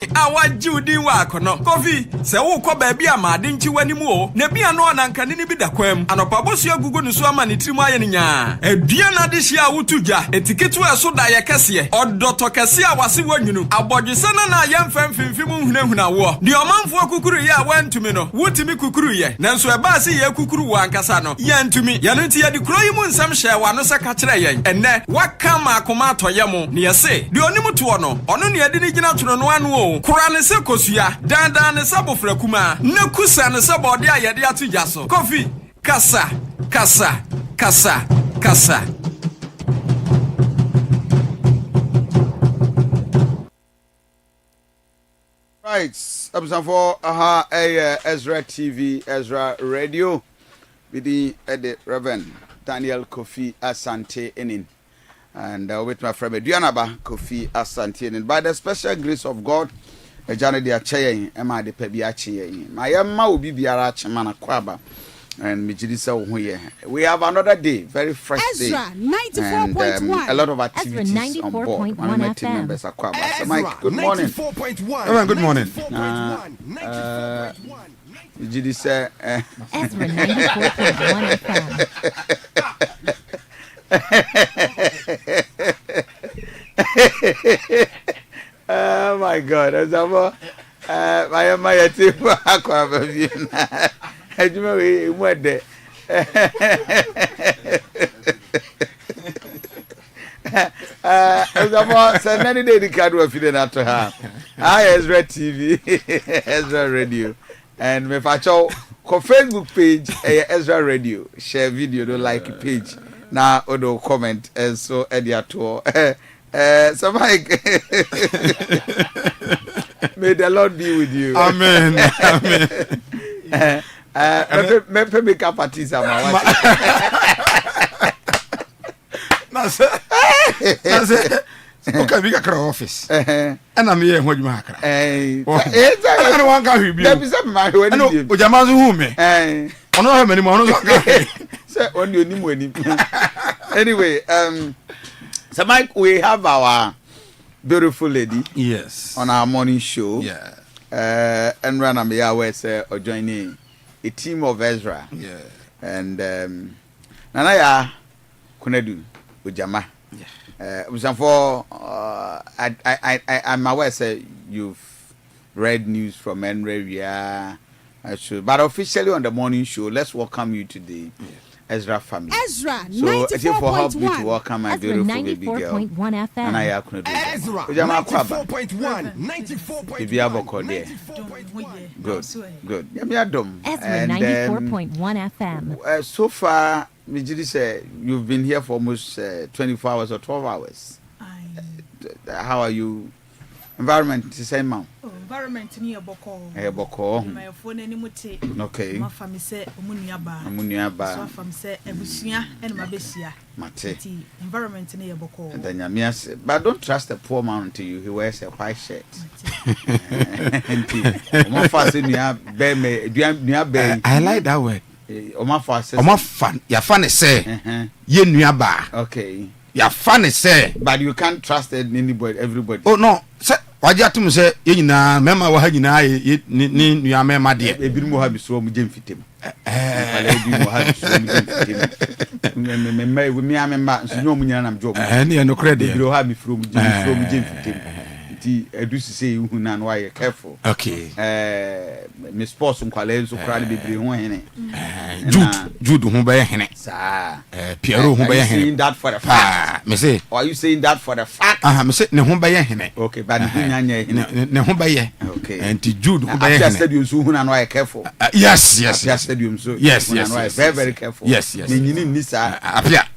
Awa Judy Wakono, Kofi, se wo baby ama dinchi wanimu o, ne bia no ananka ni bi da kwam. Anopa bosia gugu no so ama ni trimu aye nya. Edua na de hia wotuja, etiketu eso da ye kese. Odoto kese a wase wanyunu. Abodwese na yemfam fimfim hunahuna wo. De omanfo kukuru ye a wantumi no, wotimi kukuru ye. Nanso e ba se ye kukuru wa ankasa no, ye ntumi. Ye no nti ye de kroyi mu nsam hye wa no se ka kire yen. Enne waka ma akoma atoye mo. Ne ye se, de onimu to no, ono ne ye de ni gina turo no anu o. Kura ne se kosua, dandan ne se bofra kuma. Ne kusa ne se bode ayede atuja so. Kofi, kasa. Right, episode 4, Ezra TV, Ezra Radio, with the Reverend Daniel Kofi Asante Ennin, and with my friend Aduanaba Kofi Asante Ennin. By the special grace of God, Jana de Achaye, Emma de Pebiachi, my Emma will be Biara Chamana Kwaba, and Mijidisa Huye. We have another day, very fresh Ezra, day. 94.1. A lot of activities Ezra, on board. 94.1 FM. So Mike, good morning. 94.1. Good morning. Mijidisa Ezra 94.1 FM. Oh my God, as I was, my team, I do what day. As I was, and any day the card was feeding after her. I Ezra TV, Ezra Radio, and me facho ko Facebook page, Ezra Radio, share video, don't like page. Now, odo comment, and so Edia tour. So Mike, may the Lord be with you. Amen. Amen. Make up parties am That's okay, we got office. And I'm here when you make it. I don't want to be. There is some my way. No, Ujamazu hume. I don't have many more. Say on your name. Anyway, so Mike, we have our beautiful lady. Yes. On our morning show. Yeah. And Rana Miyawe say or joining a team of Ezra. Yeah. And Nanaya Kunedu Ujama. Yeah. I'm aware say you've read news from Enrin. But officially on the morning show, let's welcome you today. Yeah. Ezra family. Ezra, so 94.1. Help me to welcome my Ezra, beautiful baby girl. 94.1 FM. And I have to do Ezra 94.1. 94.1. Good. Yeah, dumb. Ezra 94.1 FM. So far, Mijidi say you've been here for almost 24 hours or 12 hours. How are you? Environment is the same, ma'am. Environment ni eboko. Eboko. My phone any muti. Okay. My family say omuniaba. Omuniaba. So family say ebusua and mabesia. Mate. Environment ni eboko. And then Yamias, but don't trust the poor man until he wears a white shirt. I like that word. Omafan. Your fan is say, ye nuaba. Okay. Your fan is say, but you can't trust anybody, everybody. Oh no, say, wajatum say, ye na mema wahajina ni nuamema de. Ebi mo ha bi so mo jemfitem. Ebi mo ha bi so mo jemfitem. Me amemba so nyo mo nyina nam job. Ne no credit. Ebi ha mi fro mo jemfitem. Ti edusi say hu na no why careful. Okay. Me sports nkwale so kra de bebre ho hene. Jude ho be hene. Sa. Piero ho be hene. Saying that for the fact. Me say. Or are you saying that for the fact? Me say ne ho be hene. Okay, but ne ho be. Okay. And Jude ho be hene. After stadium so hu na no why careful. Yes. After stadium so. Yes. Very careful. Yes. Ni ni sa.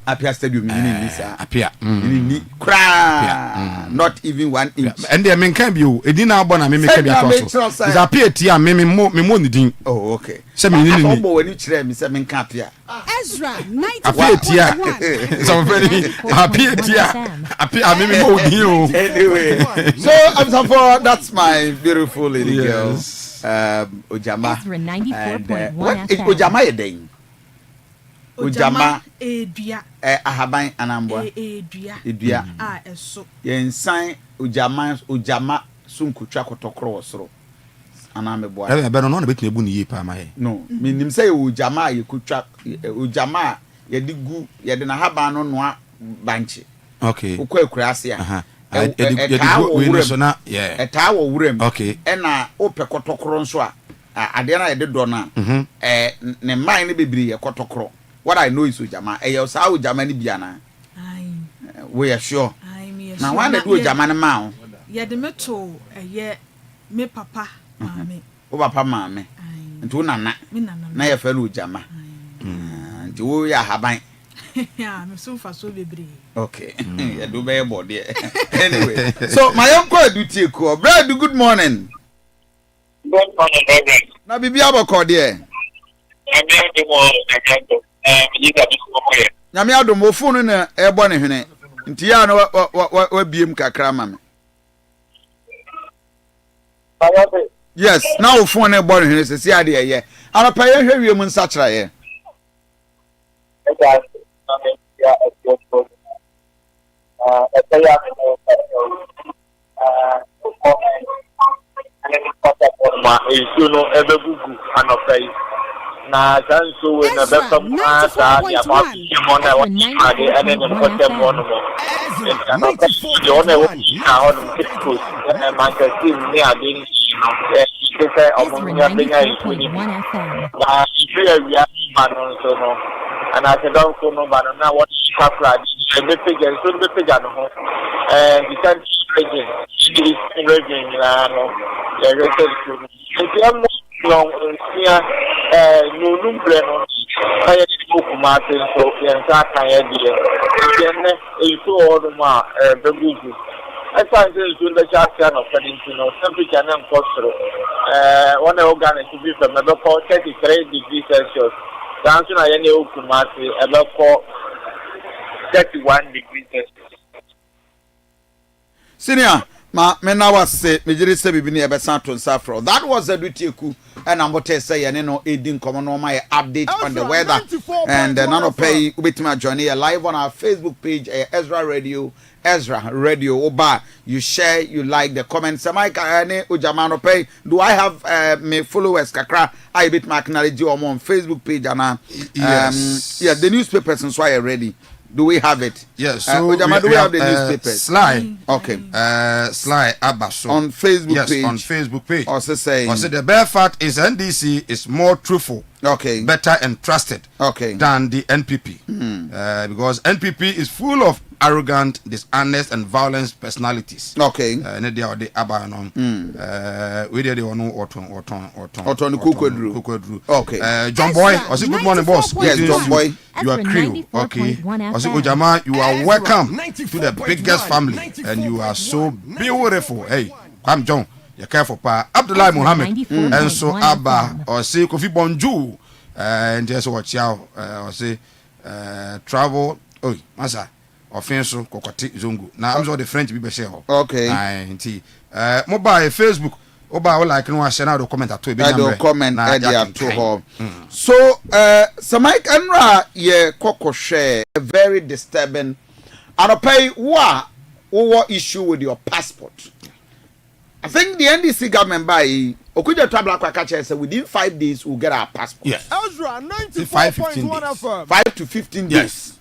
Apia stadium ni sa. Apia. Ni cry. Not even 1 inch. And there men can be edina abona me make bia to so is apia tia me mo ni din. Oh, okay. Se me ni obo wani kire me se men ka apia. Ezra 94.1. Apia tia. So very apia tia. Apia me mo din o. Anyway, so I'm for that's my beautiful lady girl. Ojama. Ezra 94.1 FM. Ojama yeden. Ojama edua ahaban anamboa edua eso yensan ojama sunkutwa kotokro wosoro ana meboa e be no betime bu ni yipa ma he no minim say ojama yekutwa ojama yedigu yede na haba no noa banche okay ukwa ekurase a yedigu we no so na yeah eta wo wurem okay e na ope kotokro nso a ade na yede do na ne man ne bebiri ye kotokro what I know is ojama e ye sa ojama ni bia na we are sure na wan de ojama ne ma o ye de meto ye me papa maame o papa maame nti nana na ye fa no ojama nti wo ya haban yeah me so fa so bebre okay ya do be body anyway so my uncle adutie ko brad good morning good morning baby na bibia boko de nyame adom ofunu na ebo ne hwene nti ya na wa biem kakra ma me yes na ofunu na ebo ne hwene se sia de ye anapa ye hwe wiem nsa kra ye na sanso we na befa ma ta ya ba ki mo na wa ade ene ne ko te mo no mo na na ka ji ona wo na ho no kitko na ma ka ti ni ade ni no ke se o mo nya be nya yi ni na ji ya wi ma no so no ana se don ko no ba na what kakra di be pege so be pege no ho di kan region na no ya re se ti am no sia no numbre no kaya di boku ma te so yensa kan ya di ene e so odo ma begugu Asante to the chapter of no temperature and cost one organ to be from about 33 degrees Celsius. Down to any okumati about 31 degrees Celsius. Senior me na wase me jiri se bibi ni ebe santo nsafro. That was a dutieku and I'm what say and no edin common on my update on the weather and none of pay ubitima journey live on our Facebook page Ezra Radio Oba. You share, you like the comments. Samaika ujamano pay. Do I have me followers kakra? I bit my acknowledge on Facebook page and yes. Yeah, the newspapers and so are ready. Do we have it? Yes. So do we have the newspapers? Sly. Okay. Sly Abaso. On Facebook page. Yes, on Facebook page. Also saying. Also the bare fact is NDC is more truthful. Okay. Better and trusted. Okay. Than the NPP. Because NPP is full of arrogant, dishonest, and violent personalities. Okay. Ne dia de abanon. We dey ono oton. Oton Kukwadru. Okay. John Boy, I say good morning, boss. Yes, John Boy. You are crew. Okay. I say Ojama, you are welcome to the biggest family, and you are so beautiful. Hey, come John. You careful pa Abdullah Muhammad and so Abba or say Kofi Bonju and just watch out or say travel oh masa offense kokoti zungu now I'm so the French people say okay mobile Facebook oba like no share now the comment at to be comment at to so Samike Enra ye kokoshe a very disturbing and pay what issue with your passport. I think the NDC government by Okuja Tabla Kwakacha said within 5 days we'll get our passport. Yes. Ezra 94.1 FM. 5 to 15 days. Yes.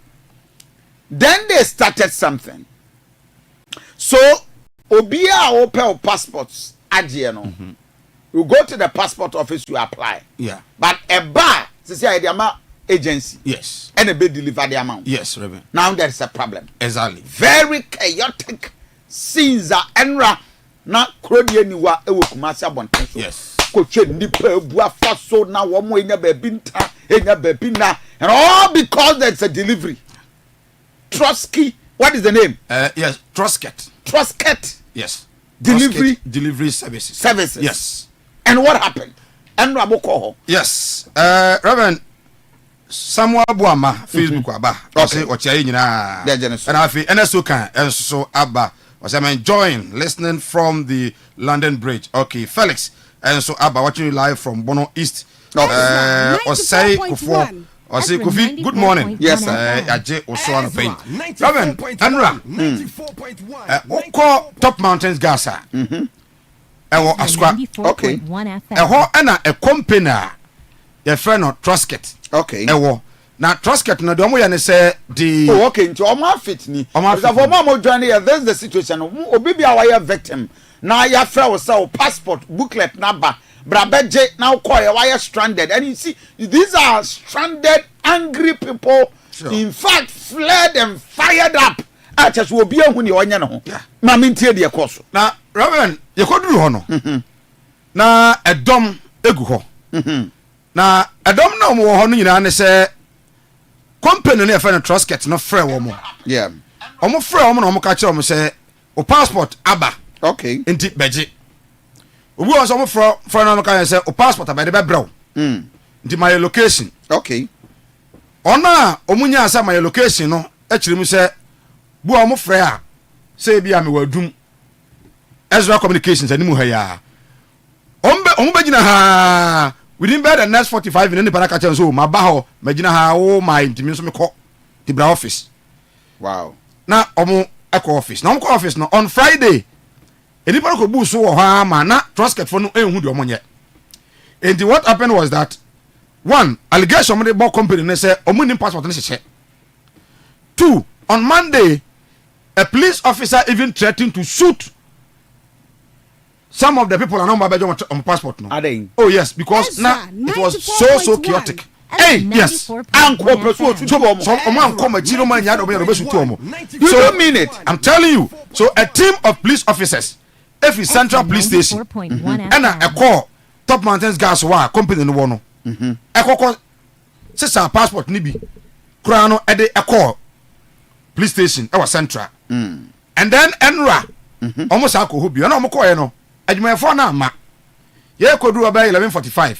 Then they started something. So Obia open passports ajieno. You go to the passport office to apply. Yeah. But a bar say the amount agency. Yes. And a bit deliver the amount. Yes, Reverend. Now there is a problem. Exactly. Very chaotic scenes are Enra. Na krodi niwa ewo kumasi abonten so yes ko twe nipa ebu afa so na wo mo enya ba bi nta enya ba bi na and all because there's a delivery Trusky, what is the name? Yes, Trusket. Yes. Delivery services. Yes. And what happened? And Raboko. Yes. Reverend Samuel Buama Facebook aba. Okay. Ochi nyina. And afi NSO kan enso aba. I'm enjoying listening from the London Bridge. Okay, Felix. And so Abba watching you live from Bono East. Osei Kufo. Osei Kofi, good morning. Yes, Aje Oswana Pain. Reverend Enra. Oko Top Mountains Gasa. ɛwɔ Asukwa. Okay. Ɛhɔ ɛna a company a yɛfrɛ no Trusket. Okay. Ɛwɔ na Trusket no de ɔmo yɛ ne sɛ de. Oh, okay. Nti ɔmo afit ni. Because for mo join here, this is the situation. Obi bi a wayɛ victim. Na yɛfrɛ wo sɛ o passport booklet number. Brabeje now call wire stranded, and you see these are stranded, angry people. Sure. In fact, fled and fired up. I just will be a when you onion home. Mammy tear the course. Now, Reverend, you could do honor. Na a dom egu. Na a dom no more honey, and say, company near friend trust get no free woman. Yeah. Almost free woman, almost catch them say, o passport, abba. Okay. In deep budget. We want some from America say, o passport, about the bro. Into my location. Okay. Ona omunya asa my location no actually mu say bu omo frɛ a say bia me wadum Ezra communications animu ha ya omo begina ha within the next 45 minutes para ka chen so ma ba ho magina ha o my intimi so me kɔ the bra office. Wow. Na omo ekɔ office na omo kɔ office no on Friday enipa ko bu so wo ha ma na trusket for no enhu de omo nye. And what happened was that one allegation of the ball company they say omunim passport ne hye. Two, on Monday a police officer even threatened to shoot some of the people on passport no. Oh yes, because now it was so chaotic. Hey, yes. So you don't mean it. I'm telling you. So a team of police officers every central police station and a call top mountains gas wa company no one. Ekoko sisa passport ni bi kura no e de call police station e wa central and then enra almost alcohol bi na omko ye no adwumayefo na ama ye koduru about 11:45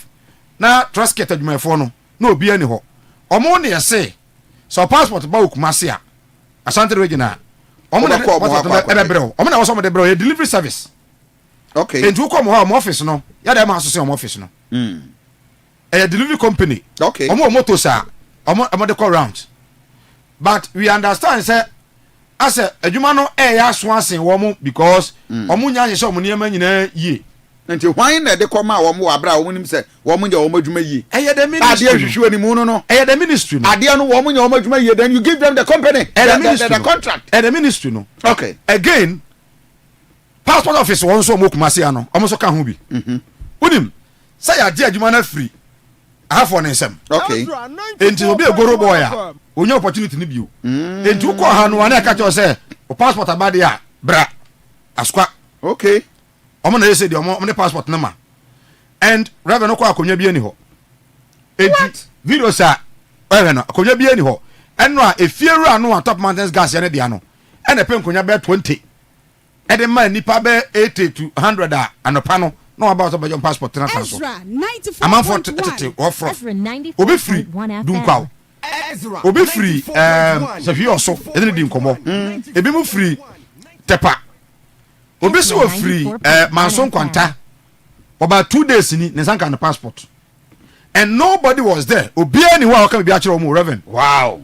na trusket adwumayefo no na obi ani ho omo ne yese so passport ba okumase a Asante regional omo na passport e be breo omo na wo so mo de breo ye delivery service. Okay. Entu ko mo ha mo office no ya da ma aso se mo office no a delivery company. Okay. Omo motors are omo de call round. But we understand say as a adwuma no ya swansen wo because omo nya hye omo niam nyina yie. Nti hwan na de koma wo mo abra wo nim say wo mo nya wo adwuma yie. The ministry. Ade hwehwe ani mu no. The ministry no. Ade no wo mo nya wo adwuma yie, then you give them the company. The contract. The ministry no. Okay. Again passport office won so mo kumase ano omo so ka ho bi. Unim say ya de adwuma na free half on him. Okay. Enti obi egoro boy a onye opportunity ni bio. Enti uko ha no ane ka cho say o passport abade a bra Asukwa. Okay. Omo na yese de omo ne passport na ma. And reverend no kwa akonya bi ani ho. Enti video sa reverend akonya bi ani ho. Eno a efiewura no top mountains gas ya ne dia no. Ene pe nkonya be 20. Ede man nipa be 80 to 100 a anopa no. No about your passport na so. Ezra 94.1. I'm for offer. Ezra 94.1 Obi free dunkwa. Obi free so fi oso e dey di nkomo. Ebi mu free tepa. Obi so free manson kwanta. About 2 days ni nesanka na passport. And nobody was there. Obi any wa come be actually omo reverend. Wow.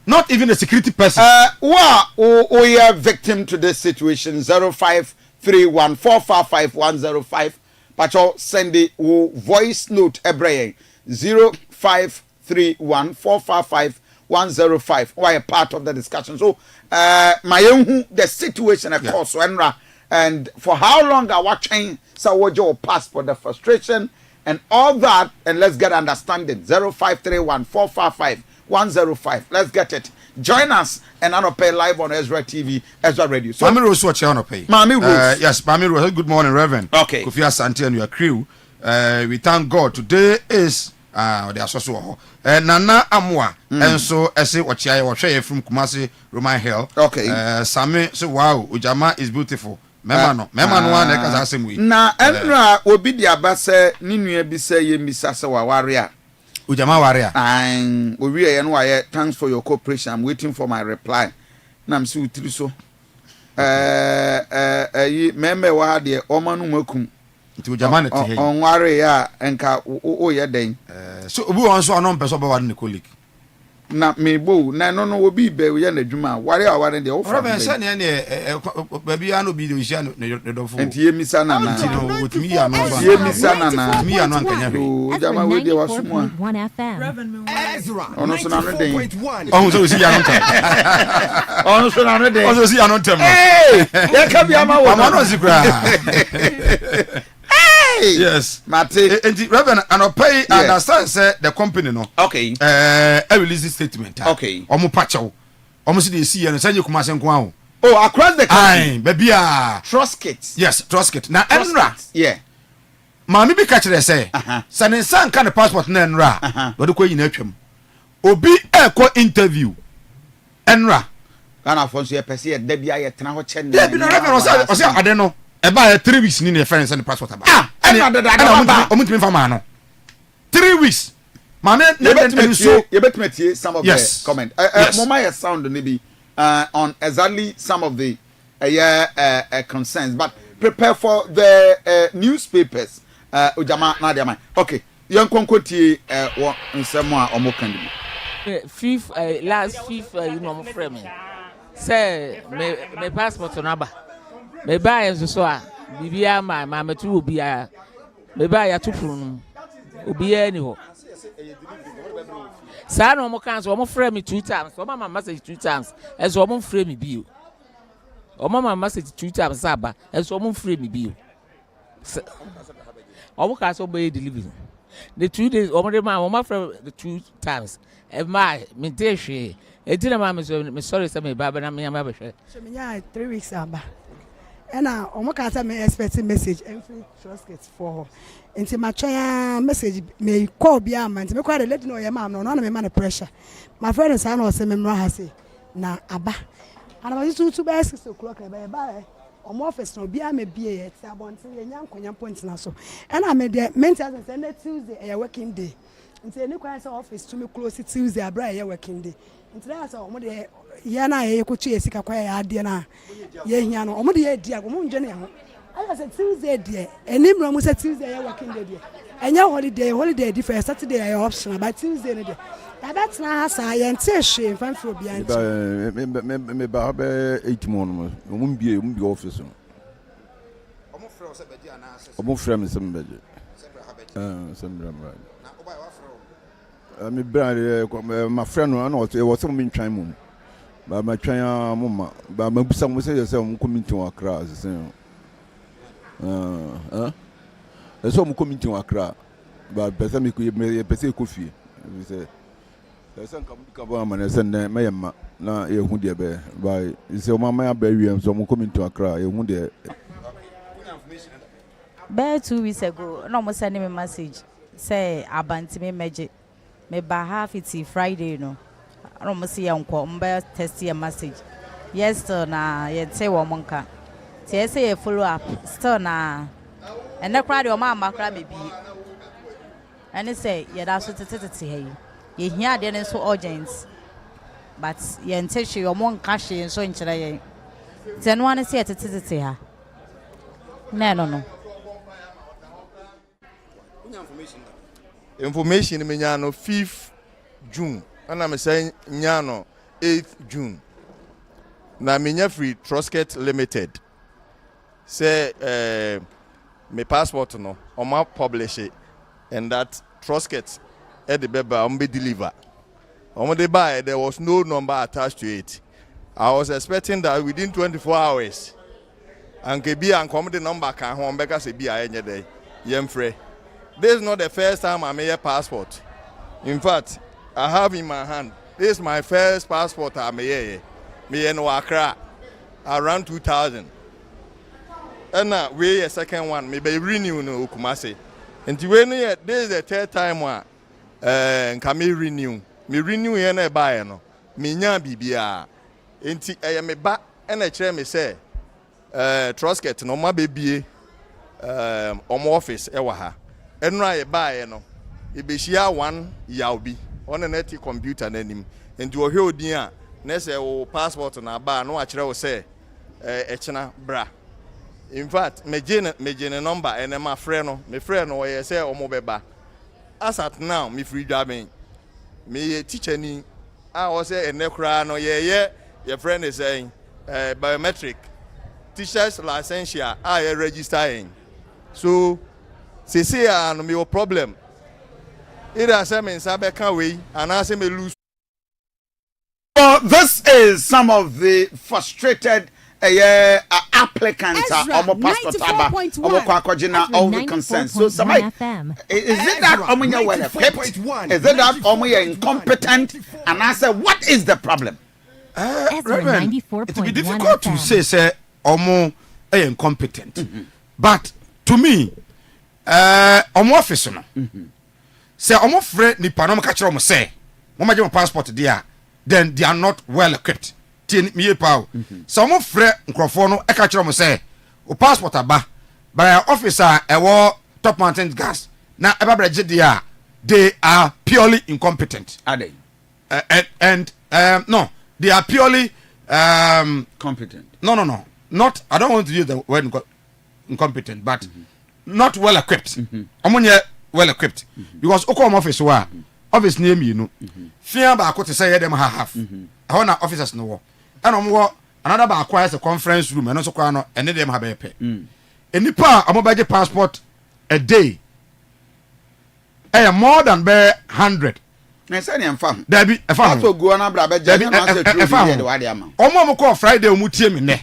Not even a security person. We are victim to this situation. 0531455105. Pacho send the voice note ebraye 0531455105. Why a part of the discussion. So my the situation of course Enra, and for how long are watching so your passport, the frustration and all that, and let's get understanding. 0531455105. Let's get it. Join us and pay live on Ezra TV, Ezra Radio. So, Mami Rose, what you want to pay? Mami Rose. Yes, Mami Rose. Good morning, Reverend. Okay. Kofi Asante and your crew. We thank God. Today is the Asoso. Nana Amwa. And so, I say what you from Kumasi, Roman Hill. Okay. Sami, so wow, Ujama is beautiful. Mema no one eka asem wi. Na enra obi di abase ni nua bi se ye misase wa warea. Ujama warea. Owi ye no waye thanks for your cooperation. I'm waiting for my reply. Na am se utiri so. Yi meme wa de omanu makum. Nti ujama na te he. On ware ya enka o ye den. So obi won so anon person ba wa ne colleague. na me bo na no obi be we na adwuma ware aware de wo fa Robin say ne baby ano bi de hia ne dofo enti emisa na na otumi ya no ba emisa na na otumi ya no ankanya hwe jama we de wasomwa 94.1 FM. Ezra ono so na no den 94.1. oh so si ya no tem ono so na no den oh so si ya no tem eh ya ka bia ma wo ama no si kra yes mate enti Reverend anopay understand say the company no okay a release statement okay omo pachew omo si de si ya no sanye kuma sen ko aho oh across the country ai baby a trust kits yes trust kit na enra yeah maami bi ka kire say sane san ka ne passport na enra do de ko yina atwam obi e ko interview enra kana fo so ye pese ye da bia ye tena ho che yeah bi no Reverend o say ade no e ba 3 weeks ni ne friend send passport aba omutimi fa ma no 3 weeks maame ne so you bet some of yes. the comment mama ya sound maybe on exactly some of the concerns but prepare for the newspapers ojama na dia man okay yan konkotie wo nsemo a omokan bi fifth last fifth you know my friend say me passport number me buy so a bibia ma metu obia me buy ya tupuru no obia ni ho sa no mo kan so mo frame me 2 times o mama message 2 times as o mo frame me bio o mama message 2 times aba as o mo frame me bio o mo ka so be delivery the 2 days o mo de ma frame the 2 times e ma me dey hwe e di na ma me sorry say me baba na me am abehwe so me nya 3 weeks aba and o mo ka say me expecting message every trust gets for nti ma twa message me call bia ma nti me call the lady no ye ma no na me ma pressure my friend say na o say me no ha say na aba and I was to be 6 o'clock e ba omo office no bia me bia ye ti abonte ye nya nkonya point na so and I me the maintenance say na Tuesday e working day nti any kwa say office to me close Tuesday abra ye working day nti na say omo de ye na ye ko tue sika kwa ya ade na ye hia no omo de ye di ago mo nje ne ho I said Tuesday there enim no mo say Tuesday ye working day there enya holiday different Saturday ye optional but Tuesday ne there that na asa ye nte hwe fan for bia nti me ba be 8 mon mo mbie office no omo frɛ o se bedi ana ase omo frɛ me sem beje sem ram right na oba wa frɛ o me bra my friend no na o was some ntwan mum ba ma twan mama ba ma busa mo se mo community wa kra se so mo community wa kra ba pesa me pesa Kofi se esa nka mo ka ba ma na se na mayema na ye hu de be ba se o mama ya ba wiem so mo community wa kra ye hu de About 2 weeks ago no mo send me message say abanti me meje me ba half it Friday no no mo see yanko mba test your message yes still na ye say wo monka tie say ye follow up still na and na crowd your mama kra me bi and say ye da so tete hey ye hia de so urgent but ye ntehwe your monka hwe so nkire ye te no an say tete ha no information me nya no 5th June ana me say nya no 8th June na me nya free Trusket Limited say me passport no o ma publish it and that Trusket at the beba be deliver on the buy there was no number attached to it. I was expecting that within 24 hours and ke bi an come the number can home beka se bi a enye dey yemfre. This is not the first time I made a passport. In fact, I have in my hand, this is my first passport I made. Me in Accra, around 2000. And now we a second one, maybe renew no Kumasi. And this is the third time one, can me renew. Me renew and buy no. Me nya bibia. Enti I am a back and I tell me say, Trusket no my baby, office ewaha. Enra e bae no e be shia one yawbi on a net computer nanim enti wo hwe odin a na se wo passport na ba no a kire wo se e chena bra. In fact me gene number and my friend no me friend no say omo beba as at now me free driving me teacher ni I was say enekra no ye your friend is saying biometric teachers licensure I registering. So say no me a problem. Either say me sabe can we and I say me lose. So this is some of the frustrated applicants omo passport aba omo kwakojina all the consent. So somebody is it that omo well equipped? Is it that omo incompetent? And I say what is the problem? Reverend, it will be difficult to say omo incompetent. But to me omo office no. Say omo frɛ nipa no ka kire omo say mo ma je passport there, then they are not well equipped. Me pao. So mo frɛ nkrofo no e ka kire omo say o passport aba by officer ewo top mountain gas na e ba breje there, they are purely incompetent. Are they? And no, they are purely competent. No. Not, I don't want to use the word incompetent, but not well equipped. Omonye well equipped. Because okom office wa office name you know. Fear ba ko to say them half. I want officers no wo. And omo another ba acquire a conference room and also kwa no ene dem ha be pe. Enipa amobaje passport a day. More than 100. Na say ne mfa. Da bi e fa. So go na bra be je na say true dey the wade ama. Omo ko Friday omutie me ne.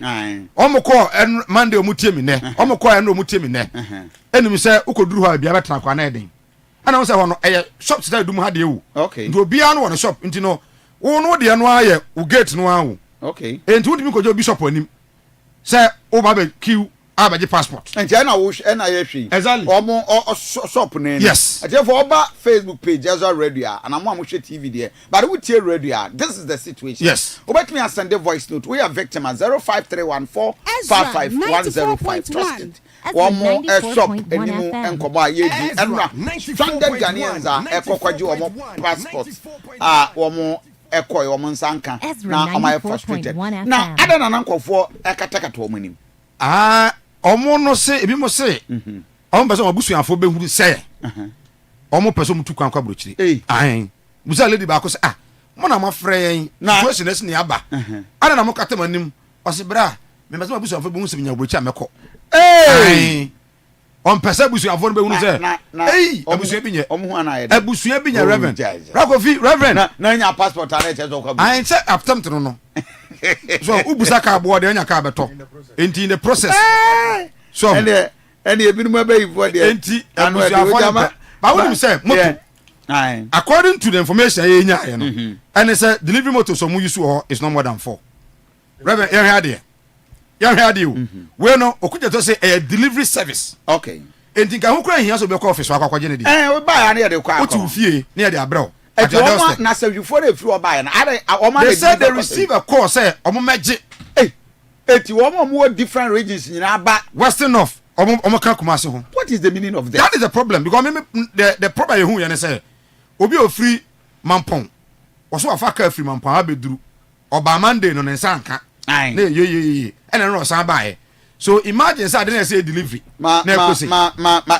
Omo ko Monday omutie me ne. Omo ko eno omutie me ne. Enim say ukoduru ha bia betena kwa na eden. Ana say hono shop style dum ha de wu. Okay. Ndo bia no shop nti no wo no de no aye wo gate no awu. Okay. Enti wudimi ko jo bishop anim. Say o ba be queue abaje passport. Enti na wo na ye hwi. Exactly. Omo shop na. Yes. Enti for oba Facebook page Ezra Radio and am hwe TV there. But we tie radio. This is the situation. Yes. Obetumi send a voice note. We are victim at 05314 55105. Trust it. One more shop enimu enkoba yedi enra. Standard Ghanaians are ekokwaji omo passport. Omo ekoy omo nsanka na omo frustrated. Na ada na nankofo ekatakato omo nim. Omo no se ebi mo se omo person obusuafo behuru se omo person mutu kwan kwa brochiri busa lady ba ko se mo na mafrɛ yen situation esi ne aba ana na mo katam anim ose bra me person obusuafo behuru se nya brochi amekɔ on pesa busuafo no behuru se abusua bi nye omo hu ana ye abusua bi nye reverend Kofi reverend na nya passport ana che zo kwa se attempt no so ubusa ka abo de nya ka beto enti in the process so ene ebi no be ifo de enti abusuafo ba wonu say moto according to the information ye nya ye no and say delivery motor so mu use is no more than 4 reverend you hear there we no okuja to say a delivery service. Okay. Enti ka ho kra hia so be ko office akwaje ne di we ba ya na ye de kwa akwa otu fie na ye de abrao na say you for the free oba na they said they receive a call say omo meje eti omo different regions nyina ba western north omo kan Kumasi ho. What is the meaning of that? That is the problem because the problem you hu say obi o free mampon oso afa ka free mampon abeduru oba Monday no nsanka na ye ene no san bae. So imagine say they say delivery ma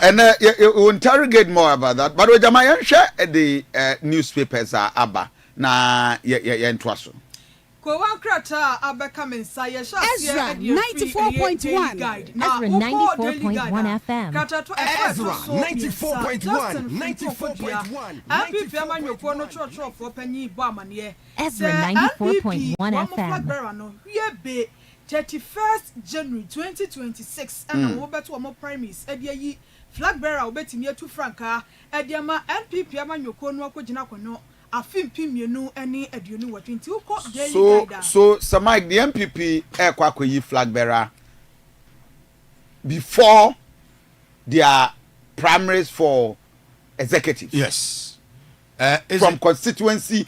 and you interrogate more about that, but we jama share the newspapers aba na ye ntwaso ko wan krata abeka mensa ye sha Ezra 94.1 Ezra 94.1 FM Ezra 94.1 MPP amanyofo no trotro for panyi bo amane Ezra 94.1 FM no ye be 31st January 2026 and we beto mo primaries e dia yi flag bearer obetimi atu franka e dia ma MPP amanyofo no akogina kono afimpimienu eni aduonu watwenti uko daily guide. So Mike, the MPP akwakoyi flag bearer before their primaries for executive. Yes. From constituency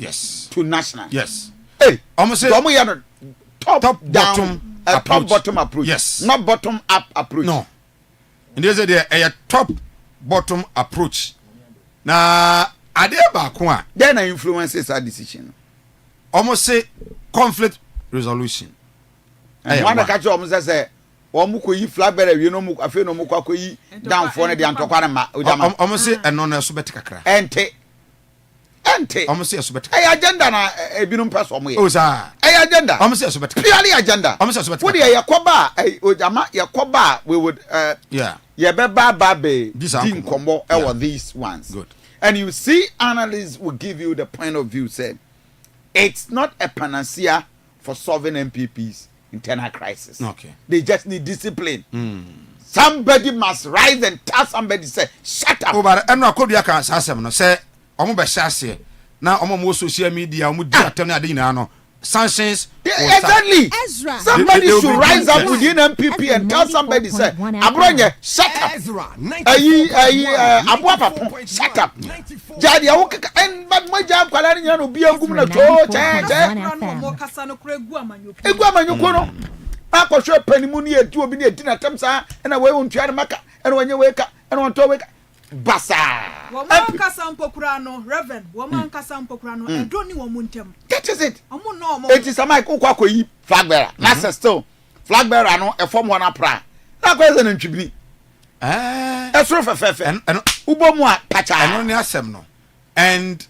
to national. Yes. Hey, almost say top down approach. Top bottom approach. Yes. Not bottom up approach. No. And there's a top bottom approach. Na ade ba ko a then influences our decision. Almost say conflict resolution. And one catch almost say omu ko yi flag bearer we no mu afi no mu kwa ko yi down for na de antokwa na ma almost say eno na so betika kra ente ente omo se so bet e agenda na ebinum person mo ye o sa e agenda omo se so bet purely agenda omo se so bet wo de yakoba ojama yakoba we would yeah baba be din kombo e these ones good. And you see analysts will give you the point of view said it's not a panacea for solving MPP's internal crisis. Okay. They just need discipline. Somebody must rise and tell somebody say shut up. Oh, but eno akodua kan asem no say omo be hyase na omo mo social media omo di atem na ade nyina no sanctions. Exactly. Ezra. Somebody should rise up within MPP and tell somebody say abronye shut up. Ezra 94.1 shut up. Jadi awu en bad mo jam kwala ni no bi angum na cho che mo kasa no kura egu amanyoko no akosho panimu ni edu obi ni edi na tam sa na we wontua na maka na wanye weka na wonto weka basa wo man kasa mpokura no reverend wo man kasa mpokura no edo ni wo muntem that is it omo no omo it is a mic ukwa koyi flag bearer na still flag bearer no e form one pra na ko eze na ntwibini esoro fefefe ubomu a pacha eno ni asem no and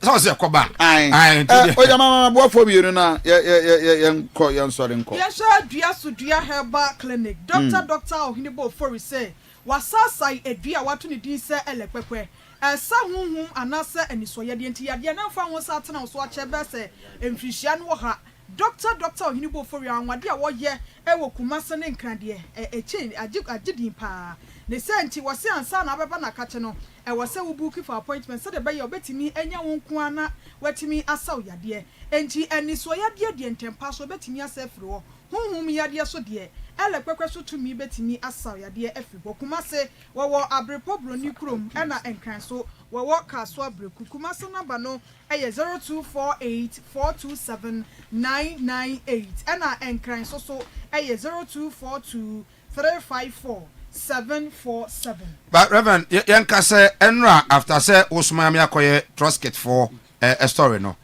so say koba oja mama bo fo bienu na ye sorry nko ye sha dua so dua herbal clinic doctor Ohinebo Ofori say wasasai edua wato ne din se elepekwe esa hunhum anase enisoye de enti yade na fa ho sa tena so ache be se emfihia no ha doctor Ohinebo Ofori anwade a wo ye ewo kumase ne nkrade eche agidin pa ne senti wose ansa na abeba na kache no wose wo book for appointment so de be ye obetimi enya wonko ana watimi asaw yade enti enisoye de ntempa so obetimi asafri wo hunhum yade so de ele kwekwe so tumi betimi asaw yade afri kumase wo abrepo broni krom na enkran so wo kaso abreku kumase number no 0248427998 na enkran so 0242354747. But Reverend yanka say enra after say osuma me akoye trusket for a story no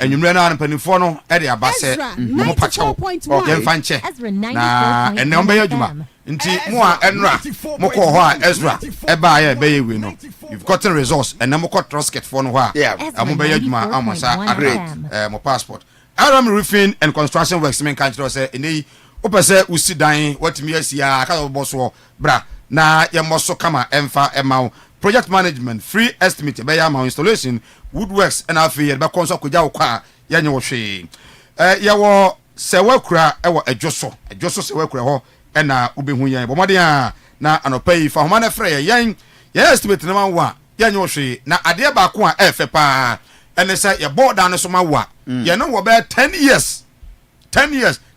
enwumre na mpanifo no e de abase mo pacho yemfa nche na ene on be adwuma nti mo a enra mo ko ho a Ezra e ba ya be yewe no you've gotten results and mo ko trusket for no ho a mo be adwuma amosa great mo passport Aram Roofing and Construction Works men kan tro say eni opese usi dan watimi asia ka boso bra na yemoso kama emfa ema project management free estimate be ya ma installation woodworks and afi be konso koja kwa ya nye wo hwe ya wo sewakura e wo adwoso sewakura ho e na ubehu yan bo mode a na anopai fa homa na frɛ yan ya estimate na wa ya nye wo hwe na ade ba ko a efe pa ene say ya board an so ma wa ya no wo be 10 years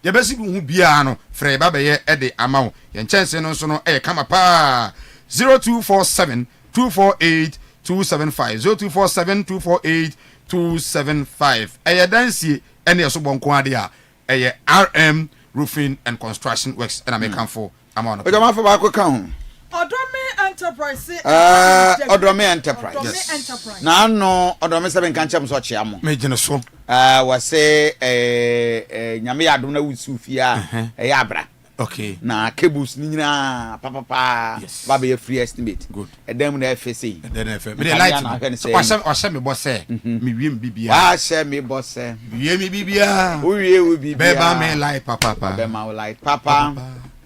ye be si hu bia no frɛ ba be ye e de amawo ye nchense no so no e kama pa 0247 248 275 0247 248 275 eye dansie ene eso bonko ade a eye RM Roofing and Construction Works and American for amount of ojama for ba ko kan ho Odome Enterprise Odome Enterprise na no Odome se ben kan chem so chia mo me gine so wa se nyame yadom na wusu fia eye abra. Okay. Na cables ni nyina papa ba be free estimate. Good. Edem na FSC. Edem FM. Me dey light. Wa se me boss say. Me wiem bibia. Wa se me boss say. Wiem me bibia. O wie we bibia. Be ba me light papa. Be ma light papa.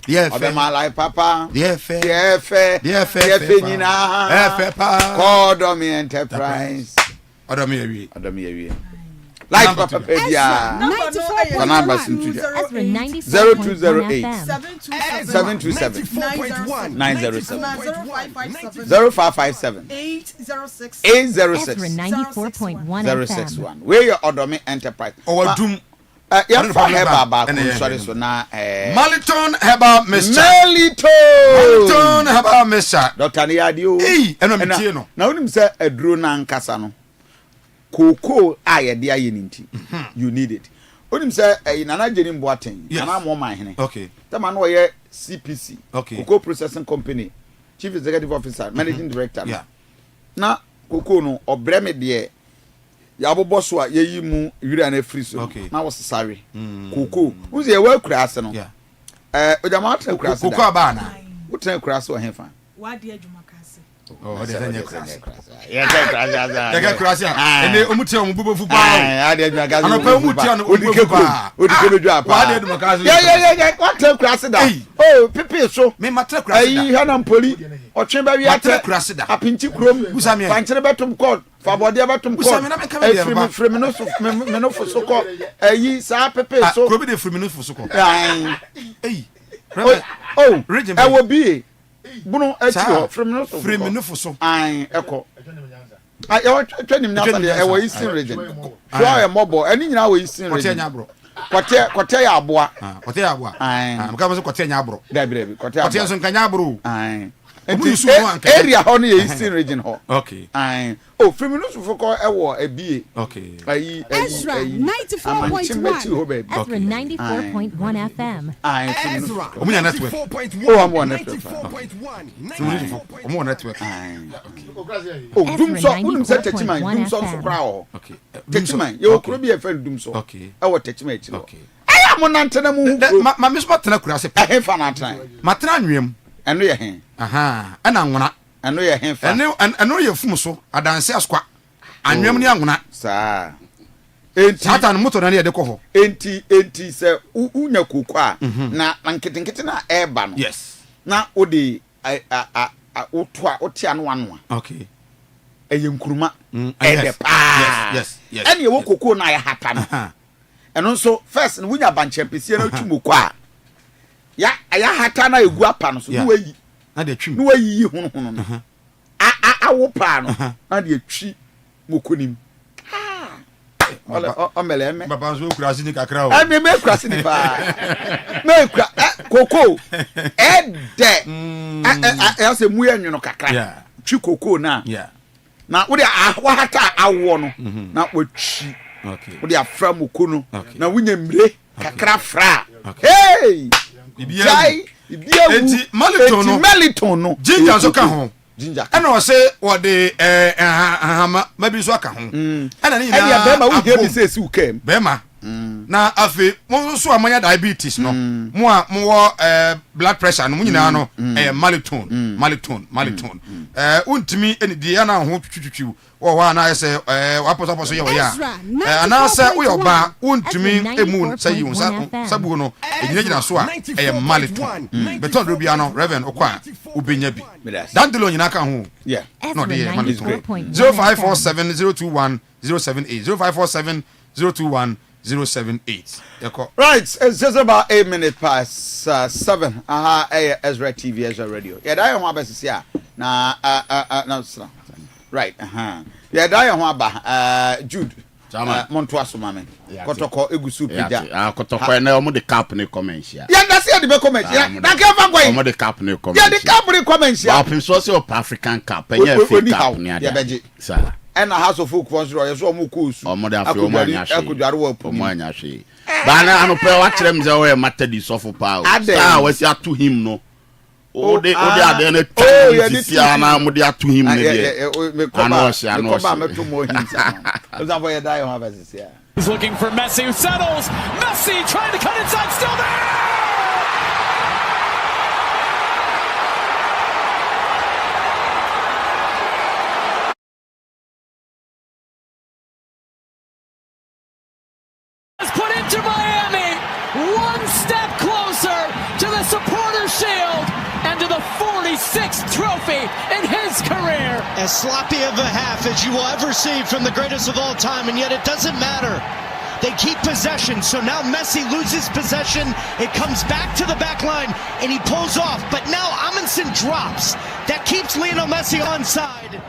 Yeah, Be ma light papa. Yeah, fair. Yeah, nyina. Pa. Odome Enterprise. Odome awie. Like Papa Pedia. Number 0208 727 907 0557 806 061 where your Odome Enterprise. Owadum. Yeah, for Heba sorry so na Maliton Heba Mr. Maliton Heba Mr. Dr. Niadio. Eno metie no. Na unim say eduro na nkasa no. Koko aye de aye ninti you need it onim say nana jeni mboaten nana mo man hene okay tama no ye CPC okay Cocoa Processing Company Chief Executive Officer Managing Director na Cocoa no obreme de ya bobo so a yeyi mu wira na free so na wo sesare Cocoa uze ye wa kura ase no ojama tra kura ase Cocoa ba na wo tra kura ase o hefa wa de adwuma kase oh de anya krasa ya krasa ene omuti o mbubo fu pa ah de adwuma kase anopa omuti no odike pa odike bedu apa wa de adwuma kase ya what krasa da oh pipi so me matra krasa da ayi hana mpoli otwe ba wi ate krasa da apinti krom fankyere betum kod fabode betum kod free me no so ko ayi sa pipi so krobi de free me no so ko eh oh region e wo bi bunu ati free me no so an eko ayo twanim na fa de e wo eastern region so ayo mobo eni nyina wo eastern region kote ya aboa kote ya aboa mka mo kote nya abro dabi kote so nkanya abro area ho no ye eastern region ho okay oh free me no so ko e wo ebie okay ayi Ezra 94.1 Ezra 94.1 FM Ezra omunya network oh am on network omunya network oh dumso unum se techiman dumso so kra ho okay techiman ye okro bi e fa dumso okay e wo techiman echi okay aya mo nantena mu ma me so tena kura se e fa na tran matena nwem eno ye hen aha ana nwona eno ye hen fa eno ye fum so adanse askwa anwem ni anwona saa enti satan moto na ne de ko ho enti se unya kokwa na nketenkete na eba no yes na odi otoa otia no anwa okay eye nkuruma ede pa yes ene ye wo kokko na ya hata no eno nso first no wunya banchempese na twumoko a ya hata na egu apa no so no wayi na de twim no wayi hunu no awo pa no na de twi mokonim o meleme baba zo kurasi ni kakra o me kurasi ni pa me kura koko ede ya se mu enwono kakra twi koko na na wo de wa hata awo no na wo twi okay wo de afra mokono na wunya mire kakra fra hey bibia enti meliton no ginger so ka ho ginger ana o se wo de ahama mabi so aka ho ana ni na be ma wo hear me say si ukem be ma na afi mo so amanya diabetes no mo a mo wo blood pressure no mo nyina no maliton untimi eni di ana ho twitwitwi wo wa na se waposo ye wo ya ana se wo ba untimi emu say you sabu no enyina so a maliton beton do bia no reverend okwa ubenya bi dandelo nyina ka ho yeah no de maliton 0547021078 0547021078 right, it's just about 8 minutes past 7. Ezra TV, Ezra Radio. Yeah, that you want to see na right. Yeah, that you want Jude. Montoaso mame. Kotoko egusu pija. Kotoko na omo de cap ne comment ya. Yeah, that's it the comment. Yeah, that can fa go. Omo de cap ne comment. Yeah, the cap ne comment ya. Opim so se African cap. Enye fake cap ne ada. Yeah, beji. Sa. And house of folk sponsor yeso omo kosu. Omo de afi omo anya hwe. Omo anya hwe. Ba na anope wa kyerem ze we matadi sofo pa o. Sa wasi atu him no. Ode ade na tisi ana mo de atu him ne de. Ano hye ano hye. Ko ba meto mo him sa. Ozan for your die on have this here. He's looking for Messi who settles. Messi trying to cut inside, still there. Put into Miami, one step closer to the Supporters' Shield and to the 46th trophy in his career. As sloppy of a half as you will ever see from the greatest of all time, and yet it doesn't matter. They keep possession, so now Messi loses possession. It comes back to the back line, and he pulls off. But now Amundsen drops. That keeps Lionel Messi onside.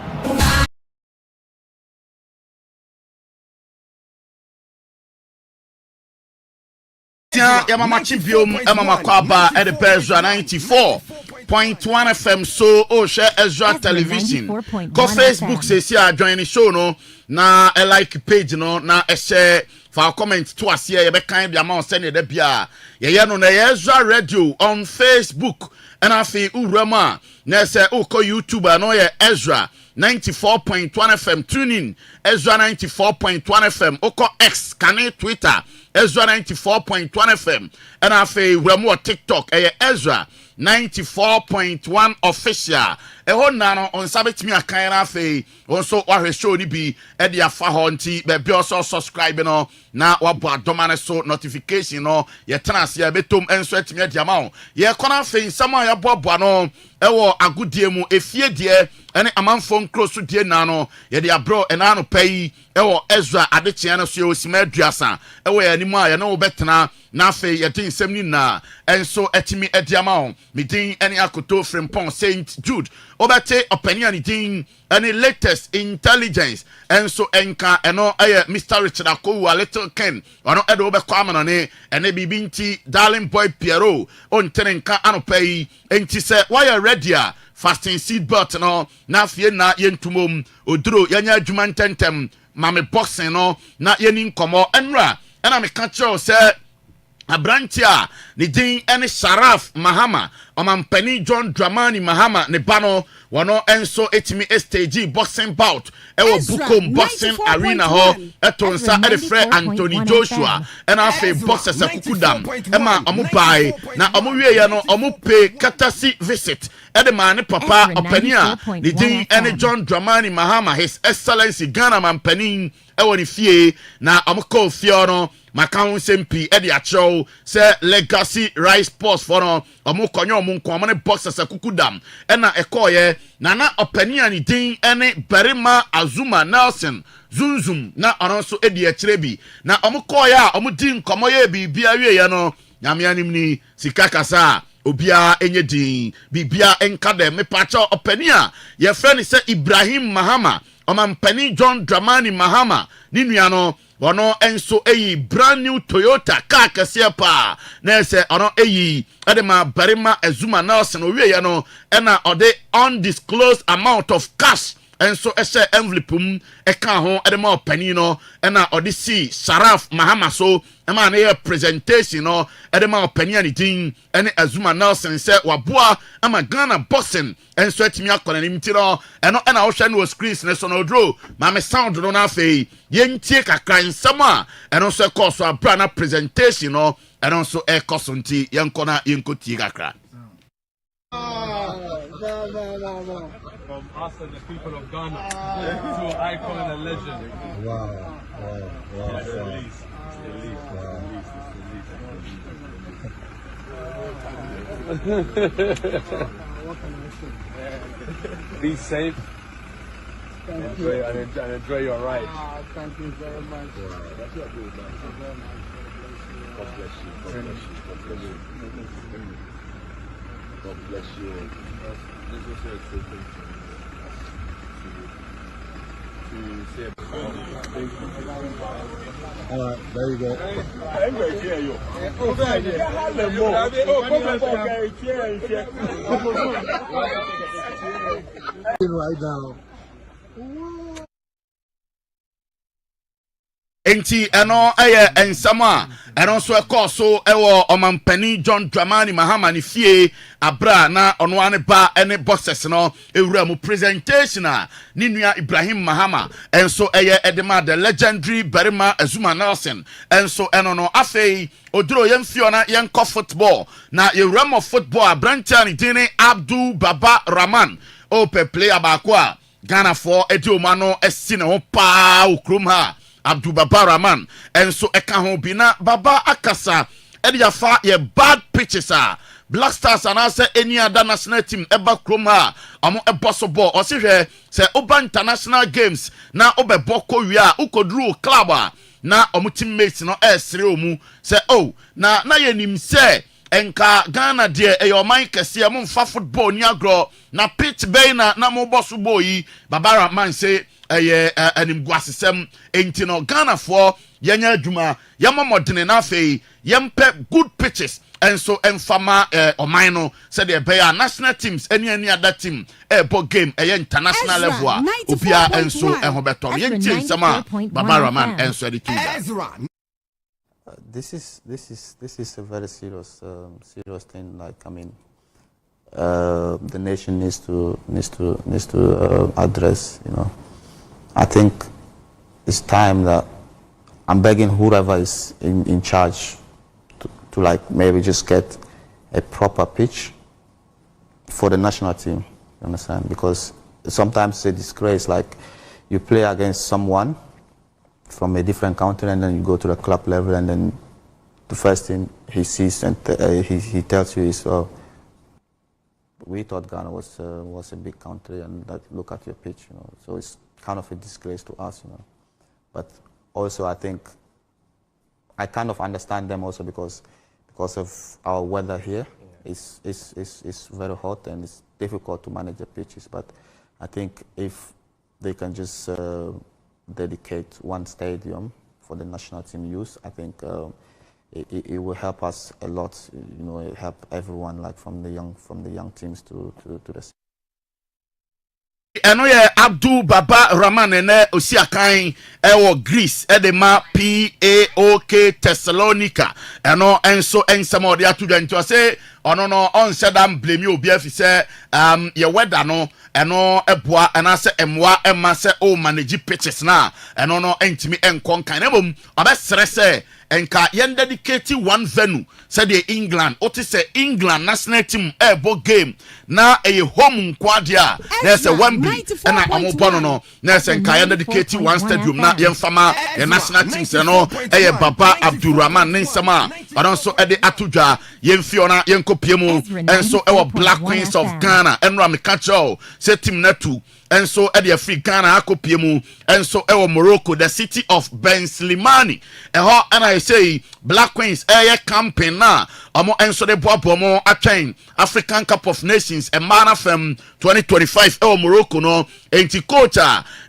Mama Chibium, Mama Kwaba, at the Ezra 94.1 FM. So, share Ezra Television. Go Facebook, says here, join the show, no. Na a like page, no. Na a share for comment to us here. You be kind, be amount send it there. Yeah, no, na Ezra Radio on Facebook. And I feel Urama. Na say, ko YouTuber, no, yeah, Ezra 94.1 FM. Tune in, Ezra 94.1 FM. Oko X, Kane Twitter. Ezra 94.1 FM. And I feel Urama TikTok. Ezra 94.1 official eho na no on sabetimi akan na fe onso wahwe show ni bi e dia fa ho nti be bi also subscribe no na wabo adoma so notification no ye tenase ya betom enso atimi adia ma ho ye kona fe nsama ya bobo no ewo agudie mu efie die ene amanfo nkroso die na no ye dia bro ena no pai ewo Ezra adechia no so osima aduasa ewo ya nimu a ye no betena na fe ye tin nsem ni na enso atimi adia ma ho midin ene akoto Frimpong St Jude obate opinion ni din any latest intelligence enso enka eno Mr. Richard Akowu Little Ken ono edo obekọ amano ne ene bibi nti darling boy Piero on tenenka anopai enti se why ready fasting seat belt no na fie na yentumom oduro yanya adwuma ntentem mame boxing no na yeni nkomo enra ena me ka kyo se abrantia ni din ene Sharaf Mahama omampani John Dramani Mahama ne bano wano enso etimi stage boxing bout ewo Bukom boxing arena ho etonsa edefre Anthony Joshua ena afe boxers akukudam ema omubai na omuwie ya no omupe katasi visit edema ne papa opania ni din ene John Dramani Mahama His Excellency Ghana mampani ewo ni fie na omukọ fie no Macau SMP edi acho se legacy rice post for no omukonyo omunko amane boxers akukudam ena ekoye na opania ni din ene Berima Azuma Nelson Zunzum na onso edi achirebi na omukoya omudin komoye bibia wie no nyame anim ni sikakasa obia enye din bibia enkade mepacho opania ye friend se Ibrahim Mahama omampani John Dramani Mahama ni nuano ono enso brand new Toyota car kese pa na se ono edema Berima Azuma Nelson owie ya no ena ode undisclosed amount of cash enso ese envelope eka ho edema opani no ena ode si Sharaf Mahama so ema na presentation no edema opani ani din ene Azuma Nelson se waboa ama Ghana boxing enso atimi akona nimti no eno ena wo hwe no screens ne so no draw ma me sound no na fe yentie kakra nsama eno so course abra na presentation no eno so e course nti yenkona yenkoti kakra. From us and the people of Ghana to an icon and a legend. Wow. It's the least. Be safe. Enjoy your ride. Thank you very much. God bless you. God bless you. This is all right, there you go. Right now. Enti eno ensama eno so ekoso ewo omampani John Dramani Mahama ni fie abra na ono ane ba ene boxers no ewura mu presentation a ni nua Ibrahim Mahama enso edema the legendary Berima Azuma Nelson enso eno no afei oduro yemfio na yenko football na ewura mo football abrantia ni dine Abdul Baba Rahman ope player ba kwa Ghana for edioma no esi ne ho pa okrom ha Abdul Baba Rahman enso eka ho bina baba akasa edia fa ye bad pitches Black Stars anase any other national team eba krom ha amo eboso ball o se hwe se oba international games na obebo ko wi a ukodru club na omo teammates no esre omu se na ye nim se enka Ghana de eyoman kese mo mfa football ni agro na pitch bay na mo boso boy Baba Rahman se anim gwasesem enti no Ghana for yenya adwuma yamomodene na afei yempe good pitches enso enfama oman no said the bear national teams any other team ball game international level obia enso enhobetom yentie nsama Baba Rahman enso Ezra. This is a very serious thing. Like, I mean, the nation needs to address. You know, I think it's time that I'm begging whoever is in charge to like maybe just get a proper pitch for the national team. You understand? Because sometimes it's a disgrace, like you play against someone from a different country and then you go to the club level and then the first thing he sees and he tells you is, oh, we thought Ghana was a big country and that, look at your pitch, you know. So it's kind of a disgrace to us, you know. But also I think I kind of understand them also because of our weather here. It's very hot and it's difficult to manage the pitches. But I think if they can just dedicate one stadium for the national team use, I think it will help us a lot. You know, it help everyone, like from the young teams to the. Eno ye Abdul Baba Rahman ene Osiakan ewo Greece edema PAOK Thessalonica eno enso ensamo de atudwa nti ose ono no on sedam blame obi afise ye weather no eno eboa ena se emwa ema se o manage pitches na eno no entimi enkon kan na bom obesere se enka yen dedicate one venue said the England oти se England national team ebo game na eye home kwadia na se Wembley na amobono no na se enka yen dedicate one stadium na yen fama the national team se no eye Baba Abdurrahman Ninsama adonso ede atudwa yen fiona yen kopiemu enso ewo Black Queens of Ghana enra me catcho se team na tu enso ede free Ghana akopiemu enso ewo Morocco the city of Ben Slimani eho and I say Black Queens campaign na omo enso de boabo mo atwen African Cup of Nations e mana fam 2025 Morocco no enti coach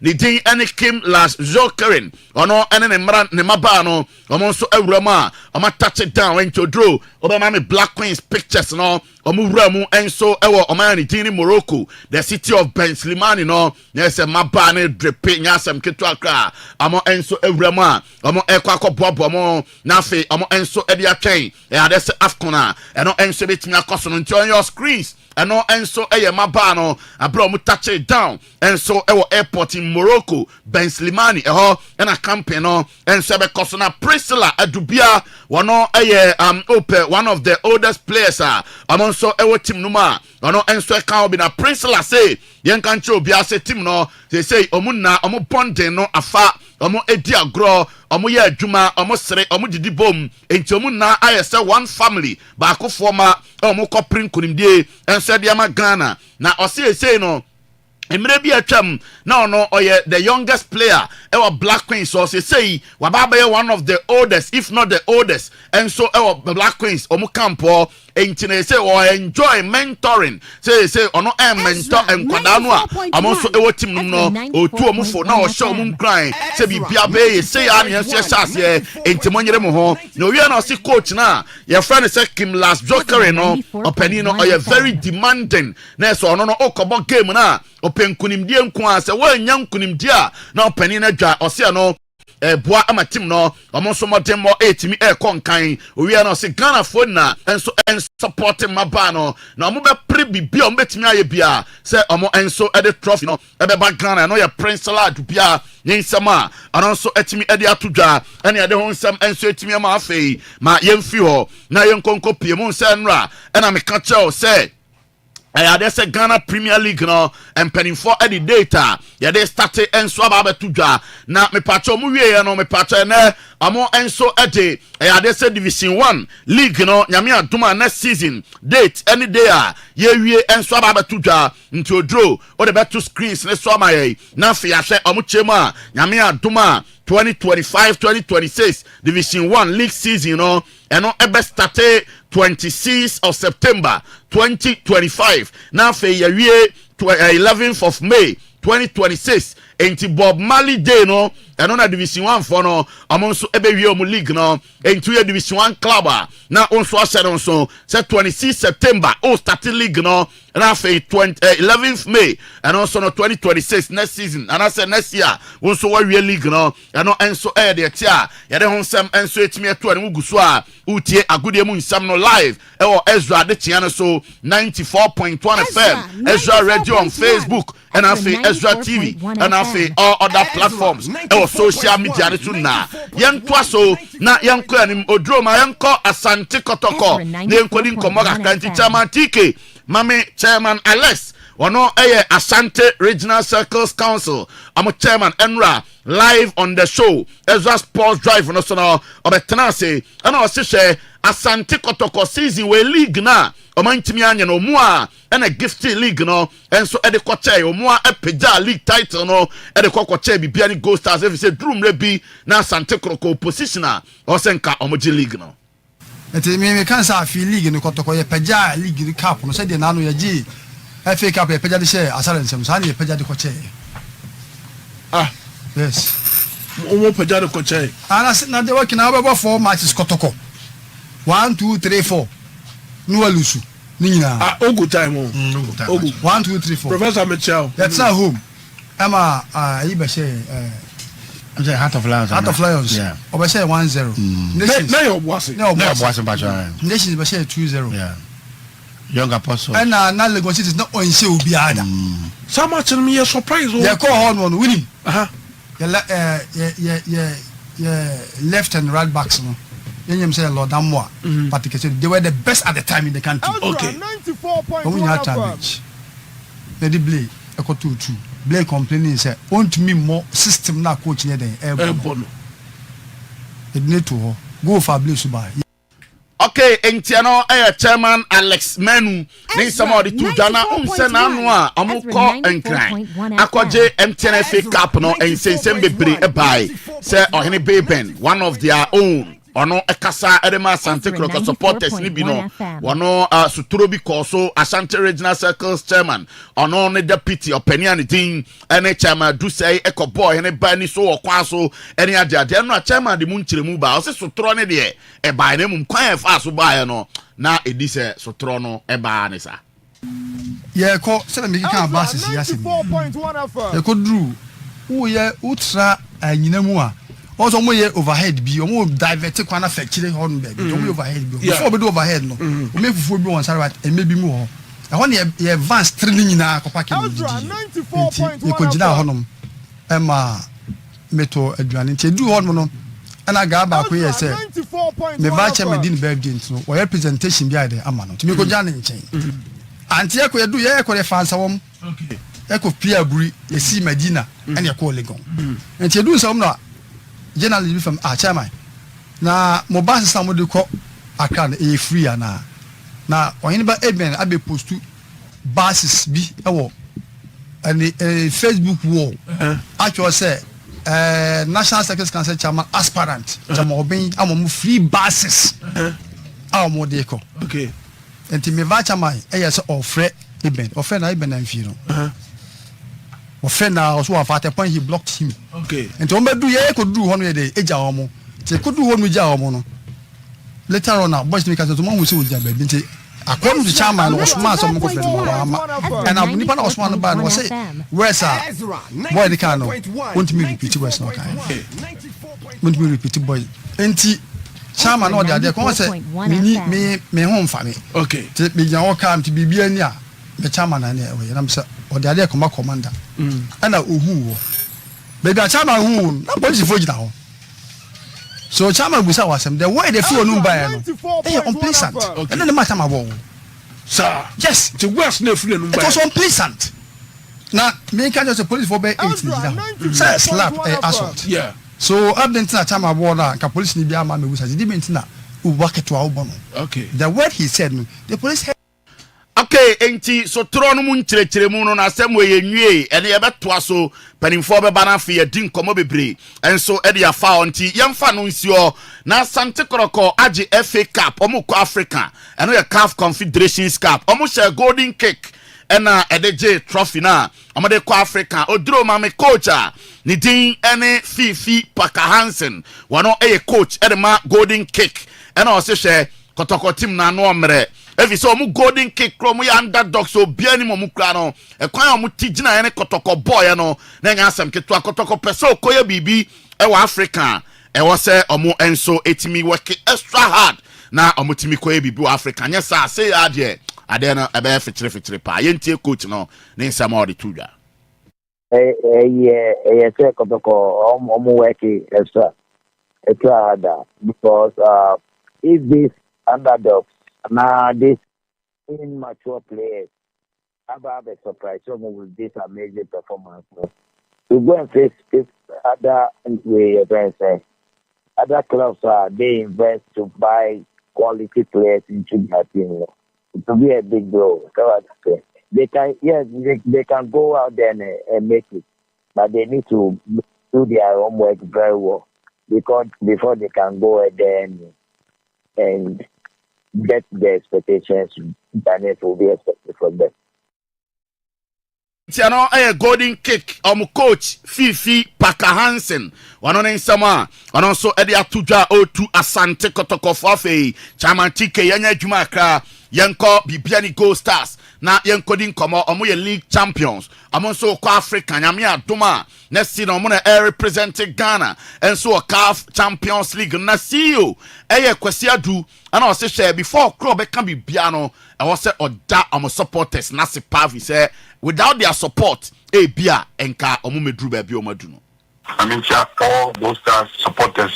ni din ene Kim Las Jokerin ono ene ne mara ne maba no omo so awurama omo touch it down enti odro obama me Black Queens pictures no omo wuramu enso ewo omo ni din Morocco the city of Ben Slimani no yes maba ne drepe nyasam ketu akra omo enso awurama omo ekwa akọboabo omo na fe omo enso ede atwen e adese afkona eno enso betimi akoso no nti on your screens eno enso eye maba no abro mu touch it down enso ewo airport in Morocco Ben Slimani eho ena campaign no enso be koso na Priscilla Adubia wono eye one of the oldest players amonso ewo team numa ono enso e kan obi na Priscilla say yen kan che obi ase team no say omunna omo bonding no afa omo edi agro omo ye adwuma omo sere omo didi bom enti omunna ayese one family ba ko forma omo koprin kunimdie enso dia ma Ghana na say no emre bi atwam na ono oye the youngest player ewa Black Queens so say wababa one of the oldest if not the oldest and so ewa Black Queens omo campo entine say o enjoy mentoring say ono mentor enkwada no a omo so ewo team no otu omo fo na o show omo grind say bibia be say an yes ase entimonyere mo ho na owi na si coach na your friend say Kim Las Jokerin no openi no oye very demanding na so ono no okobo game na open kunimdie nko a se wanya nkunimdie a na opani na dwa ose no boa ama team no omo so modem mo etimi konkan owie na ose Ghana phone na enso support maba no na omo be pre bibia omo betimi aye bia se omo enso e de trophy no e be ba Ghana no ya Prince Lad bia yinsama anonso etimi e de atodwa ene e de ho nsam enso etimi ma afei ma yemfi ho na yenkonko pie mu nse nra e na me ka cheo se there's a Ghana Premier League no and penning for any data. Yeah, they started and swab abetudwa. Now me pacho muye no me pacho ne amo enso ede. Yeah, there's a Division 1 League no nyamia duma next season date any day ye wie and swab abetudwa into draw or the better screens ne swama ye. Na fi ahwe omo chema nyamia duma 2025-2026 Division 1 League season no and no ebe started 26th of September 2025. Now for year 11th of May 2026. Enti Bob Marley Day no and on Division 1 for no among so ebe omu league no into your Division 1 club now also said on so 26 September oh starting league no and after 11th May and also no 2026 next season and I said next year also we league no and no and so the tia ya de hon sam and so etimi ato ane guso a utie agudie mu nsam no live Ezra de tia no so 94.1 FM Ezra radio on Facebook and after Ezra TV and after all other platforms social media na yentwa so na yenko anim odroma yenko asante kotoko na yenkodi nkomo ka kanti chama tike Mami Chairman Alex Wano Asante Regional Circles Council. I'm a chairman Enra live on the show. Ezra Sports Drive no so no obetenase. And I say Asante Kotoko season we league na. Omantimi anya no mua and a gifted league no. And so ede kwache omua epeja league title no. Ede kwache bibiani Gold Stars if you say Drum Rebi na Asante Kotoko positioner. Osenka omoji league no. Eti me kan sa fi league no Kotoko ye peja league cup no say de na no ye ji. FA Cup peja de share asare nsem so na peja de koche. Yes. Omo peja de koche. Ana na de work na we 4 matches Kotoko. 1 2 3 4. No alusu. Ni nyina. Ogo time o. Ogo 1 2 3 4. Professor Michel. That's at home. Ama yi be share Heart of Lions. Heart of Lions. Yeah. Obe share 1-0. Na your boss. Na boss bacha. Nations be share 2-0. Yeah. Young Apostle. And na Lagos City is not on show be ada. So much me a surprise. Yeah, call on one winning. Yeah, left and right backs no. You say Lord Amwa. But they were the best at the time in the country. Okay. 94.1 They did play. Echo 2-2. Blake complaining say, "Want me more system na coach near the airborne." It need to go for Blake Subai. Okay, Entiano Chairman Alex Menu. Ni somebody to Jana Umsena Noa Amuko and Cry. Akwaje MTN FA Cup no and say Sembebri ebai. Say Ohene Beben, one of their own. Ono ekasa edema Asante Kroko supporters ni bino. Ono Suturobi Koso Asante Regional Circles chairman. Ono ne deputy openi ani din ene chairman do say eko boy ene ba ni so okwaso ene ade no chairman de munchire mu ba. O se Suturo ne de e ba ne mum kwan fa so ba no na edi se Suturo no e ba ne sa. Ye ko se me kan ba sisi ya se. Ye ko dru wo ye utra anyina mu a also moye overhead bi omo divert kwana fetchire hon be bi omo overhead bi before be do overhead no o me fufu bi won sare e me bi mu ho e ho ne ye advance training nyina akopake no di e ko gina honom e ma meto aduane nti du hon no ana ga ba ko ye se me ba che me din birthday no o ye presentation bi ade ama no ti me ko gina ne nchen anti e ko ye du ye ko le fansa wom okay e ko pia buri e si Medina ene e ko Legon nti du so no generally from chairman na mo ba sesa mo de ko aka na e free ana na onye ba eben abe postu basis bi ewo and Facebook wall actually say National Secretary Council chairman aspirant chairman oben am free basis mo de ko okay enti me va chairman yes ofre eben ofre na eben na mfi no friend now also at a point he blocked him. Okay. And to do ye could do one day eja omo. They could do one with ja omo no. Later on now boys make us to who say jabe binti according to chairman Osman some go friend and I nipa na Osman ba no say where's boy the can no want me repeat where's no kind. Want me repeat boy. Enti chairman no dey come say me home fa me. Okay. Me jan o come to bibia ni a the chairman na we na say or the other commander and ohu baby chairman who na police for jita ho so chairman busa wasem the way they feel no buy no they are unpleasant and then the matter ma wo sir yes the worst no feel no buy it was unpleasant na me can just police for be 8 jita say slap assault yeah so update na chairman bo na ka police ni bia ma me busa di bent na u bucket to awbo no okay the word he said no the police okay enti so tro no mu nkyerɛkyerɛ mu no na asɛm we yenwie ene ye betoa so panimfo be bana fe ye din komo bebre enso e de afa onti yemfa no nsio na Asante Kroko age FA Cup omo ko Africa eno ye CAF Confederations Cup omo share golden cake ena edeje trophy na omo de ko Africa oduro ma me coach a ni din ene Fifi Paka Hansen wano eye coach edema golden cake ena o se hwe Kotoko team na no omre evi so mu golden cake kro ya underdog so bia ni mu kra no e kwan mu tigina ene Kotoko boy no na nya asem keto Kotoko peso koya bibi e wa Africa e wo se omo enso etimi work extra hard na omo timi koya bibi wa Africa nya sa say ade no e be fichire pa yentie coach no ne nsama odi tudwa say Kotoko omo work extra hard because if this underdogs now this immature players about a surprise someone with this amazing performance. To go and face other events, other clubs they invest to buy quality players into their team. It will be a big blow. They can they can go out there and make it, but they need to do their homework very well because before they can go there and get the expectations that it will be expected from them. Tiano a golden kick coach Fifi Paka Hansen one on sama one also edi atuja O2 Asante Kotoko Fofe Chairman TK yanya juma kra yenko bibiani Gold Stars na yenko din komo omo ye league champions amon so ko Africa nyame adoma na si no mo na representing Ghana and so CAF Champions League na CEO eye kwasi adu ana o se share before club can be biano and was say oda am supporters na se pavi say without their support bia enka omumedru ba bi omadu no I mean, all those supporters,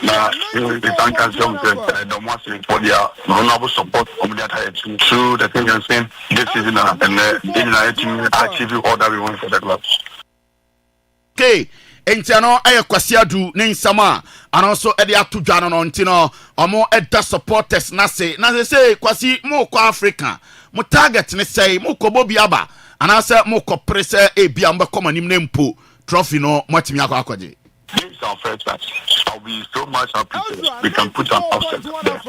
the tankers, the most for their honorable support from the entire team through the thing I'm saying this season and in our team achieve all that we want for the club. Okay. Entiano aye kwasiadu ne nsama anonso ede atudwa no ntino omo eda supporters na say kwasi mo kwa Africa mo target ne say mo ko bobi aba anase mo ko prese bia mbe komanim ne mpo trophy no matimi akwaje. This is our first match. I'll be so much happy we can put an offset there.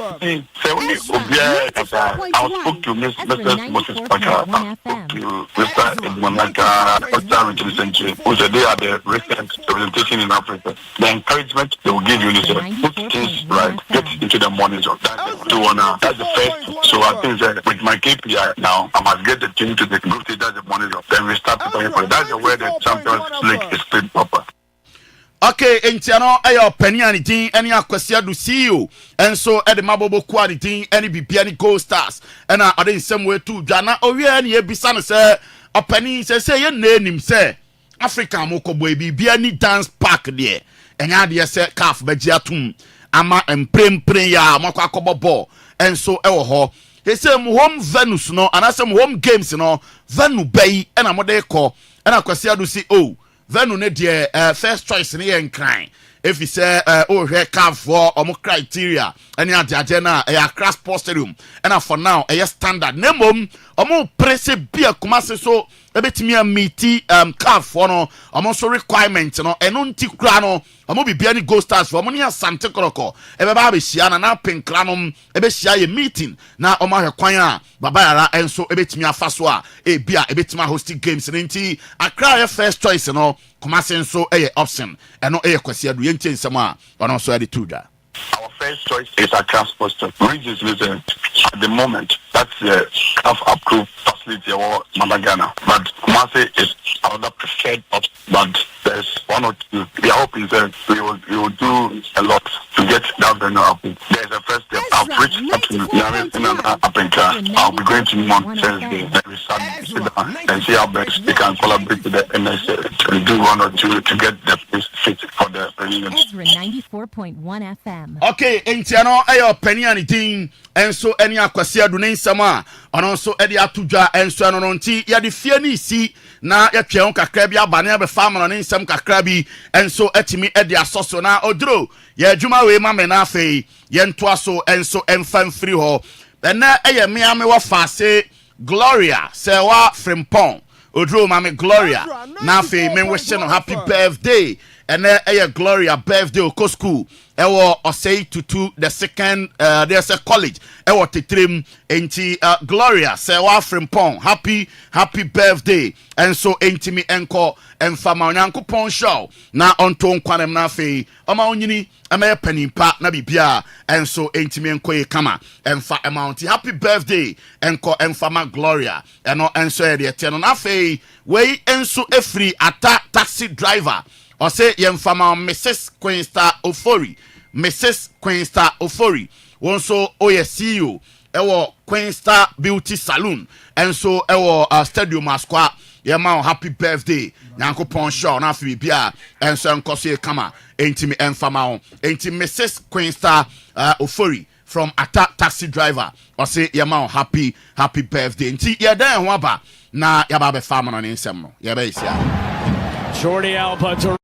So I spoke to Mrs. Moses Paka, to Mr. Edmonaka, Mr. Century, who said they are the recent representation in Africa. The encouragement they will give you is put things right, get into the morning job. That's the first. So I think that with my KPI now, I must get the team to the group stage, that's the morning job. Then we start preparing for it. That's the way the Champions League is played proper. Okay, entiano ayo penny ani din any akwasi adu CEO enso e de mabobo kwa din any bibia ni Gold Stars na ade nsem we tu dwa na owie ani ebisa no se openi se ye na enim se Africa mo ko boy bibia ni dance park there enya de se CAF bagia tum ama emprempren ya makwa akobo ball enso e wo ho he se mu home Venus no anase mu home games no Venu bay na mo de ko na akwasi adu CEO Venu ne de first choice ne yen crying if you say oh here CAF for omo criteria any ade na Accra Sports Stadium and for now standard nemom omo press bia Kumasi so ebetimi amiti CAF for no omo so requirement no eno nti kura no omo bibia ni Gold Stars for omo ni Asante Koroko ebe ba be hia na penkra no ebe hia ye meeting na omo hwekwan a baba yara enso ebetimi afaso a bia ebetimi hosting games nti Accra first choice no Kumasi nso option eno kwasi adu yenti nsema ono so ade tuda. Our first choice is a transport reasons at the moment that's the CAF approved facility or Ghana, but Kumasi is another preferred option. But there's one or two. We are hoping that we will do a lot to get that venue up. There's a first step. I've reached up to Africa. I'll be going to New on Thursday. Then we start sit down and see how best we can collaborate with the NSA and do one or two to get the place fit for the Ezra 94.1 FM. Okay, entiano ayo penny ani din enso eni akwasi adu ne nsama ono so edi atudwa enso eno no nti ya de fie ni si na ya twɛn kakra bi aba na ya be farm no ne nsam kakra bi enso etimi edi asoso na odro ya adwuma we ma me na afei ye nto aso enso emfan free ho na eye me ame wa fase Gloria sewa Frimpong odro ma me Gloria na afei me wish no happy birthday and eye Gloria birthday o school ewo osei tutu the second there's a college ewo tetrim enti Gloria sewa Frimpong happy birthday and so enti mi enko emfama onyankopon show na onto nkwanem na afei oma onyini ama panimpa na bibia and so enti mi enko ye kama emfa amount happy birthday enko emfama Gloria eno enso ye de tie no na afei we enso efri ata taxi driver or say yemfama Mrs. Queen Star Ofori won so oye CEO ewo Queen Star Beauty Salon and so ewo stadium asqua yema happy birthday nyankopon show na afi bia and so nkoso kama entimi emfama on enti Mrs. Queen Star Ofori from Ata taxi driver or say yama happy birthday nti ye dan ho aba na yaba be farm no nsem no ye be isia Jordi Alba to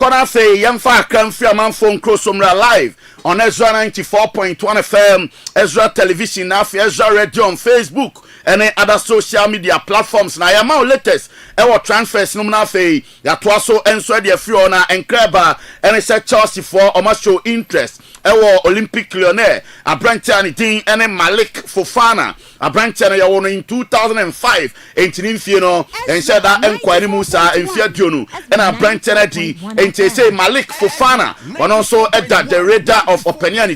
Kona say yamfa akamfi amanfo nkrosomra live on Ezra 94.1 FM, Ezra Television, Ezra Radio on Facebook, and other social media platforms. Na yama latest ewo transfers no na fe ya to so enso de free ona enkreba and say Chelsea for o show interest ewo Olympic Lyonnais abrantia ni din ene Malik Fofana abrantia na ya wono in 2005 entinin fie no and said that enquiry musa enfia dionu and abrantia na di enti say Malik Fofana one also at the radar of opinion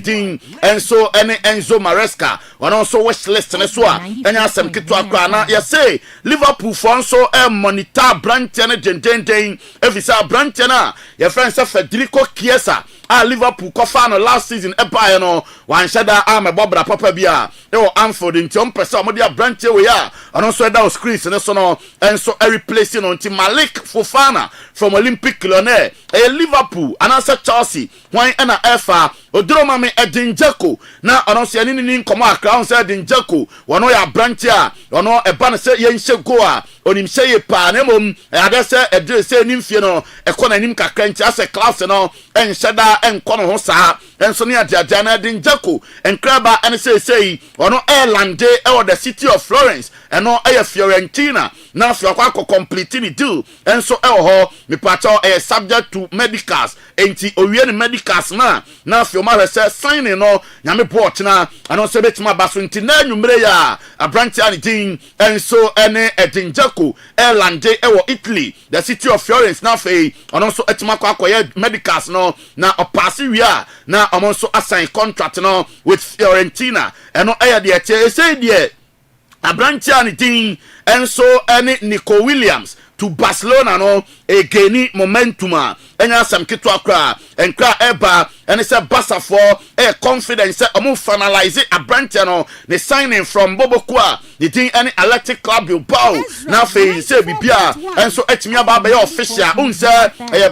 and so any Enzo Maresca one also wish list ne so anya asem kitu akra na ya say Liverpool for so monitor branch na den efisa branch na your friend say Federico Chiesa Liverpool kofa no last season buy no one shada me bobra papa bia e o Anfield nti person mo dia branch we ya and also that was Chris ne so no and so replacing on Malik Fofana from Olympic Lyonnais Liverpool and also Chelsea when na efa odroma me Edinjeko na anonso ya nini nkomo akra on say Edinjeko wono ya branch a ono eba na say yenhye go a onim say ye pa na mom ade say edre say nimfie no ekona nim kakra nti ase class no enhyeda enkono ho saa enso ne adiadia na Edinjeko enkraba ene say ono Ireland e the city of Florence eno e Fiorentina na fio akwa complete ni deal enso e ho me pacho subject to medicals enti owie ni medicals na fio ma say sign no nyame port na ano se betima baso enti na nwumre ya abrantia ni din enso ene Edinjeko Ireland e Italy the city of Florence na fe ono so etima kwa medicals no na opasi wia na omo so assign contract no with Fiorentina eno e de eche say de abrantia ni din enso ene Nico Williams to Barcelona no egeni momentum enya sam kitu akra enkra eba ene se Barca for confidence omo finalize abrantia no the signing from Bobokua the thing any Electric Club Bilbao na fe se bibia enso etimi aba be official unse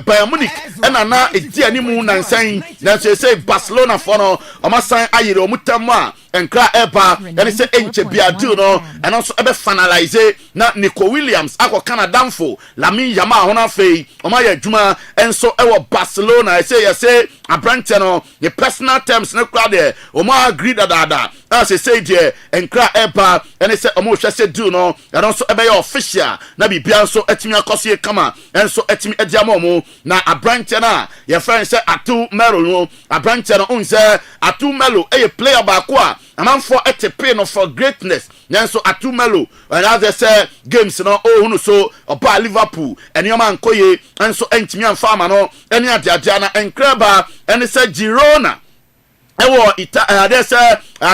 Bayern Munich na edi animu nansan na say Barcelona for no omo sign ayire omutam a enkra eba ene se enche bia deal no and also ebe finalize na Nico Williams akọ Canada fo Lamine Yamal ho na fe omo ya adwuma enso ewo Barcelona say abrantia no the personal terms na kra de omo agree that as say there enkra eba ene se omo hwe se do no and also ebe ya official na bibia so etimi akose kama enso etimi ediama omo na abrantia na your friend say Atu Melo no abrantia no unse Atu Melo player ba ko a man for pay no for greatness nyanso Atu Melo and as they say games no hunu so oba Liverpool and your man koye enso entimi amfa ma no ene adiadia na enkraba ene say Girona ewo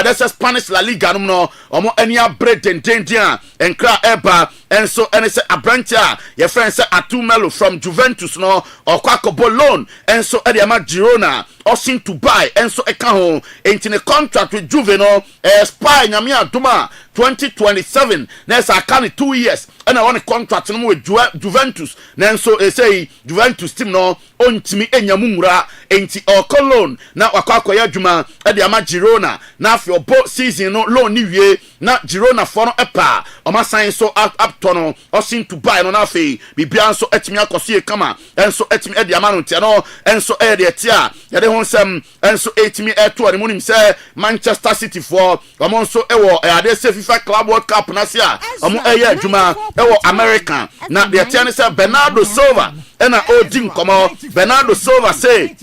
there's a Spanish La Liga no omo enia bread and enkra eba enso ene se abrantia your friend say Atumelo from Juventus no okwakobo loan enso e de ma Girona osin to buy enso eka ho enti ne contract with Juve no expire nyame adoma 2027 next akane 2 years and I want a contract no with Juventus nenso e say Juventus team no ontimi enyamumura enti okoloan na wakwakoya adwuma e de ma Girona na afi obo season no loan ni wie na Girona for no epa o ma sign so up to no osin to buy no na afi bibia nso etimi akoso e kama enso etimi e de ama no ntia no enso e de tia ye de honsem enso etimi e to ani munim say Manchester City for omo nso e wo ade se FIFA Club World Cup na sia omo e ye adwuma e wo American na de tia ne say Bernardo Silva ena odin komo Bernardo Silva say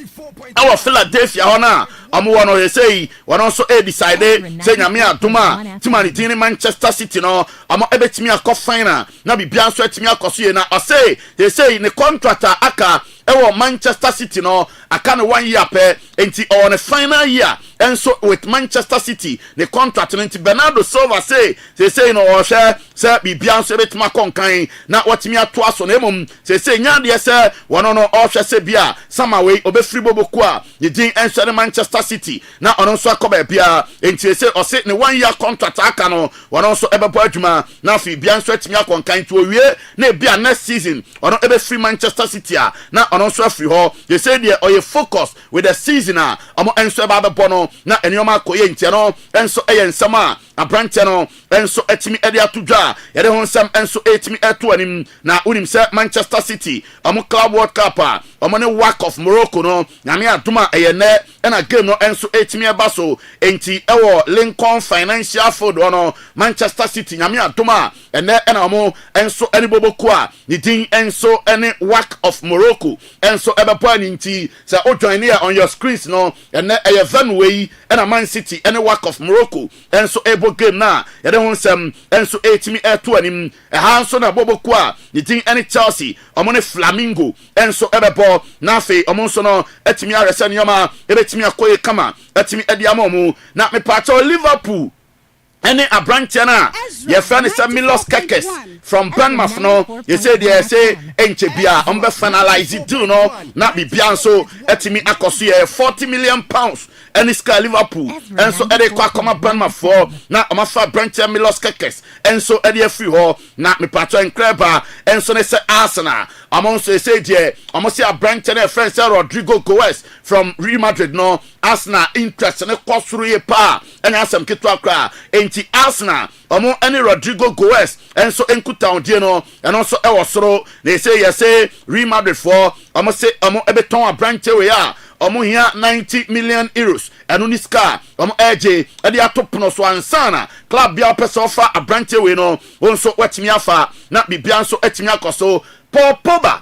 our Philadelphia hona omo wono ye say wono so e decide say nyame adoma timani tin Manchester City no omo ebetimi akọ final na bibia nso etimi akoso ye na o say they say ne contractor aka ewo Manchester City no aka ne 1 year pe enti on the final year and so with Manchester City the contract enti Bernardo Silva say they say no o hwe say bibia nso betima konkan na watimi ato aso na emom say nya de say wono no o hwe say bia samaway obefiri boboku a ye din enso Manchester City na ono nso akoba bia enti say o say ne 1 year contract aka no wono nso ebebo adwuma na fi bia nso etimi akonkan to owie na bia next season ono ebefiri Manchester City a na ono nso afiri ho they say there or you focus with the season a omo enso eba bebo no na enioma akoye ntia no enso eye nsama abrante no enso etimi ede atudwa yede honsam enso etimi eto anim na unim say Manchester City omo Club World Cup omo ne WAC of Morocco no nyame adoma eye ne na game no enso etimi eba so enti ewo Lincoln Financial Field no Manchester City nyame adoma ene na omo enso eni boboku a ni din enso eni WAC of Morocco enso ebepo ani nti say o join here on your screens no ene eye venue ena Man City eni WAC of Morocco enso ebo game na yede honsam enso etimi eto anim hanso na boboku a ni din eni Chelsea omo ne Flamingo enso ebepo na fe omo nso no etimi arese nyoma ebetimi akoye kama etimi edi amomu na me pacho Liverpool any abrantiana your friend is Milos Kekes from Bournemouth no you say they say enche bia on be finalize it do no na be bia so etimi akoso ye 40 million pounds any sky Liverpool and so ede kwa koma Bournemouth for na omafa brantia Milos Kekes and so ede free ho na me pato enkreba and so they say Arsenal among so say there almost say abrantia friend say Rodrigo Goes from Real Madrid no Arsenal interest na kwasuru ye pa and asem kitwa kra enti Arsenal omo any Rodrigo Goes and so enkuta ondie no and also e wosoro they say you say Real Madrid for omo say omo ebeton abrantia we ya omo hia 90 million euros enu ni ska omo eje ade atopono so ansana club bia pese offer abrantia we no wonso watimi afa na bibia nso atimi akoso Paul Pogba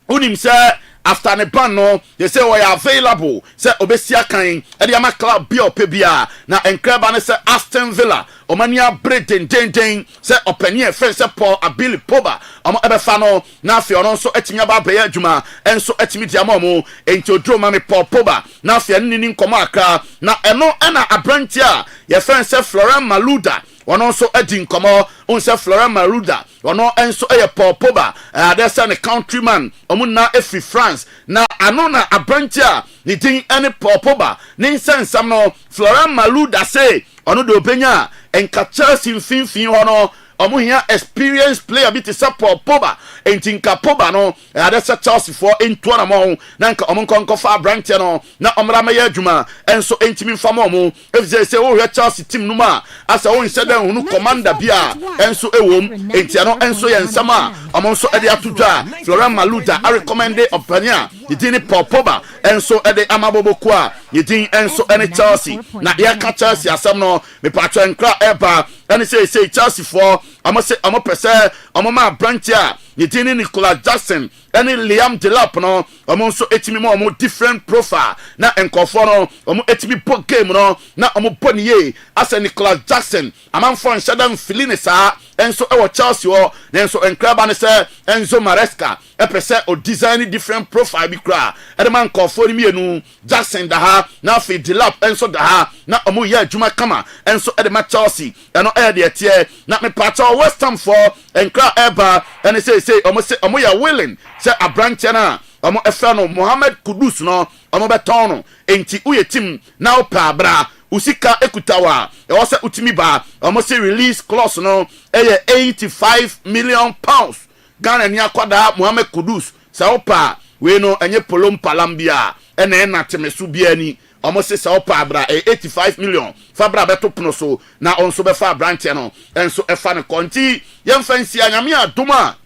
unim say after the ban no they say we are available say obesia kan ade ama club bia opebia na enkreba ne say Aston Villa omania break den say openie fe say Paul Abili Pogba omo ebefa no na afi ono nso atimi aba be adwuma enso atimi dia mamu enti odro ma me Paul Pogba na afi nini nkomo aka na eno na abrantia ye fe say Florent Malouda ono nso adi nkomo on say Florent Malouda ono enso eye Paul Pogba they say the countryman omo na efi France na ano na abrantia ni din any Paul Pogba ni sensam no Florent Malouda say ono de openya enka Chelsea finfin hono omo hia experienced player bit is Paul Pogba entinka Pogba no they say Chelsea for into na mo na nka omo nkonko fa abrantia no na omra ma ya adwuma enso entimi mfam omo if they say oh Chelsea team no ma asa won say den hunu commander bia enso ewom entia no enso ye nsama omo nso ede atudwa Florent Malouda I recommend opania yidini Paul Pogba enso ede amaboboku a yidin enso ene Chelsea na ya ka Chelsea asam no me patro enkra eba ene say Chelsea for omo say omo pese omo ma branch a yetini Nicholas Jackson any Liam Delap no omo so etimi mo omo different profile na enkofo no omo etimi po game no na omo poniye asa Nicholas Jackson amanfo nshadam feeling sa enso e wo Chelsea o enso enkraba ne se Enzo Maresca epese o design different profile bi kra e man enkofo ni mienu Jackson da ha na fi Delap enso da ha na omo ye adwuma kama enso e de ma Chelsea eno e de tie na me pacha West Ham for enkra eba and say omo ya willing say abranche na omo efa no Mohamed Kudus no omo beton no enti uye team na opa bra usika ekutawa e wo say utimi ba omo say release clause no eye 85 million pounds Ghana ni akwada Mohamed Kudus say opa we no enye polom palambia ene na temesu bia ni omo say say opa bra 85 million fabra beto pno so na onso be fa branch no enso efa ne konti yemfansi anyame adoma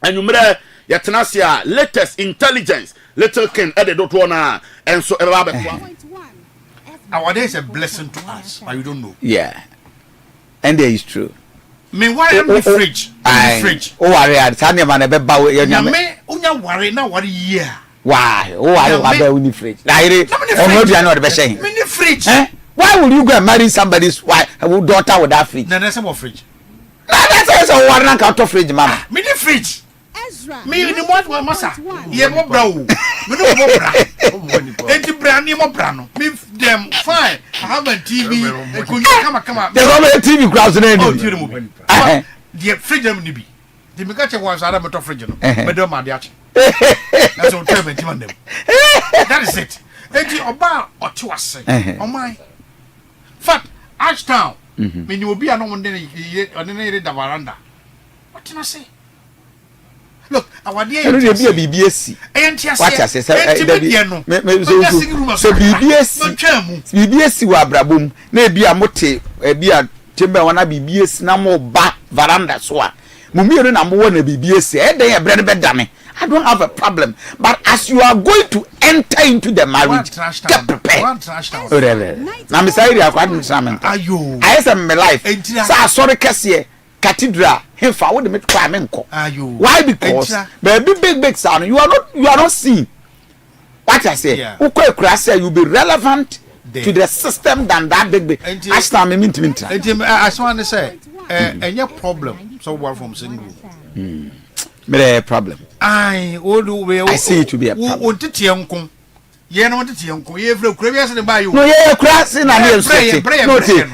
anumre yetenasia latest intelligence little king ededotwo na enso eba be kwa our day is a blessing to us but you don't know. Yeah, and there is true. Me why am the fridge? The fridge. Oh, worry at time man e be ba we nyame unya worry na worry year. Why? Oh, worry ba be uni fridge. Na ire o do na o de be shey. Me the fridge. Why would you go and marry somebody's wife daughter with that fridge? Na na say mo fridge. Na that's so worry na ka fridge mama. Me the fridge. Ezra. Me ni mo masa. Ye mo bra wo. Me no mo bra. Enti bra ni mo bra no. Me them fine. I have a TV. Come. They go me TV crowds na ni. Oh, TV mo. The fridge dem ni bi. The me ka che was ada me to fridge no. Me do ma de ache. That's what tell me dem. That is it. Enti oba otu ase. Oh my. Fact, Ashtown. Me ni obi ano mo de ne da veranda. What can I say? Look, our dear be a BBS. What I say, so BBS wa brabum na bia mote bia tembe wana BBS na mo ba veranda so a mumiero na mo na BBS e den e bre ne bedame. I don't have a problem, but as you are going to enter into the marriage, get prepared. Na me say ria kwa administration. Ayo. I say my life. Sa sorry kese cathedral hefa wo de me kwa me nko. Why? Because baby big sound you are not seen. What I say, you be relevant to the system than that big. As time me minta. I just want to say any problem so what from single. Me problem. I see it to be a problem. No,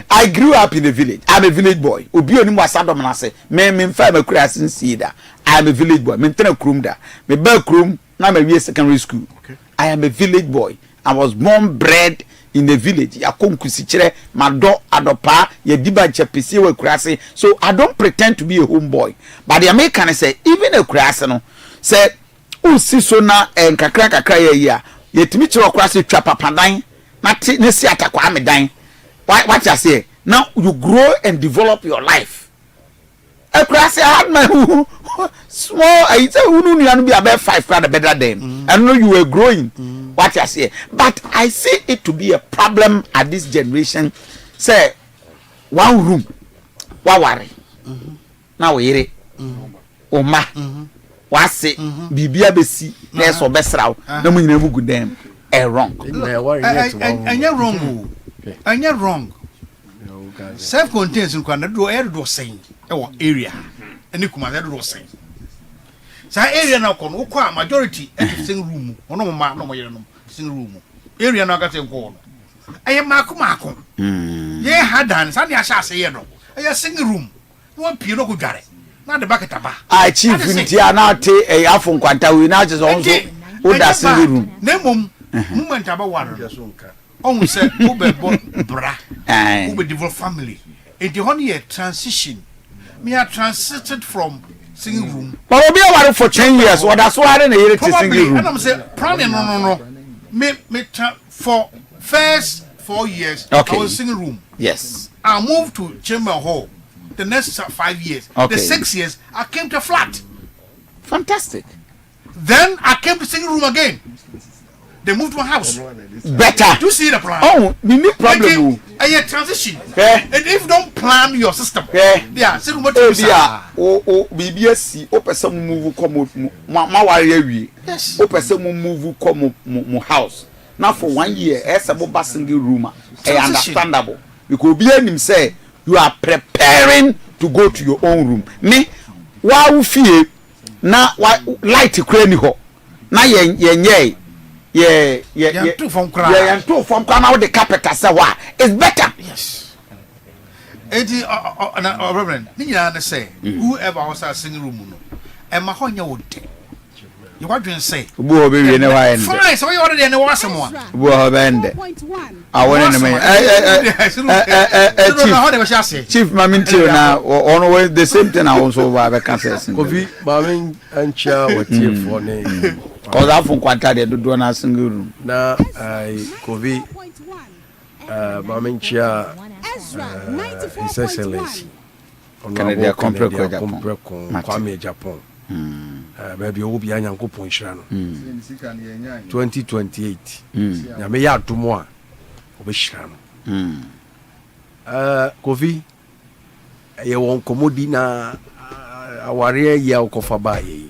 I grew up in a village. I'm a village boy. Obi oni mo asadom na say, me mfa me krasin seeda. I am a village boy. Me ntena krum da. Me ba krum na me wie secondary school. Okay. I am a village boy. I was born bred in the village. Ya konkusi kire mado adopa ye diba chepesi we krasi. So I don't pretend to be a homeboy. But the American say even a krasi no say usi so na kakra ye yetimi chiro krasi twa papadan na ne si atakwa amedan. What I say? Now you grow and develop your life. A krasi had my small I say unu nu be about 5 grand better than. I know you were growing. What I say? But I see it to be a problem at this generation. Say one room. Wa worry. Now we hear Oma. Wase bibia besi na so besraw na mu nyina mu gudem wrong. Anya wrong. Self contains in Canada do saying area any kuma do saying. Sa area na ko no kwa majority sing room ono ma no mo yere no sing room area na ka say ko aye mako ye hadan sa ne asase ye no aye sing room no pie no ko dware na de bucket aba chief ntia na te afo nkwanta we na je so o da sing room na mom moment aba waro on say who be bra who be develop family and the honey transition me are transited from singing room. But we be aware for 10 years. What that's why na here to singing room. And I'm say planning no. Me for first 4 years I was singing room. Yes. I moved to chamber hall. The next 5 years. The 6 years I came to flat. Fantastic. Then I came to singing room again. They moved to a house. Better. Do you see the plan? Oh, we need problem. A transition. Yeah. And if you don't plan your system, yeah. So what you say? BBS, o person move come ma ware wi. Yes. O person move come mo house. Now for 1 year, as a single room, understandable. Because be him say you are preparing to go to your own room. Me, why fear na light crane ho. Na ye too from now the carpet say why it's better. Yes. Reverend, you say whoever was a single room no. And my honya would you want to say? Fine, so you already know what someone. I want to Chief Mamintio now or the same thing I also have a cancer. Kofi, Mamin and Chia were here for name. Because I from Quantade to do a single room. Now, I Kofi, Mamin Chia, His Excellency. Canada Kwame Japan. Baby, Obi Anyanko Ponchano 2028. Yameya Tumwa Obishano. Kofi, you won't commodi na aware ya okofaba ye.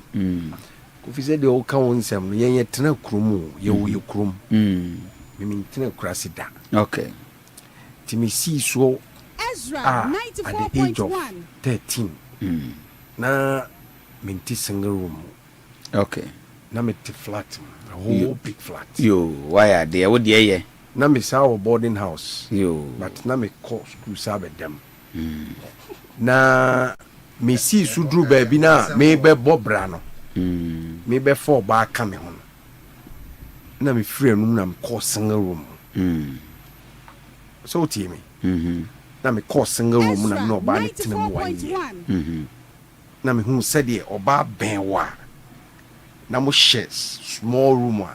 Kofi said the old council, ye tena krumu, ye krum. Mimi tena krasida. Okay. Timisi so Ezra at the age of 13. Na minti single room. Okay. Na minti flat, a whole big flat. Yo, why are they? What ye? Na me saw boarding house. Yo, but na me call school sabe them. Na me see sudru baby na me be bobrano. Me be four bar coming on. Na me free room na me call single room. So team me. Na me call single room na no ba ni tinu 1 year. Na me hu said ye oba benwa. Na mo share small room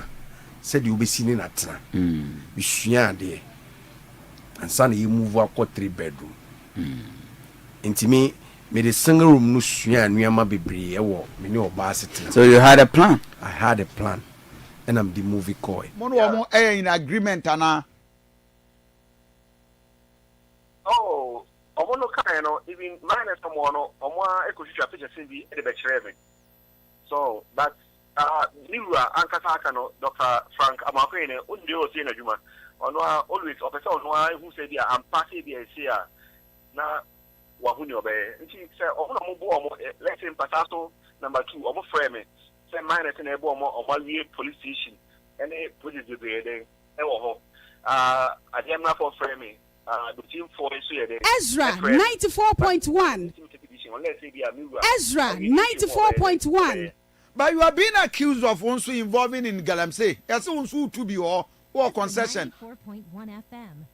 said you be seen in atna. We share there. And son you move up 3 bedroom. Inti me the single room no share nuyama bebre e wo me ne oba sitna. So you had a plan? I had a plan. And I'm the movie coy. Mono in agreement ana. Oh, omono kind no even minus someone omo ekoshisha picture bi e be chere. So but Nira Ankasaka no Dr. Frank Amakwene undi o say na juma ono always opesa ono who say dia am pass dia say na wahuni obe nti say ono mo bo omo let's say pasaso number 2 omo frame say minus na ebo omo wie police station and police dey there e wo ho ademna for frame the team for Ezra 94.1 Ezra 94.1 But you are being accused of also involving in Galamsey. Yes, also to be or concession. 94.1 FM.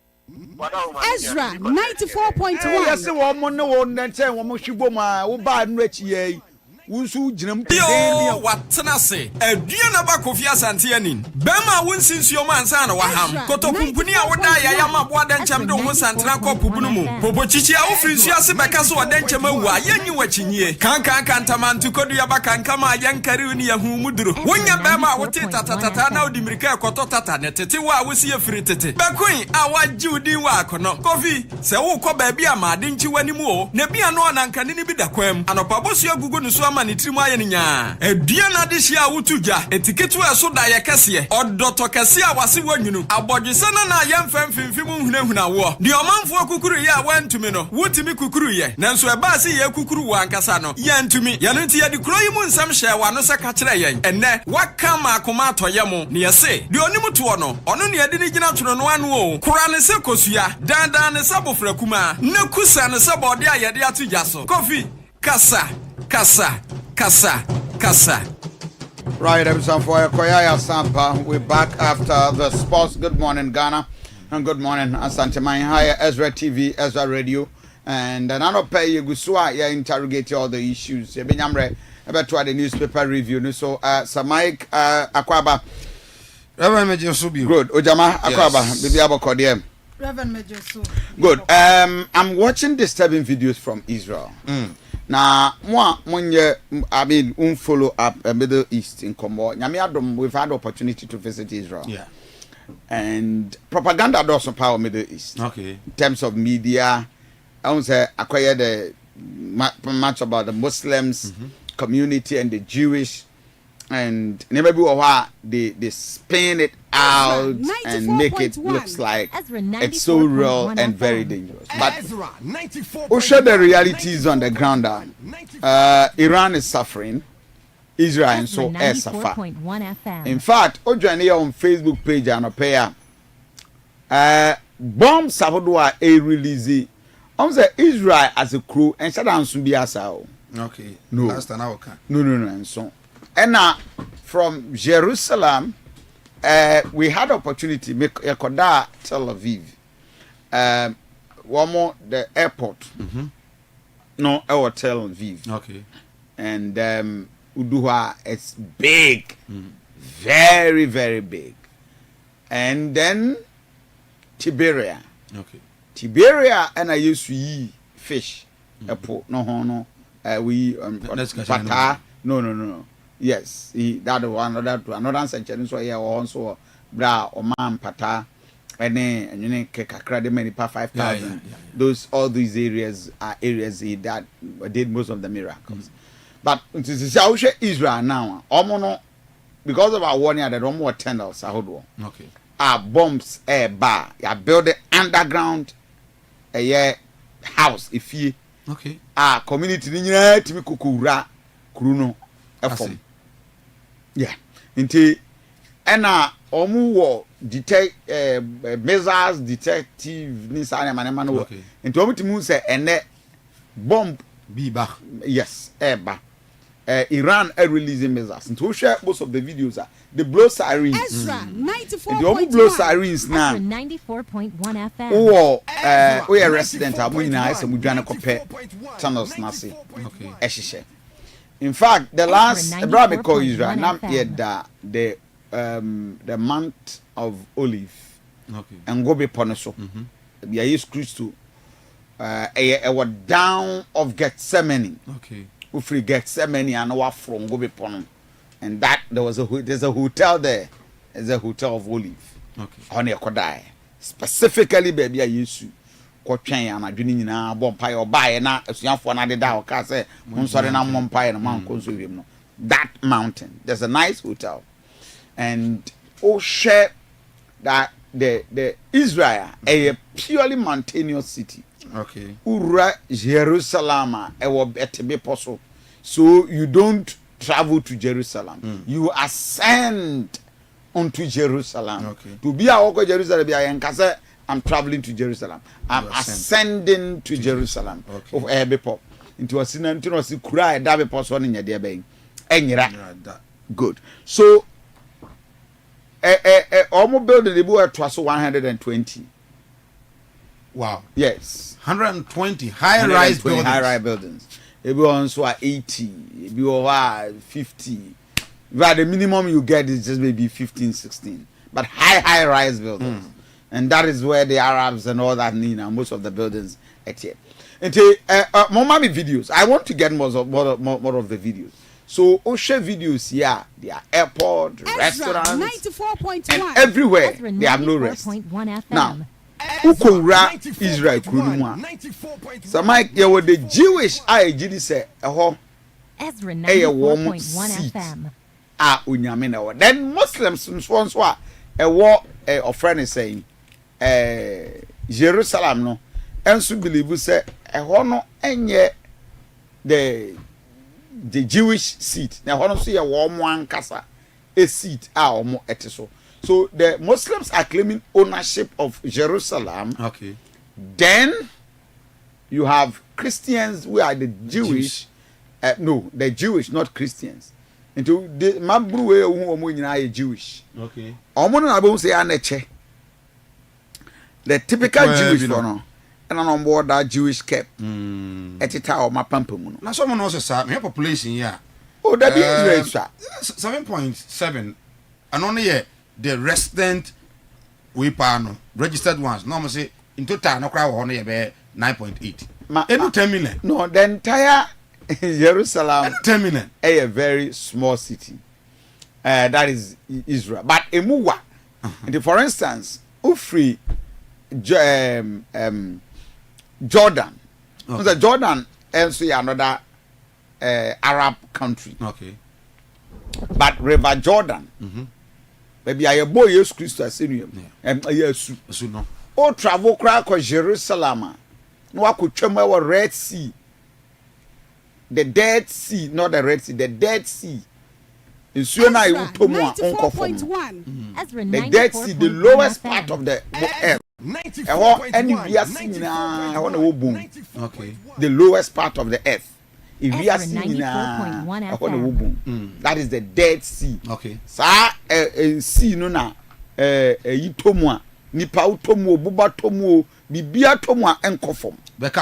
Ezra 94.1 Yes, woman no one then say woman shiboma wo ba nrechi ye. Wunsu jinam yo watena se Aduanaba Kofi Asante Ennin bema wunsinsuo mansa na waham kotokumpuni a woda ya yama bo adenchem de ho santena kopubunu mu popochichi a wofrinsuo ase beka so adenchem awu a yenyi wachinyie kankan ntamantu kodu ya baka nkama yankari ni yahu muduro wonya bema wote tatatata na odimirika ekoto tata ne tete wa wosi afiri tete bekoin a waji udin wa akono Kofi se wo kɔ baabi a ma adenchi wanimu o na bia no anankane ni bi da kwam anopabosu agugu no so ama ni trimu aye ni nya Aduana de hia wutuja etiketu eso da ye kese odoto kese a wase wanyunu abodwese na yemfam fimfim hunahuna wo de omanfo akukuru ye a wantumi no wutimi kukuru ye nanso eba se ye kukuru wa ankasa no ye ntumi ye no nti ye de kroyi mu nsam hye wa no se ka kire ye enne waka ma akoma atoye mu ne ye se de onimu to no ono ne ye de ni gina toro no anu o kura ne se kosua dandan ne sabofra kuma ne kusa ne se bode a ye de atuja so Kofi kasa Right, everyone for Koyaya Sampa. We're back after the sports. Good morning, Ghana. And good morning, Asante. My higher Ezra TV, Ezra Radio. And another pay you gusua ya interrogate all the issues. You been yamre about the newspaper review. So Samaik Akwaba. Reverend Mejosu. Good. Ojama Akwaba. Bibi Abokodiem. Reverend Mejosu. Good. I'm watching disturbing videos from Israel. na mo monye I mean follow up Middle East in Combo. Nyame adom we've had opportunity to visit Israel. Yeah. And propaganda does power Middle East. Okay. In terms of media, I would say acquire the much about the Muslims community and the Jewish, and never be they spin it out and make it looks like it's so real and very dangerous. But we show the realities on the ground. Iran is suffering. Israel and so suffer. In fact, Ojani on Facebook page and pair bombs Savodua a release. Say Israel as a crew and shut down Subiasa. Okay. No. Last an hour. No, and so. And now from Jerusalem, we had opportunity make Yekoda Tel Aviv. One more the airport. No, our Tel Aviv. Okay. And Uduha, it's big, very, very big. And then Tiberia. Okay. Tiberia, and I used to eat fish. No, we pata. No. Yes, that one, another century. So here also bra or man pata, and then kakra many pa 5,000. Those all these areas are areas that did most of the miracles. But Israel now, because of our warning, there are more tenders. Okay. Bombs, bar, you build the underground, house. If you okay, community, to be kukura, kruno, yeah. Into war detect measures detective Nissan Manamano. Okay. Into Omuti say and bomb be back. Yes, bar. Iran are releasing measures. And to share most of the videos are the blow sirens. Ezra 94.1. The only blow sirens now. Ezra 94.1 FM. Oh, we are resident. I'm going to say we gonna compare channels nasi. Okay. Eshishe. In fact, the last brother called Israel. Now yet the month of olive. Okay. And go be punished. We are used to a down of Gethsemane. Okay. Free Gethsemane and walk from Gobi Ponum, and that there's a hotel there. There's a hotel of olive. Okay. On your Kodai. Specifically, baby, I used to Kochain and I didn't know Bompire or buy and not as young for another day or Cassa. I'm sorry, I'm Bompire and Mount Consume. That mountain. There's a nice hotel. And share that the Israel a purely mountainous city. Okay. Ura Jerusalem ewo betebe poso. So you don't travel to Jerusalem. You ascend onto Jerusalem. Okay. To be a Jerusalem, I'm traveling to Jerusalem. I'm ascending to Jerusalem. Okay. Of Ebepo. Into a sin into a cry dabe poso in your dear bang. Enyira. Good. So almost building the boy twas 120. Wow. Yes. 120 high-rise buildings. High-rise buildings. Everyone so 80, maybe 50. But the minimum you get is just maybe 15, 16. But high-rise buildings. And that is where the Arabs and all that need now. Most of the buildings at here. And more mommy videos. I want to get more of the videos. So Osha videos here, they are airport, restaurants, 94.1 and everywhere they have no rest. Now, Ukora Israel Kuruma. So Mike, you were the Jewish IGD say Ezra 94.1 FM. Unyamina. Then Muslims once were a war a friend is saying Jerusalem no and so believe say a hono enye the Jewish seat. Now hono see a warm one kasa a seat omo etiso. So the Muslims are claiming ownership of Jerusalem. Okay. Then you have Christians who are the Jewish. No, the Jewish, not Christians. Into the Mabruwe who are Jewish. Okay. The typical Jewish one. And on board that Jewish cap. Etita or Mapampamuno. Now someone also said my population here. Oh, that is 7.7. And only yet. The resident we pano registered ones normally say in total no crowd on here 9.8. 10 million. No, the entire Jerusalem terminal a very small city. That is Israel. But emuwa. For instance, Ufri Jordan. Okay. Jordan is another Arab country. Okay. But River Jordan. Maybe I boy Jesus Christ as senior. Yes. No. O travel crack or Jerusalem. No, I could tremble Red Sea. The Dead Sea, not the Red Sea, the Dead Sea. In Suena, you told me the Dead Sea, the lowest part of the earth. And we are seeing now, okay, the lowest part of the earth. If we are seeing now, that is the Dead Sea. Okay. Sa sea no na yitomwa nipa utomu buba tomu bibia tomu enkofom. Yes,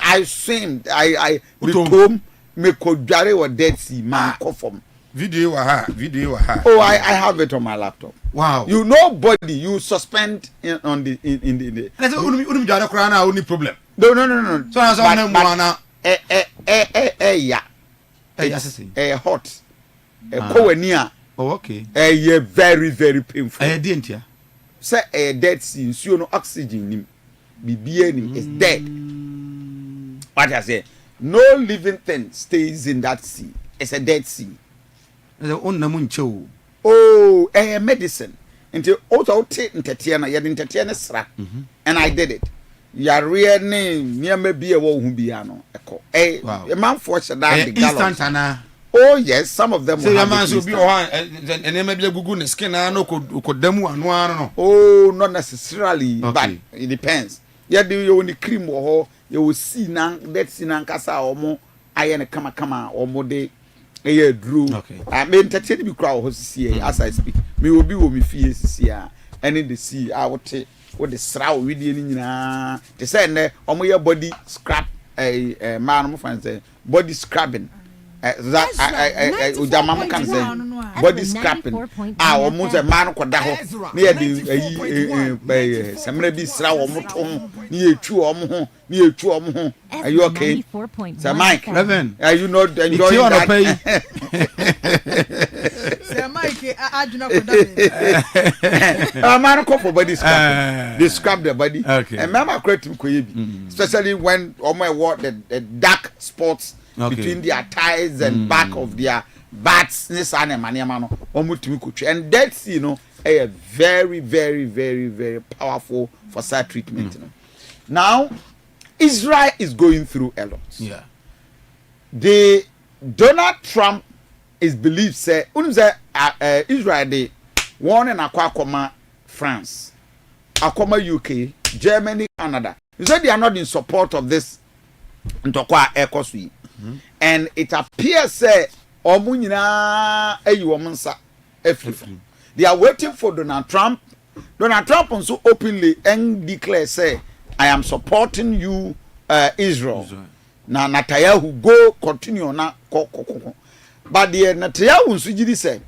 I swim. I become me kodware or Dead Sea man kofom. Video. Oh, I have it on my laptop. Wow. You nobody you suspend on the in the. Only problem. No. So hot. Kowenia. Oh, okay. Very very painful. Dentia. Say a Dead Sea, you no oxygen nim. BBN is dead. What I say? No living thing stays in that sea. It's a Dead Sea. Oh, medicine. Until also take Tatiana, you didn't Tatiana sra. And I did it. Your real name, near maybe a woman who be ano. A man for that instant. Oh yes, some of them. Say a man should be one, and then maybe a good skin. I know could demo and one. Oh, not necessarily, but it depends. Yeah, do you only cream or you will see now that Sinan Casa or more iron kama or more day a year drew. Okay. I mean, Tatiana be crowd see as I speak. Me will be with me fears here and in the sea. I would take what the straw with you in the send on your body scrap a man of friends body scrapping. That Mama can say body scrapping. Almost a man could die near the some be straw or motor near 2 or more. Are you okay? Sir Mike, Reverend, are you not enjoying that? Sir Mike, I do not a man call for body scrapping. They scrap their body. Okay. And Mama creative especially when my what the dark spots. Okay. Between their thighs and back of their bats, and Dead Sea, a very, very, very, very powerful for such treatment. Now, Israel is going through a lot. Yeah. The Donald Trump is believed say Israel they one and Aquacoma France, Aquacoma UK, Germany, Canada. You said they are not in support of this Ntokwa Ekosui. And it appears say Omunyina Eyuomunsa AFRIFA. They are waiting for Donald Trump. Donald Trump also openly and declare say I am supporting you Israel. Na Netanyahu go continue na but the Netanyahu sugidi say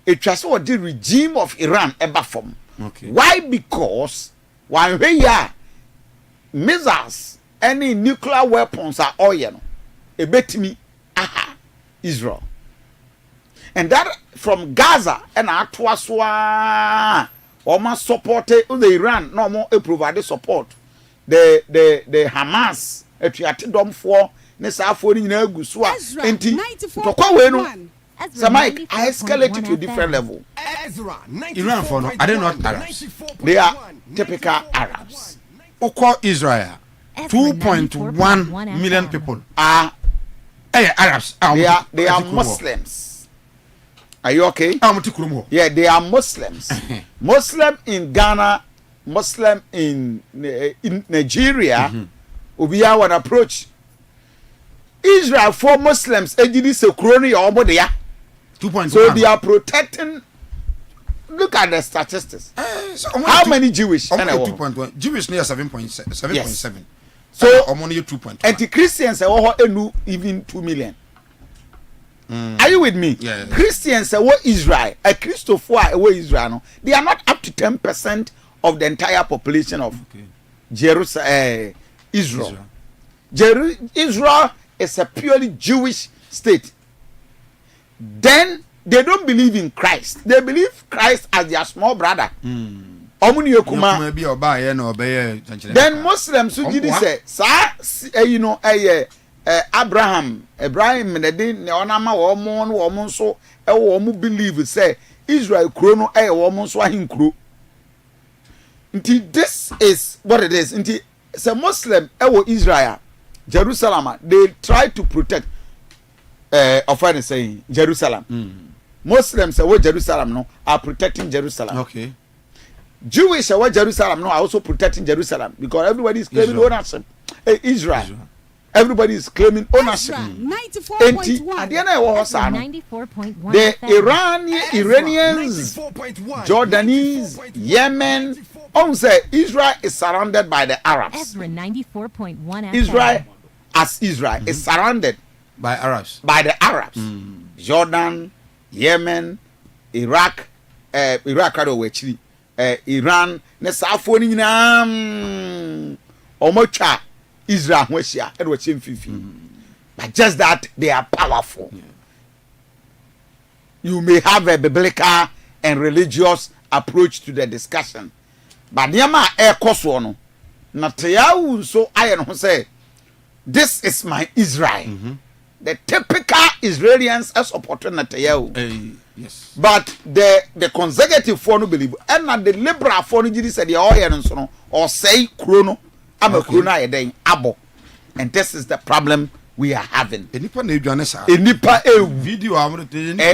it was what the regime of Iran ever form. Okay. Why? Because when we are missiles, any nuclear weapons are all a bet me Israel. And that from Gaza and Atwaswa almost supported the Iran no more provide support. The Hamas them for Nessa for in Guswa enti so Mike, I escalated to a different level. Iran for no, are they not Arabs? They are typical Arabs. Oko Israel 2.1 million people are Arabs. They are Muslims. Are you okay? Yeah, they are Muslims. Muslim in Ghana, Muslim in Nigeria. We have an approach. Israel for Muslims, so they are protecting. Look at the statistics. How many Jewish? 2.1. Jewish near 7.7. Yes. So only 2.1. Anti-Christians are even 2 million. Are you with me? Yeah. Christians are Israel. A Christopher Israel. They are not up to 10% of the entire population of Jerusalem, Israel. Israel is a purely Jewish state. Then they don't believe in Christ. They believe Christ as their small brother. Then Muslims who did say, Abraham, ne onama woman so believe say Israel krono woman so ahinkro. This is what it is. It's a Muslim Israel, Jerusalem, they try to protect offering saying Jerusalem. Muslims Jerusalem no are protecting Jerusalem. Okay. Jewish Jerusalem no are also protecting Jerusalem because everybody is claiming ownership. Israel. Everybody is claiming ownership. 94.1 the Iranians, Jordanese, Yemen, say Israel is surrounded by the Arabs. Ezra 94.1 FM. Israel as Israel is surrounded by Arabs. By the Arabs. Jordan, Yemen, Iraq, Iran, ne safo ni nyina omocha Israel hwehia e do chemfifi. But just that they are powerful. You may have a biblical and religious approach to the discussion. But niama ekoso no na teyawu so aye no say this is my Israel. The typical Israelians are supporting Netanyahu. Yes. But the conservative for no believe and the liberal for no said the oil no or say chrono I'm a chrono abo. And this is the problem we are having. Video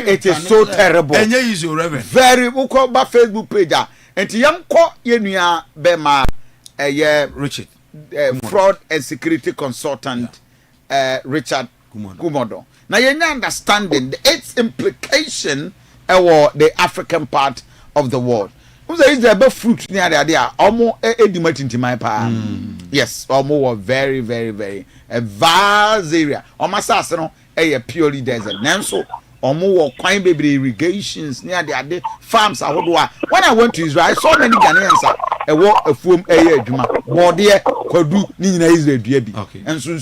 it is so terrible. Very ba Facebook page and young ko yenua bema Richard fraud and security consultant Richard Kumodo. Now you understanding its implication or the African part of the world. Who say is there fruit near there? Almost my pa. Yes, almost very, very, very a vast area. Almost no a purely desert. Nanso almost quite baby irrigations near the farms. When I went to Israel, I saw many Ghanaians. A walk a foam a juma. Body Kodu Nina is the DB. And so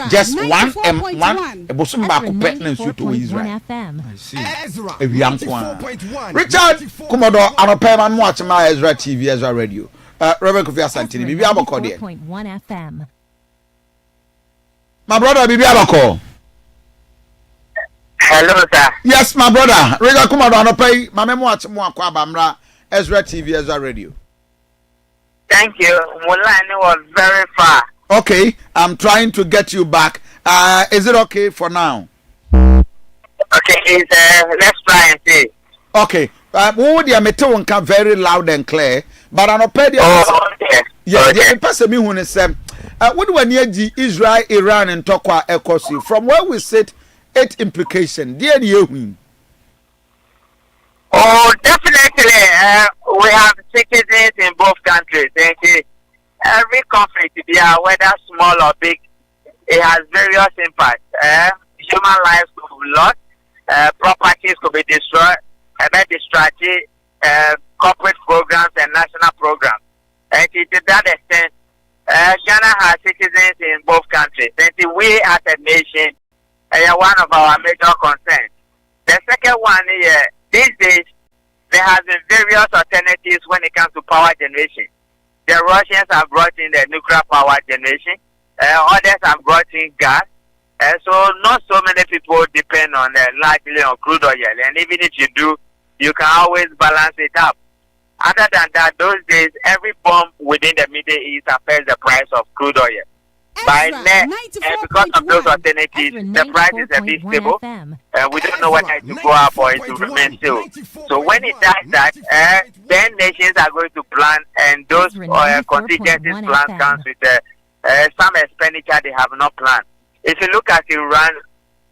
just one a bosom back to Israel. I see. Richard Commodore, I'm a payment watch my Ezra TV, Ezra Radio. Reverend Kofi Asante, Bibi Abako there. 94.1 FM. My brother, Bibi Abako. Hello, sir. Yes, my brother. Richard Commodore, I'm a pay my watch more Kwabamra, Ezra TV, Ezra Radio. Thank you. Mulani was very far. Okay, I'm trying to get you back. Is it okay for now? Okay, let's try and see. Okay. Would you make very loud and clear? But I'm not paid. Yeah, the person me who say, what do we need Israel, Iran, and Tokwa Ekosi? From where we sit, its implication. Dear you. Oh, definitely. We have citizens in both countries. Every conflict, whether small or big, it has various impacts. Human lives could be lost, properties could be destroyed, strategy, corporate programs and national programs. And to that extent, Ghana has citizens in both countries. And we as a nation are one of our major concerns. The second one is these days there has been various alternatives when it comes to power generation. The Russians have brought in the nuclear power generation. Others have brought in gas. So not so many people depend on largely on crude oil. And even if you do, you can always balance it up. Other than that, those days, every bomb within the Middle East affects the price of crude oil. By net, and because of those alternatives, the price is a bit stable. We don't know whether it will go up or it will remain still. So when it does that, then nations are going to plan, and those contingencies plans comes with some expenditure they have not planned. If you look at Iran,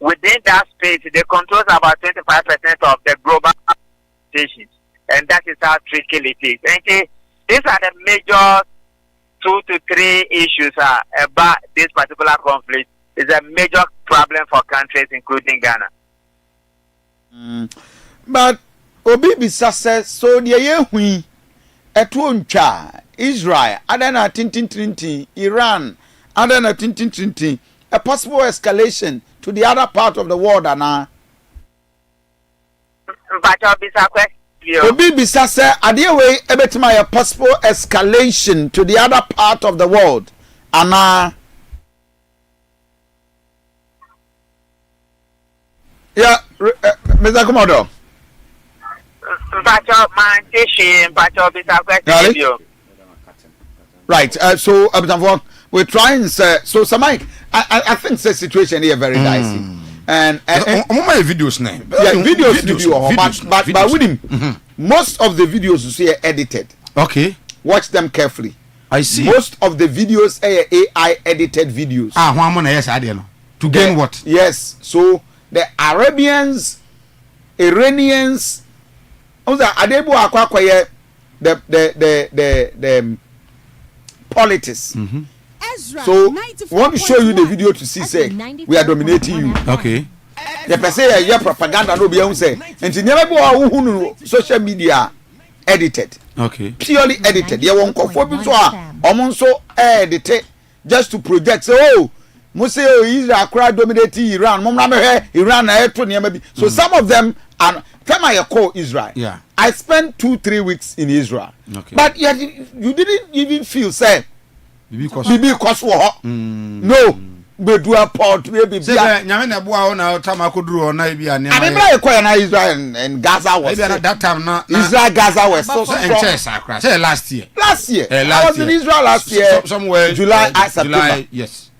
within that space, they control about 25% of the global stations, and that is how tricky it is. And these are the major 2 to 3 issues about this particular conflict. Is a major problem for countries, including Ghana. But Obi Bisa says so. The yehui etuoncha Israel, adana tintin Iran, and then a possible escalation to the other part of the world, Anna. Obi bisa say adie we ebetima a possible escalation to the other part of the world, Anna. Yeah, Mr. Komodo. Right. So, we're trying. So, Samai, I think the situation here very dicey. And my videos now. Yeah, videos. But with him, most of the videos you see are edited. Okay. Watch them carefully. I see. Most of the videos are AI edited videos. To gain what? Yes. So the Arabians, Iranians, the politics. So want to show you the video to see say we are dominating you. Okay. The person here propaganda no be say and never go social media edited. Okay. Purely edited. There won't come for so omonso edited just to project say oh Mose Israel crowd dominating Iran. Iran so some of them are time I call Israel. Yeah. I spent 2-3 weeks in Israel. Okay. But you didn't even feel say Bibi cost no. Bedua port maybe nyame na boa na tama koduru na bia ne I remember I call na Israel and Gaza was that time na Israel Gaza was so say last year I was in Israel last year somewhere July September. Yes,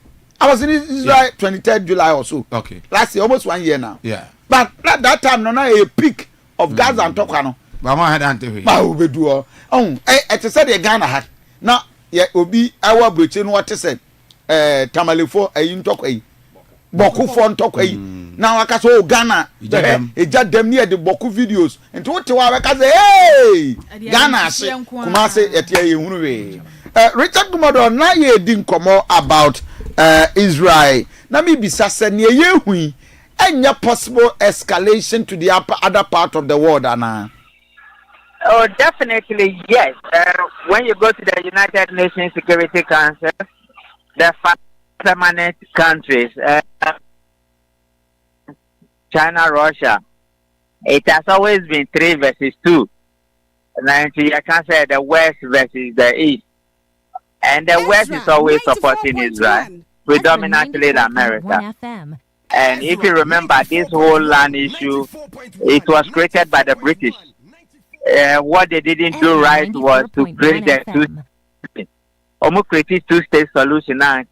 I was in Israel 23rd July or so. Okay. Last year, almost 1 year now. Yeah. But that time, no, a peak of Gaza and Tokano. But I had Ante. It said the Ghana had. Now, yeah, Obi, our Britain, what is it? Tamalifo, a yin talk a Boku phone talk a. Now, I can say, Ghana, it just them near the Boku videos. And to what I can say, hey, Ghana, Kumase, Etia, Richard Gumodo, now you didn't come about Israel. Na me bisa se ne yehui enya possible escalation to the other part of the world ana. Oh, definitely yes. When you go to the United Nations Security Council, the 5 permanent countries, China, Russia, it has always been 3 versus 2. I can say the West versus the East. And the West is always supporting Israel, predominantly America. And if you remember this whole land issue, it was created by the British. What they didn't do right was to create the almost created 2-state solution. By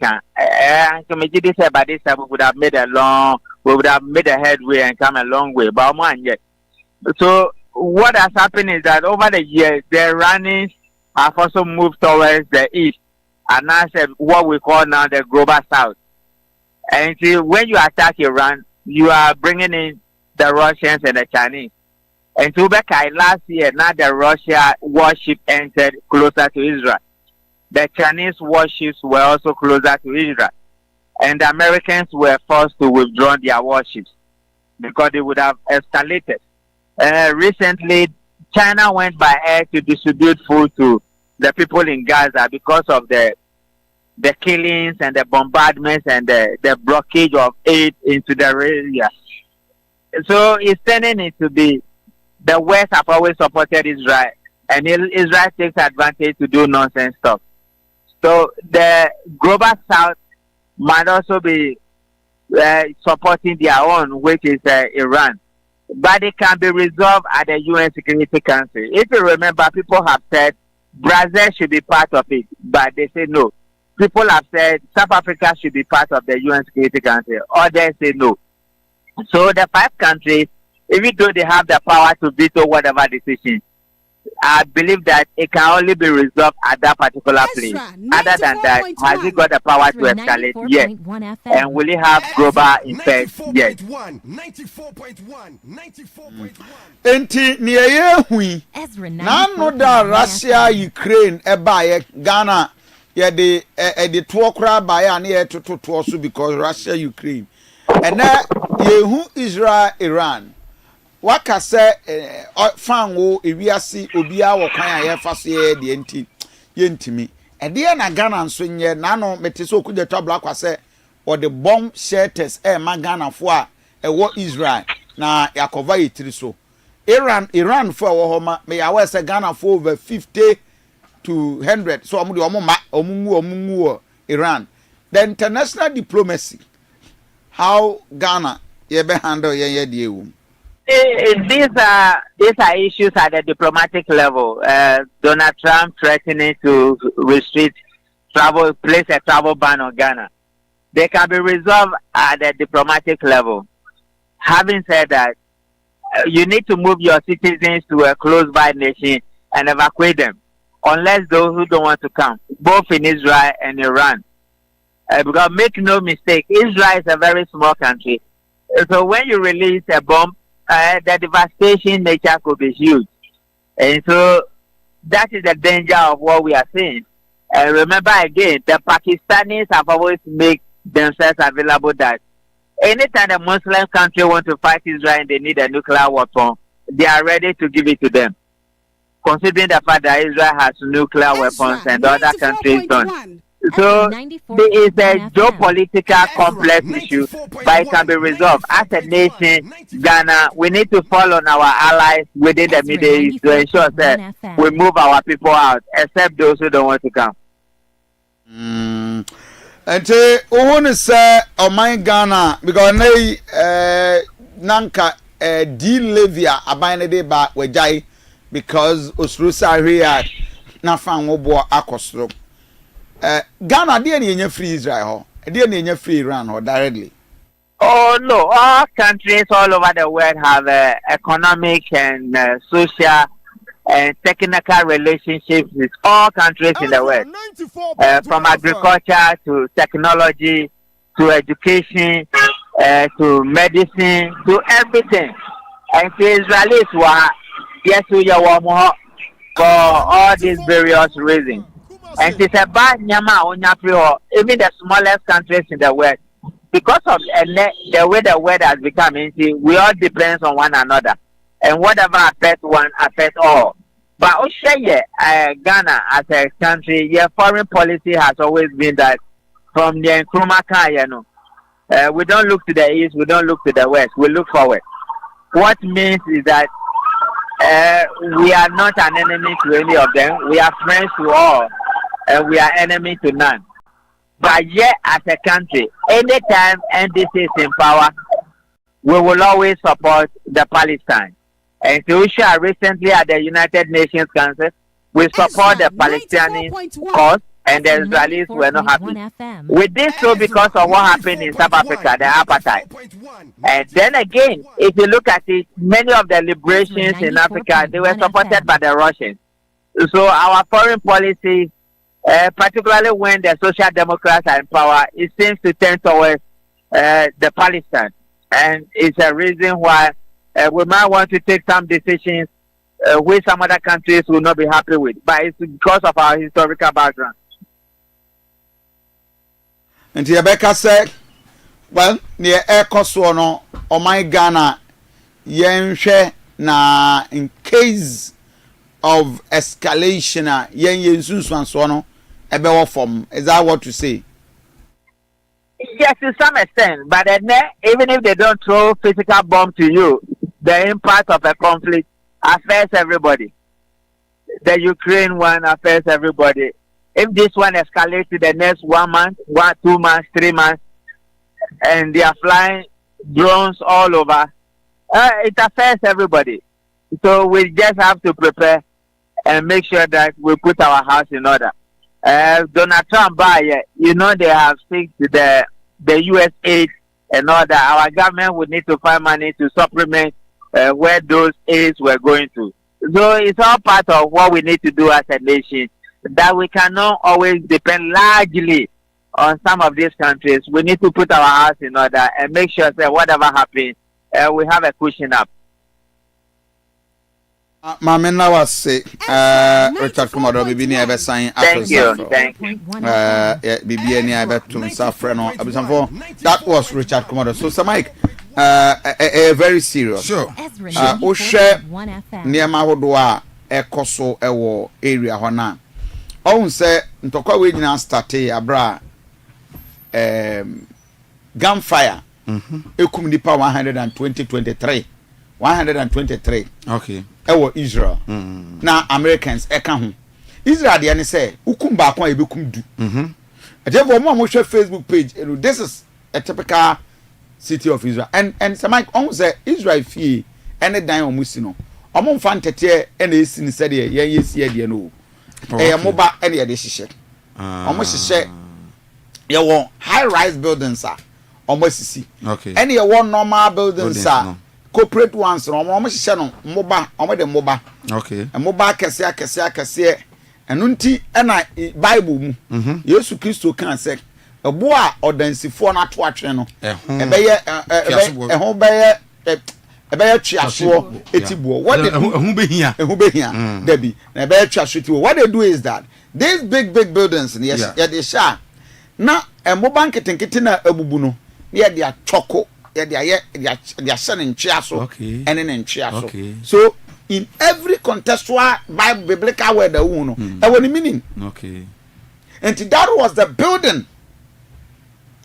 this time we would have made a headway and come a long way. But so what has happened is that over the years the Iranians have also moved towards the east, and that's what we call now the global south. And see, when you attack Iran, you are bringing in the Russians and the Chinese. And to last year, now the Russia warship entered closer to Israel. The Chinese warships were also closer to Israel. And the Americans were forced to withdraw their warships because they would have escalated. Recently, China went by air to distribute food to the people in Gaza because of the killings and the bombardments and the blockage of aid into the area. So it's turning into the West have always supported Israel, and Israel takes advantage to do nonsense stuff. So the global South might also be supporting their own, which is Iran. But it can be resolved at the UN Security Council. If you remember, people have said Brazil should be part of it, but they say no. People have said South Africa should be part of the UN Security Council. Others say no. So the 5 countries, even though they have the power to veto whatever decision, I believe that it can only be resolved at that particular place. Other than that, has it got the power to escalate? Yes. And will it have global effect? Yes. Enti ni hui na no da Russia Ukraine eba Ghana ye de to kra ba ya na ye to so because Russia Ukraine and na yehu Israel Iran waka se fan wo ewiase obi a wo kwan a ye fa so ye de enti ye ntimi ɛdeɛ na Ghana nso nyɛ nano mete so kuje trouble akwase or the bomb shelters ma Ghana for ɛwɔ Israel na yakova yitiri so Iran for homa me yawe say Ghana for over 50 to 100 so omungu Iran the international diplomacy how Ghana ye be handle ye deal. These are issues at the diplomatic level. Donald Trump threatening to restrict travel, place a travel ban on Ghana. They can be resolved at the diplomatic level. Having said that, you need to move your citizens to a close-by nation and evacuate them, unless those who don't want to come, both in Israel and Iran. Because make no mistake, Israel is a very small country. So when you release a bomb, the devastation nature could be huge. And so that is the danger of what we are seeing. Remember again, the Pakistanis have always made themselves available that anytime a Muslim country wants to fight Israel and they need a nuclear weapon, they are ready to give it to them. Considering the fact that Israel has nuclear weapons and other countries don't. So there is a geopolitical complex issue, but it can be resolved. As a nation, Ghana, we need to follow on our allies within the Middle East to ensure that we move our people out, except those who don't want to come. And who say, oh my Ghana, because nanka deal levia abine de ba wejai because usrusa here na fan wobo akosro. Ghana dey na free Israel ho dey na free Iran ho directly. Oh no, all countries all over the world have economic and social and technical relationships with all countries in the world, from agriculture to technology to education to medicine to everything. And the Israelis were yes we are for all these various reasons. And it's a bad nyama onyaprio, even the smallest countries in the world, because of the way the world has become, we all depend on one another, and whatever affects one affects all. But Ghana as a country, your foreign policy has always been that from the Nkrumah, we don't look to the east, we don't look to the west, we look forward. What means is that we are not an enemy to any of them, we are friends to all. And we are enemy to none. But yet, as a country, anytime NDC is in power, we will always support the Palestine. And so recently at the United Nations Council, we support the Palestinian cause, and the Israelis were not happy. We did so because of what happened in South Africa, the apartheid. And then again, if you look at it, many of the liberations in Africa, they were supported by the Russians. So our foreign policy, particularly when the Social Democrats are in power, it seems to tend towards the Palestine. And it's a reason why we might want to take some decisions which some other countries will not be happy with. But it's because of our historical background. And Rebecca said, well, near Air Kosono, or my Ghana, yen na in case of escalation, yen sono. Is that what you say? Yes, to some extent. But even if they don't throw physical bomb to you, the impact of a conflict affects everybody. The Ukraine one affects everybody. If this one escalates to the next 1 month, 2 months, 3 months, and they are flying drones all over, it affects everybody. So we just have to prepare and make sure that we put our house in order. Donald Trump, they have fixed the U.S. aid and all that. Our government would need to find money to supplement where those aids were going to. So it's all part of what we need to do as a nation, that we cannot always depend largely on some of these countries. We need to put our house in order and make sure that whatever happens, we have a cushion up. Mamena was say Richard Komodo bibi ni ebe sign thank you bibi ni ebe to safre no abisanfo. That was Richard Komodo. So Sir Mike very serious. Sure. O share niema hodo a ekoso ewo area ho na on say ntokwa we nyina start abra gunfire ekum nipa 123 okay ewo Israel na Americans eka ho Israel de ne say ukum ba kwa ebekum du therefore mo share Facebook page, this is a typical city of Israel and some on say Israel fee any dan omusi no omo mfa ntete e na esi ni said ye yesi e de no moba e na ye de hihye omo hihye ye won high rise buildings are omo sisi okay any ye won normal buildings are corporate ones no omo hihye no moba omo de moba okay and moba kese enu nti e na Bible mu Yesu Kristo kan say ebo a odansifo na to atwe no ebeye ehun beye ebeye twaso etibuo what they ehun behia debi na ebeye twaso etibuo what they do is that these big buildings yes yeah they sha na emoba nketenkete na abubu no ye de atwoko ye de aye de ahye ne ntweaso ene ne ntweaso so in every contextual biblical word that we know what the meaning and that was the building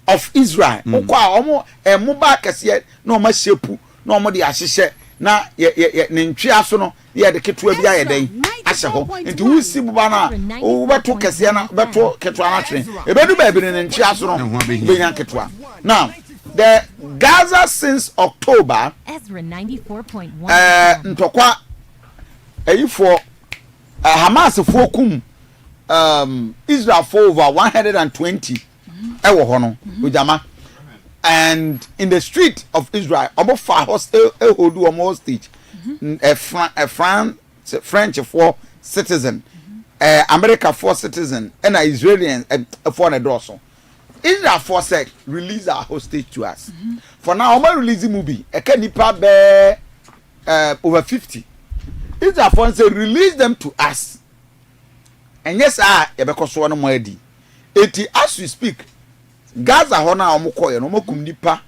of Israel okwa omo emoba kese na omo shepu na omo de ahihye na ye ne ntweaso no ye de ketua bia ye den ahye ho nti wo si buba na wo beto kese na beto ketua na twen ebedu ba bi ne ntweaso no be nya ketua now the Gaza since October Ezra 94.1 ntokwa for Hamas for kum Israel for over 120 ewo hono ujama and in the street of Israel about far hostel hold hostage a French for citizen America for citizen and Israelian for a dorsal Israel for sec release our hostage to us for now I'm release movie a nipa be over 50 Israel for say release them to us and yes ebekoso no mo adi eti as we speak Gaza hona omokoye no mokum nipa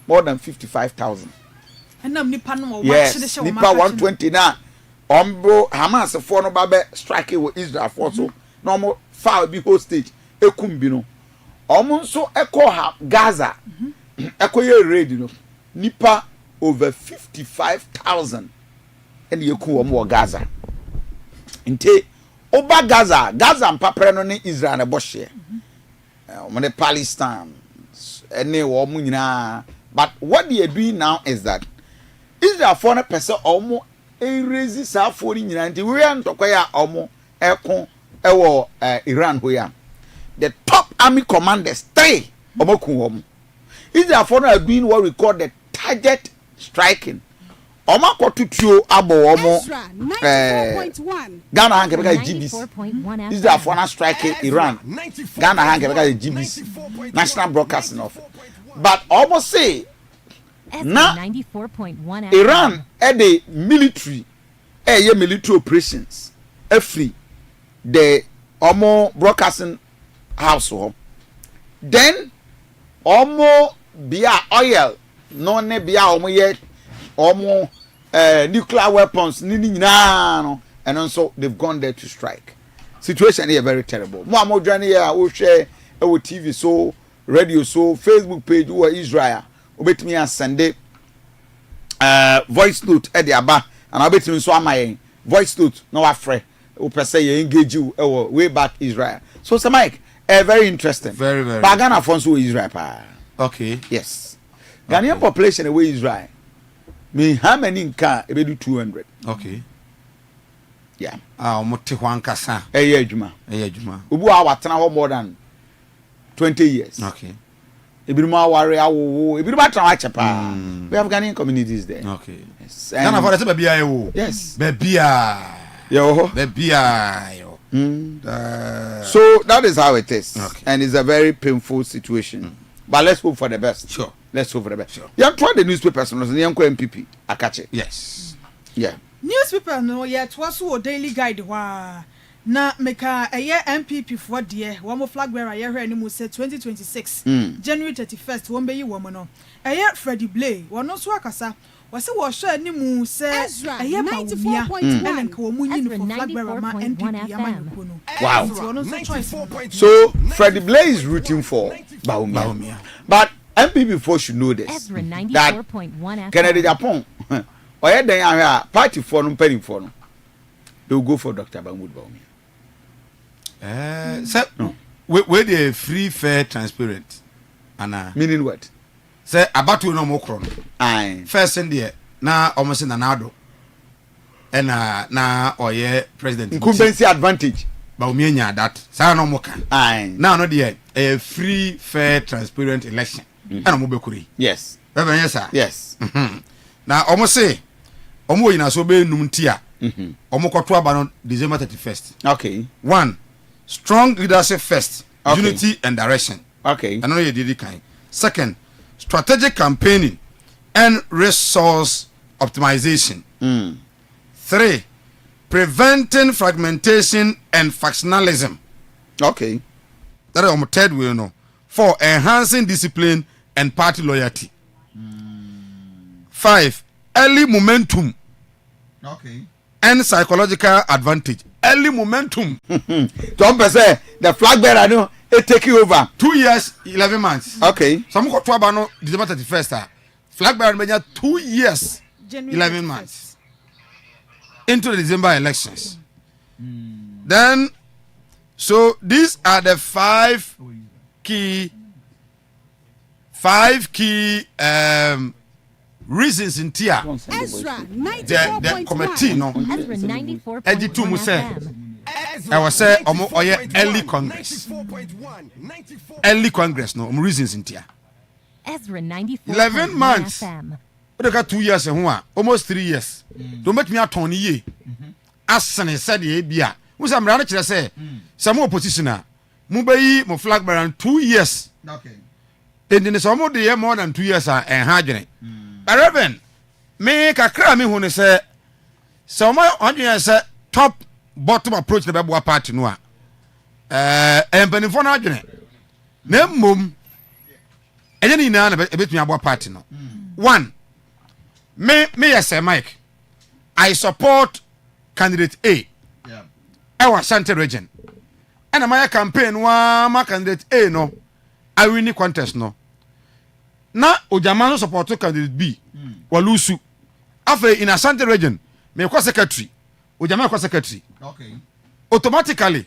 more than 55,000 enam nipa no wo yes nipa 120 na ombo Hamas for no babe strike with Israel for so no mo foul be hostage ekum bi no omo nso ha Gaza ekoye raid no nipa over 55,000 and you cool more Gaza. Inte Oba Gaza mpapre no ne Israel na boshe. When Palestine any war munyina. But what they are doing now is that Israel for a person almost a raise sa for nyina nti we an tokoya omo ekon ewo Iran hoya. The top army commanders 3 omo kun omo. Israel for are doing what we call the target striking. Oma kotutuo abo omo Ghana hanke beka GBC is the for strike Iran Ghana hanke beka GBC National Broadcasting Office but almost say na Iran the military military operations free the omo broadcasting house then omo bia oil no ne bia omo ye omo nuclear weapons ni nyina no and also they've gone there to strike situation here very terrible mo amodwane here o share e TV so radio so Facebook page wo Israel obetimi asende voice note e de aba and obetimi so amayen voice note no afre o pese ye engage you way back Israel so Sir Mike very interesting very Bagana for so Israel pa okay yes Ghanaian population away Israel me how many nka ebedu 200 okay yeah omote hwan kasa eye adwuma obu a watena ho more than 20 years okay ebirum aware awowo ebirum atran achepa we have Ghanaian communities there okay yes Ghana for say bia wo yes bia yo so that is how it is okay. And it's a very painful situation but let's hope for the best sure let's hope for the best sure you try the newspapers no you go MPP akache yes yeah newspaper no yet was wo daily guide wa na meka MPP for de wo mo flag bearer ye hwe ni mu say 2026 January 31st wo be yi wo mo no Freddie Blay wo no so akasa wase wo hwe animu se eye 94.1 nka wo munyi no for flag bearer ma NPP amanyoko no. Wow. So Freddie Blaze is rooting for Baumia. But MPP4 should know this. Ezra That 94.1 Kennedy Japan, or then party for no penny for no. They will go for Dr. Mahmoud Baumia. So, where they free, fair, transparent. And meaning what? Say about to no more chrono. Aye. First in there, now almost in anado. And now or yeah, President. Incumbency advantage. Baumia that. Say no more. Aye. Now no there a free, fair, transparent election. And a mobile. Yes. Yes, sir. Yes. Now almost say, Omo in a sobe numtia. Omo kotwa ba no December 31st. Okay. 1. Strong leadership first. Okay. Unity and direction. Okay. I know you did it kind. Second, strategic campaigning and resource optimization. 3. Preventing fragmentation and factionalism. Okay. That is on third way, you know. 4. Enhancing discipline and party loyalty. 5. Early momentum. Okay. And psychological advantage. Early momentum. Don't say the flag bearer no it take you over 2 years 11 months. Okay. Some got to about no December 31st. Flag bearer menya 2 years 11 months into the December elections. Then so these are the 5 key reasons in Tia. Ezra the committee no. Ezra 94.1 I was say early Congress. Early Congress no reasons in Tia. Ezra 94. 11 months. We got 2 years and almost 3 years. Don't make me a Tony ye. Asane said ye bia. We say mrana kire say some opposition mo bayi mo flag bearer 2 years. Okay. And in some of the year more than 2 years and hardly. But Reverend, me kakra me hu say some of say top bottom approach the Bebo party no and benefo na adwene na mom enye ni na betumi abo party no. 1 me yes Mike, I support candidate A. Yeah. I was Asante region. And my campaign my candidate A no I win contest no. Na ojama support candidate B. Walusu. Afa in Asante region me kwa secretary. Ojama kwa secretary. Okay. Automatically,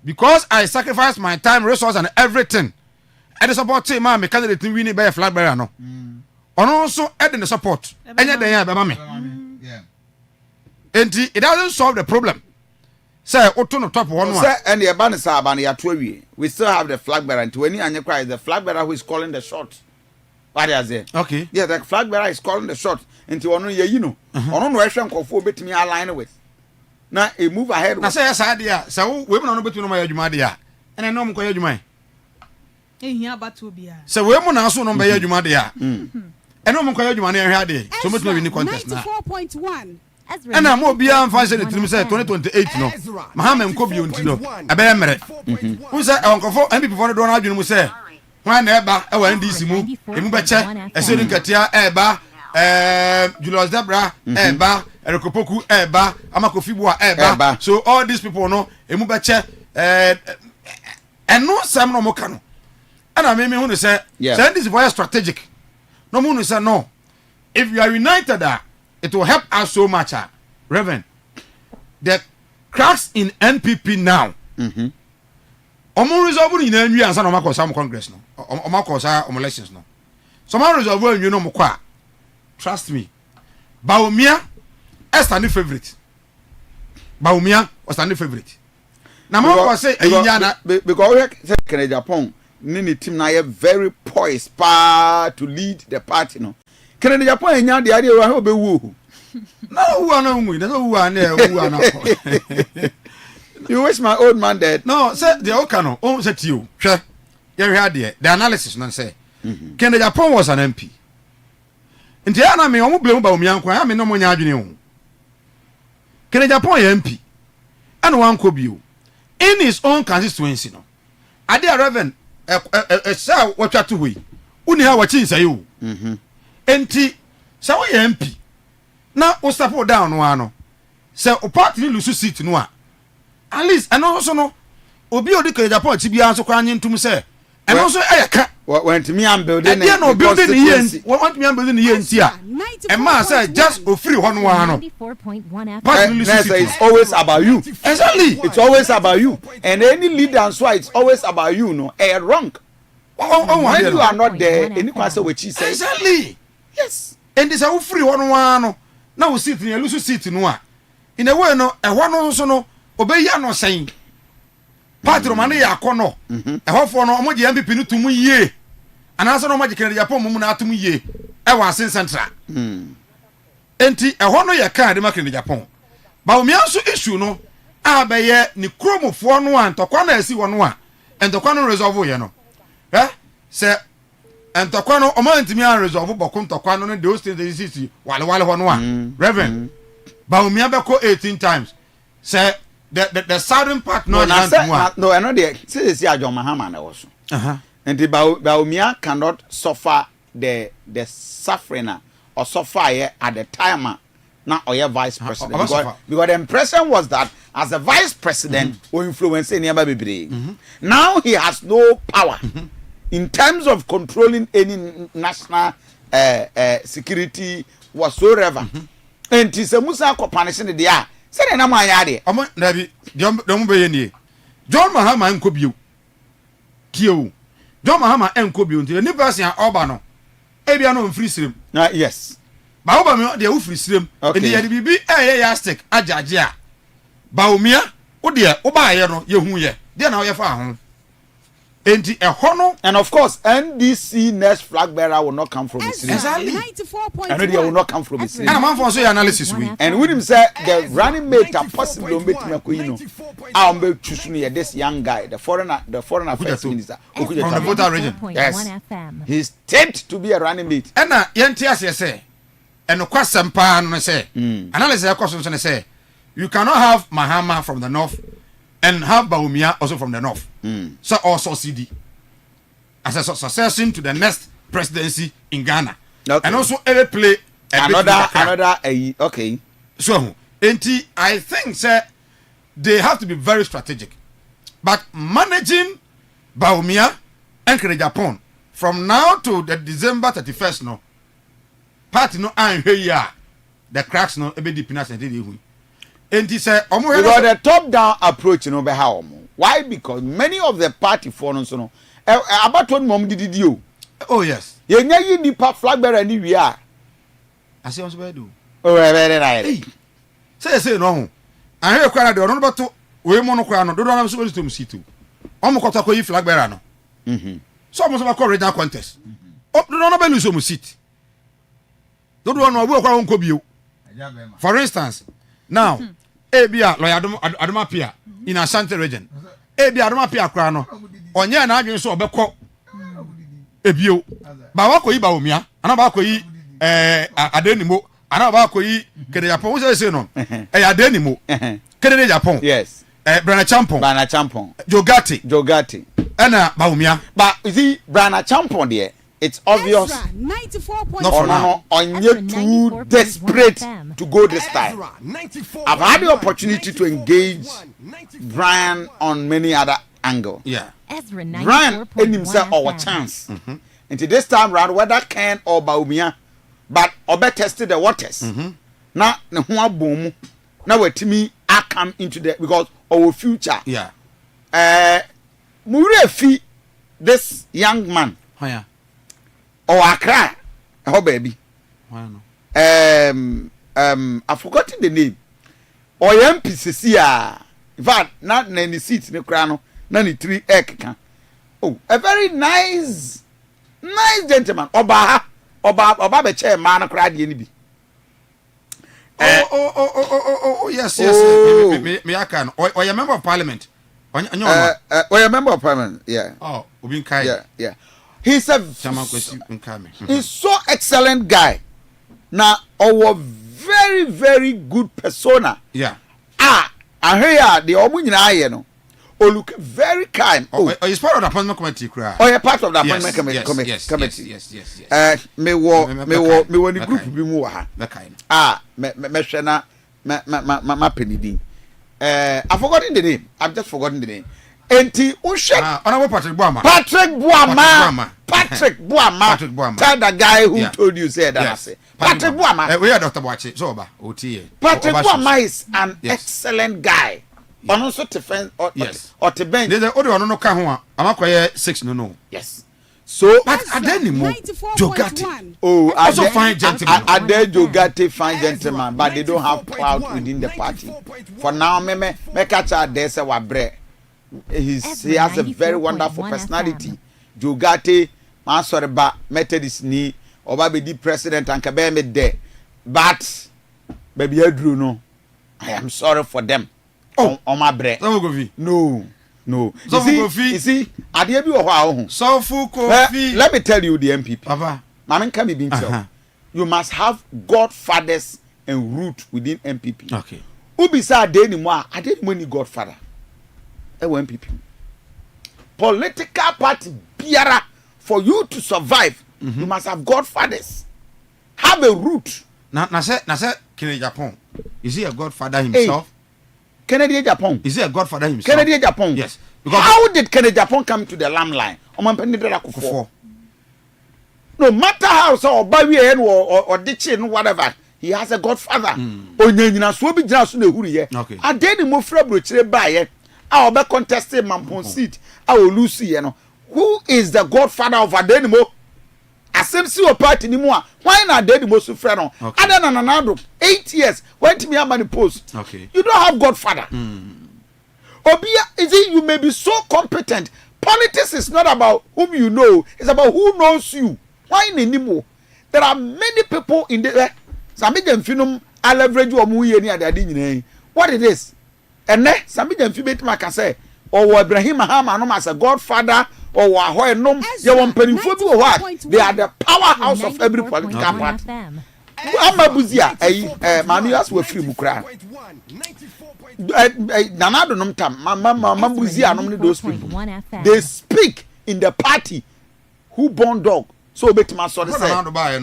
because I sacrifice my time, resource, and everything, and the support team, my candidate winning by a flag bearer no. And also adding the support. And yet they have Yeah. And it doesn't solve the problem. Say, Oto no top one. Say, and the ban is we still have the flag bearer. And when you cry, the flag bearer who is calling the shot. What is it? Okay. Yeah, the flag bearer is calling the shot. Into one year, you know. On no action for bit me align with. Now, a move ahead. I say, yes, idea. So, women are not between my Jumadia. And I know I'm going to Jumai. So, women are also not by Jumadia. And I'm going to Jumania. So much maybe in the contest. 94.1. And I'm more beyond 2028. No, Mahaman Kobi until a bear merit. Who said, Uncle for any before the door, I will say, when ever I went this move, a mubacha, a certain Katia, Eba, Julius Debra, Eba, Erokopoku, Eba, Amakofibua, Eba. So all these people know a mubacha, and no Sam no Mokano. And I mean, who say, send this voice strategic. No one say no. If you are united, it will help us so much, Reverend. The cracks in NPP now. Omo resolve in NU and some of some Congress no. Omo elections no. Some resolve you know mokwa. Trust me. Baumia is standing favorite. Baumia was standing favorite. Now mo say because we Japan Nini team na very poised to lead the party no. Can Japan enya the idea we be woo. No who are no who. There's no who are no. You wish my old man dead. No, say the Okano. Oh, say to you. Sure. You heard the analysis non say. Can the Japan was an MP. Nti ana me omo blame ba omianko ya me no monya adwene ho. Can the Japan MP. And one ko bio. In his own constituency no. Ade Reverend say what to we. Uni ha wachi nsaye o. Enti say we MP. na o step down no ano say o party ni lose seat no a at least and also no obi odi ka Japan ti bia so kwa nyentum say and also ayaka went me am building e no building here want me am building here ntia e ma say just o free ho no ano it's always about you. Exactly, it's always about you, and any leader and so it's always about you, no wrong. When you are not there any question what she says. Exactly, yes. And this a free ho no ano na we sit in lose seat no a in a way no e ho no so no obeya no sen patro mane ya kono e hofo no omo je MPP no tumu yie anasa no omo je kene Japan mu na atum yie e wa sen central enti e ho no ye kan de makene Japan ba omi anso issue no abeye ni kromofo no antokwa na asi wo no a entokwa no resolve ye no se entokwa no omo ntimi an resolve boko ntokwa no de hosting the city wale ho no a reverend ba omi abeko 18 times say the southern part no no I know the say Ajon Mahama na also and the Baumia cannot suffer the suffering or suffer at the time now or vice president because the impression was that as a vice president or influence any now he has no power in terms of controlling any national security whatsoever and it's a Musa punishing the air. Say na ma ya de. Omo na bi dem be ye nie. John Mahama enko bio. Kio. John Mahama enko bio nti ni person a oba no. E bia no mfiri sirem. Yes. Ba oba me de wo firi sirem. E de ye de bibi ye yastic ajaje a. Ba omia wo de wo ba ye no ye hu ye. De na wo ye fa ho. Enti ehono and of course NDC next flag bearer will not come from the city. Exactly. 94.1. And they will not come from the city. And man for so analysis we. And with him say the running mate are possibly on bet me ko I'm be choose me this young guy the foreigner affairs minister from the voter region. Yes. He's taped to be a running mate. And na yenti ase say and kwasem pa no say analysis question so say you cannot have Mahama from the north and have Baumia also from the north. So also CD as a succession to the next presidency in Ghana. Okay. And also every play another okay. So I think sir they have to be very strategic. But managing Baumia and Japan from now to the December 31st no party no and here the cracks no ebe deep in us and because the top down approach no be how why because many of the party for no about one mom did you oh yes ye nya yi nipa flag bearer ni wi a ase on so do oh very right say no ho an he kwara de no beto we mo no kwara no do na so to musitu o mo kota ko yi flag bearer no so mo so ba ko regional contest o do no be lose mo seat do no obu kwa won ko bio for instance now ebia lawyer Adumapia in Asante region ebia Adumapia kra no onye na adwen so obekọ ebio ba wa koyi ba omia ana ba koyi adenimo ana ba koyi kede Japan wo say no adenimo kede Japan yes Brana Champon Jogati ana ba omia but you see Brana Champon there it's obvious Ezra, on you too desperate to go this time. I've had the opportunity to engage Brian on many other angles. Yeah. Brian in himself our chance. And this time round, whether Ken or Baumia, but Obe tested the waters. Now, the boom. Now, to me, I come into the because our future. Yeah. Murefi, this young man. Oh, yeah. Or Accra, oh baby. Why no? I've forgotten the name. Or MPCC. In fact, not any seats in the crown, 93 ek. Oh, a very nice gentleman. Oba chair man cried the yes. Me I can. Or you member of parliament. Or you member of parliament, yeah. Oh, Ubin Kai. Yeah. He's so excellent guy. Now, our very, very good persona. Yeah. I hear the Omunyina, you know. or look very calm. Oh, he's part of the appointment committee. Oh, you're part of the appointment committee. Yes. Me the group be more. Me shena ma penidin. I've forgotten the name. I've just forgotten the name. Enti Unshet. Honorable Patrick Boama. Patrick Boama. Tell the guy who told you said that. Yes. Patrick Boama. We are Dr. Boachi. So Patrick Boama is an excellent guy. But also to defend or to bend. There's the other one no can one. I'm not 6 no. Yes. So but Adenimo Jogati. Oh, also fine gentlemen. Ade Jogati fine gentlemen, but they don't have clout within the party. For now, me catch Ade se wa bre. He has a very wonderful personality. Jogati, man sorry ba Methodist ni oba be the president and kabe me there. But baby Edru no. I am sorry for them. Oh, on my bread. No. You see, Ade bi wo ho a wo hu. So full Kofi. Let me tell you the MPP. Papa, Mama can be being told. You must have godfathers and root within MPP. Okay. Ubi say Ade ni mo a, Ade ni godfather. MPP. Political party biara for you to survive, you must have godfathers. Have a root. Na say Kennedy Japan. Is he a godfather himself? Hey, Kennedy Japan. Is he a godfather himself? Kennedy Japan. Yes. Because how did Kennedy Japan come to the line? No matter how so or ditching whatever, he has a godfather. Onyanyina so bi jina so na huru ye. Adeni mo fra brochire ba ye. A obe contesting mampon seat. A olusi ye no. Who is the godfather of Adeni mo? Asemsi o party ni mu a why na Adeni mo so fra no? Adena nanado 8 years went me am the post. Okay. You don't have godfather. Obia, is it you may be so competent. Politics is not about whom you know, it's about who knows you. Why anymore? There are many people in the some them film I leverage or muye ni ade what it is. And then some them film it can say or Ibrahim Mahama as a godfather or Wahoy nom you want penifo bi what they are the powerhouse of every political party. Amabuzia mami as we free mukra. Nanado nom tam Mambuzia nom those people. They speak in the party who born dog. So bet my sorry say Nanado buy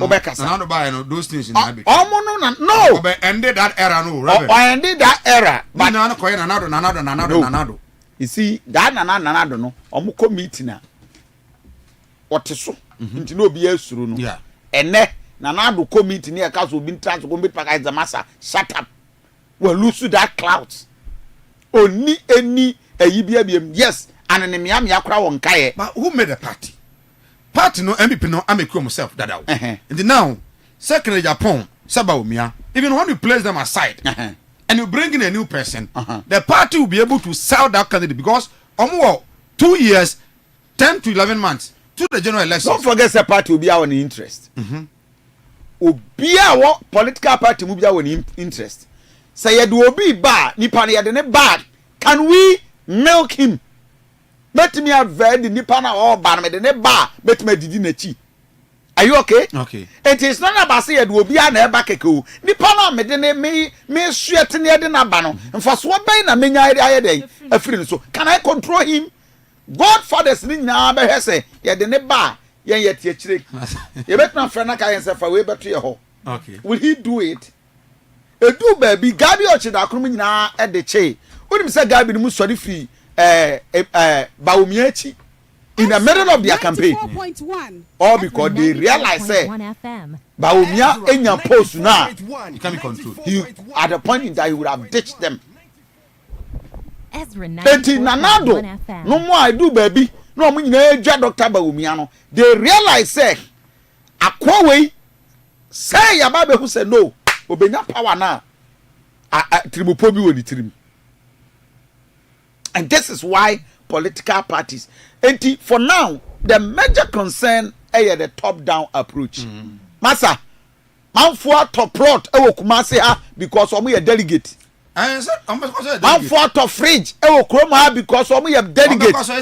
no those things in habit. No. Ended that era no. Ended that era. But Nanado. You see that Nanado no. Omo committee na. Oteso. Nti no be esuru no. Yeah. Ene Nanado committee ni e ka so bin trans go meet pack the massa. Shut up. We lose that clout. Oni any ayibia yes and ne miam yakra won kae. But who made the party? Party no MPP no amekru himself that out. And now second Japan Sabaumia even when you place them aside and you bring in a new person the party will be able to sell that candidate because 2 years 10 to 11 months to the general election. Don't forget the party will be our interest. Obia what political party will be our interest. Say you do obi bad nipa na ne bad can we milk him? Let me have the nipa na all bad me ne bad let me didi na chi. Are you okay? Okay. It is not about say you do obi na eba keke o. Nipa na me de ne me suet ne de na ba no. Mfa so ban na menya aye den afiri so. Can I control him? Godfathers ni na be he say ye de ne ba yen ye tie kire. Ye betna fra na ka yen se fa we beto ye ho. Okay. Will he do it? Edu baby Gabi ochida akrom nyina e de che. Onim say Gabi ni mu sori free Baumiachi in the middle of their campaign. All because they realize say Baumia enya post now. You can't be controlled. He at the point in that he would have ditched them. Ezra 94.1Fm. No more I do baby. No mo nyina edwa Dr. Baumia no. They realize say akwawe say yababe who say no. Obenya power na tribupo bi woni trim. And this is why political parties and for now the major concern is the top down approach. Massa manfo top plot e wo Kumasi ha because omo ye delegate. Manfo top fridge e wo krom ha because omo ye delegate. Say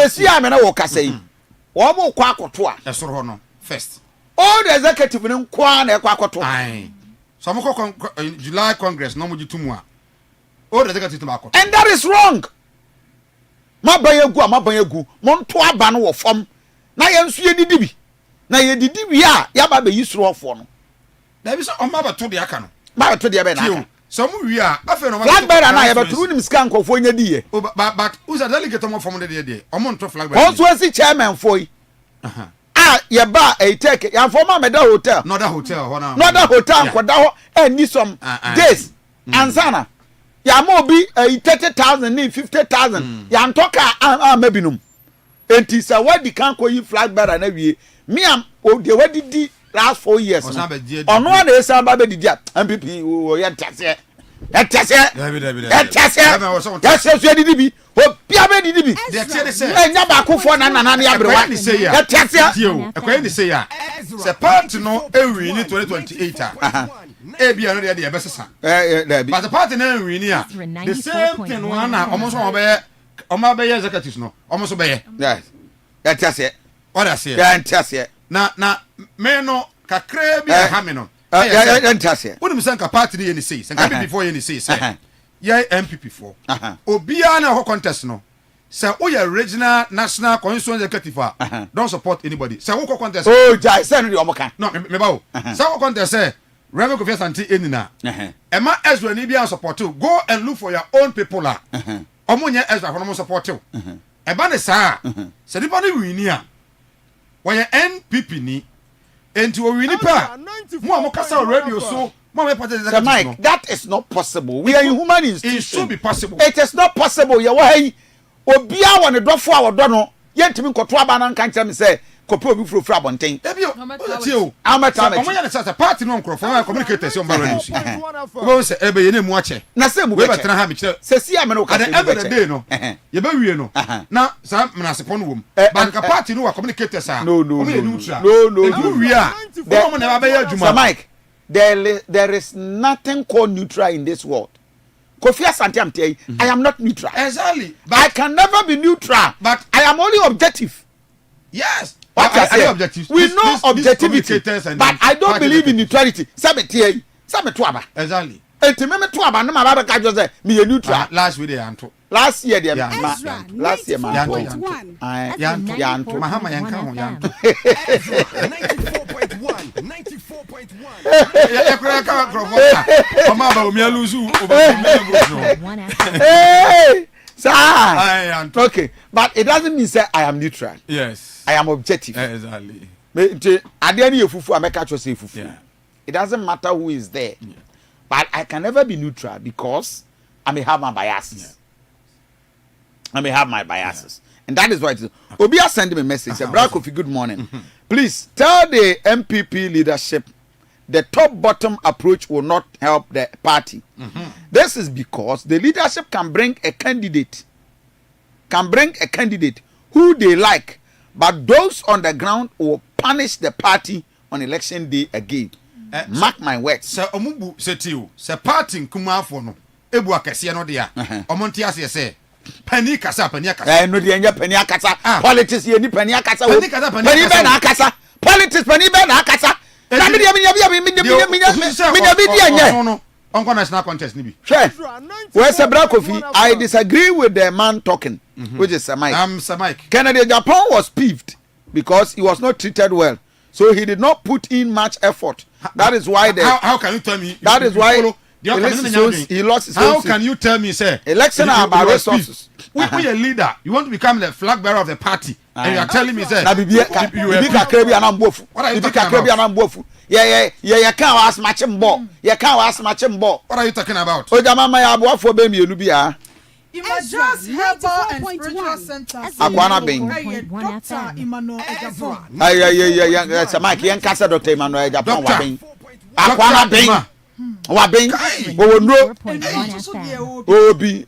see am na wo kasa yi. Omo kwa akoto a esoro ho no first. All the executive ni kwa na e kwa akoto. So mo July Congress no mo gitumu a. And that is wrong. mabayegu monto aba no wo fam na yensu ye didi bi na ye didi wi a ya ba be yisro ofo no da bi so o ma ba to de aka no ba to de be na aka so mu wi a afa no ma flag bearer na ye ba turu nim sika nkofo nya di ye but uza delegate mo fam de o mo nto flag bearer also si chairman foi ye ba e take ya former meda hotel no that hotel ho na no that hotel nkoda ho any some days ansana ya mo bi 30,000 ni 50,000 ya ntoka mabinum enti sa wadi kan ko yi flag bearer na wie me am o de wadi di last 4 years ono na esa ba be didi MPP o ye ntase etase so didi bi o bia be didi bi de tie se enya ba kofo na ne abrewa etase ekwa ni say ya se party no ewi ni 2028 a bia no de besesa but the party na ewi ni a the same thing one na omo be executives no omo so be yes etase oda say ya etase na me no kakra bi ha me no etase unim sanka party ni say sanka before ye ni say ye MPP for obia na ho contest no say o ye regional national constituency executive don't support anybody say wo contest oh jai say no de omoka no me ba o say wo contest say Reverend Kofi Asante Ennin na Emma Ezra ni bia support you go and look for your own people la omonye Ezra for no support you e ba ne sa say nipa no wini a wo ye NPP ni enti o wini pa mo amokasa radio so Mike, that is not possible. We are in human institution. It should be possible. It is not possible. You why obia wan do for our do no yentimi nkoto aba na kan tell say kopo obi fro abonten. Ebio, o amata omo ya say party no nkrofo na communicators on bar radio. Go say ebe ye na mu ache. Na say mu be betra ha me kire. Say si amena o ka say ebe dey no. Ye ba wie no. Na sa menasepon wo mu. Banka party no wa communicators a. No. No. Wie a. Wo na ba ya adwuma. Mike, there is nothing called neutral in this world. Kofi Asante, I'm telling you, I am not neutral. Exactly. But I can never be neutral. But I am only objective. Yes. What I say? Objective. We know objectivity, but I don't believe in neutrality. Sabe tuaba. Exactly. Enti me tuaba no ma ba ka jo say me neutral. Last week they anto. Last year they last year man. Yanto. Mahama yanka ho yanto. 94.1. Mama ba omi aluzu okay, but it doesn't mean say I am neutral. Yes. I am objective. Exactly. It doesn't matter who is there. Yeah. But I can never be neutral because I may have my biases. Yeah. I may have my biases. Yeah. And that is why it is. Obia send me a message. Kofi, good morning. Please tell the MPP leadership the top-bottom approach will not help the party. This is because the leadership can bring a candidate who they like, but those on the ground will punish the party on election day again. Mark my words. Sir Omubu Setio, Sir Party Kumafo no, Ebu Akasia no dia, Omontias say, Penny Casa, no the Penny Akasa, politics, any Penny Akasa, Penny Akasa, politics, Penny Akasa. National contest where's Kofi? I disagree with the man talking, which is Sir Mike. Sir Mike. Kennedy Japan was peeved because he was not treated well, so he did not put in much effort. That is why how can you tell me? That is why he lost his How can you tell me, sir? Election are about resources. We a leader. You want to become the flag bearer of the party, and you are telling me, sir, what are you talking about? Yeah, can't ask matching ball. You can't ask matching ball. What are you talking about? Oh, Jamama, I bought for baby, you be a Imajas Herbal and Spiritual Center. Akwana Bing. Dr. Emmanuel Ejapon. Yeah. It's a Mike, young Casa Dr. Emmanuel Ejapon. Akwana Bing. Wabing. Oh, no. Oh, be.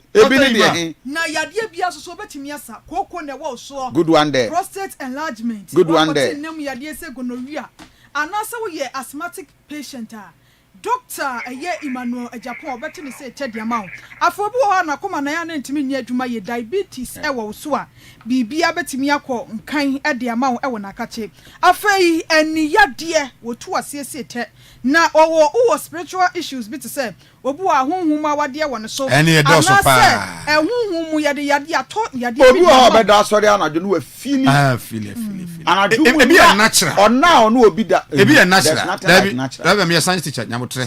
Na yadia bia so betimi asa kokko ne wo so good one there. Prostate enlargement. Good one there. Nem yadia se gonorrhea. Anasa wo ye asthmatic patient a Doctor Emmanuel Ejapon obeti ni say chedi ama wo afobu ho na koma na ya na ntimi nya adwuma ye diabetes e wo so a bibia betimi akọ nkan e de ama wo e wo na kache afei eni yade wo to asese te na owo spiritual issues bi to say obu a honhom a wade won so ene e do so pa honhom mu yade ato yade obu a obeda sorry anadwo no wa fili fili anadwo ebi e natural ona ono obi da ebi e natural da me science teacher nyamotre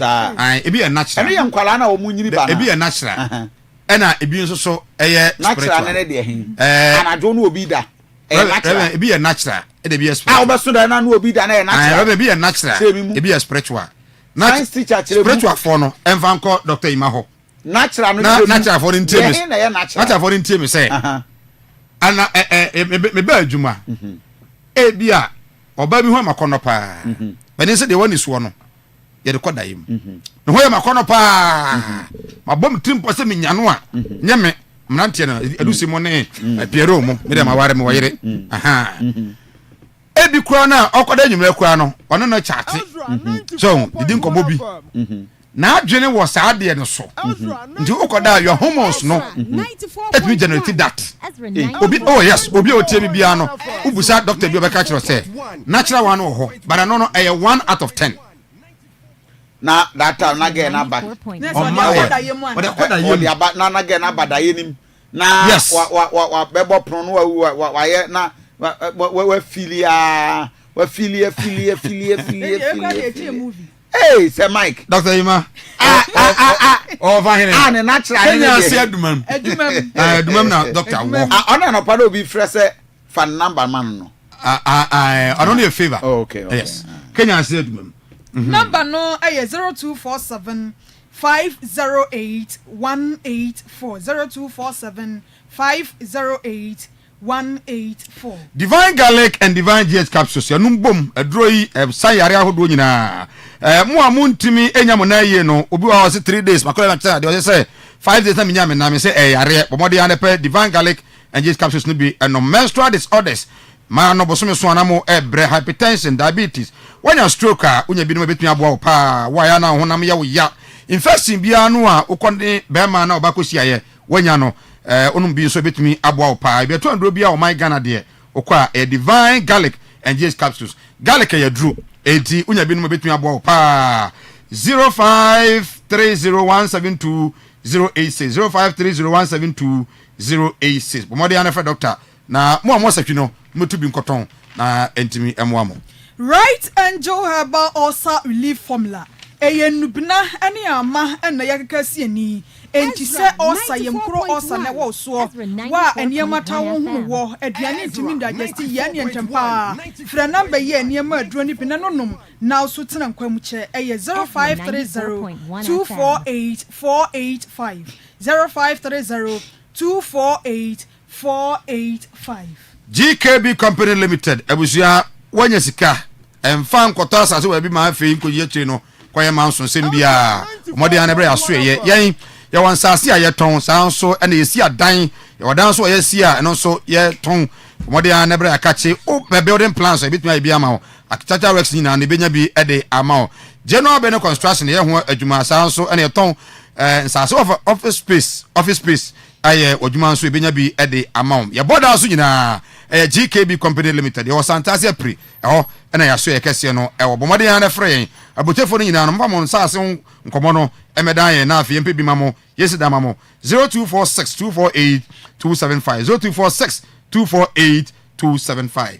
ebi e natural ene ye nkwala na omu nyiri ba na ebi e natural ena ebi nso so eye natural ne de hin anadwo no obi da ebi e natural e de bi spiritual obeso da na no obi da na e natural ebi e natural ebi e spiritual science teacher chere spiritual for no enfa nko Dr. Imaho natural no natural for the team natural for the team say ana me ba adwuma ebi a oba bi ho amakono pa bani se de woni so no ye de koda yim no ho ye makono pa mabom trimpo se menyano a nye me mnantie no edusi mo ne piero mo me de maware me wayere ebi kura na okoda nyumre kura no ono no chate so didi nkomo bi na adwene wo saade no so nti okoda your hormones no it will generate that obi oh yes obi otie bi bia no ubusa doctor bi obeka kire say natural one ho but no 1 out of 10 na data na ge na bad na ge na badaye nim na wa bebo pro no wa ye na wa filia hey say Mike Dr. Ima over here ah na natural Kenya say adumam na doctor wo ona no pa do bi frese fan number man no I don't need a favor. Okay. Yes. Kenya say adumam number no 0247 508 184 0247 508 184 Divine garlic and divine GH capsules ya numbom aduro yi san yare ahodo nyina mo amuntimi enyamo na ye no obi wa was 3 days makola na tell dey say 5 days na minya me na me say yare bomode ya ne pe divine garlic and GH capsules no be no menstrual disorders ma no bosome so anamo ebre hypertension diabetes wanya stroke a unya bi no betumi aboa wo pa wa ya na honam ya wo ya infection bia no a ukonde be ma na obakosia ye wanya no onum bi so betumi aboa wo pa be to andro bia o my Ghana de okwa divine garlic and GH capsules garlic ya dru enti unya bi no betumi aboa wo pa 0530172086 0530172086 bomode ya na fa doctor na mo satwi no mutu bi nkoton na entimi emoamo right angel herbal ulcer relief formula eyenubna ene ama na yakakasi ani enti se ulcer yemkro ulcer na wo so wa eniema ta wo hu wo aduane ntimi digest ye ne ntempa fra number ye eniema aduro ni pina nonom na so tena nkwam che eye 0530 248 485 0530 248 485 GKB Company Limited abusia wanya sika emfa nkoto asase wa bi ma afei nkoyi akire no kwaye manso sembia omode ya nebre aso ye wansase a ye ton sanso ene yesi adan ye wadan so ye si a eno so ye ton omode ya nebre akache o building plans e bituma bi ama o architectural works ni na ne benya bi e de ama o general bene construction ye ho adwuma sanso ene ton nsase office space aye odwuma nso ebenya bi e de ama o ye boda so nyina GKB Company Limited yo Asante apri ena ya so ye kese no bomode ya na frɛ abotefo no nyina no mfa mo nsase nkomo no emedan ye na afie mpe bi mamo yesida mamo 0246248275 0246248275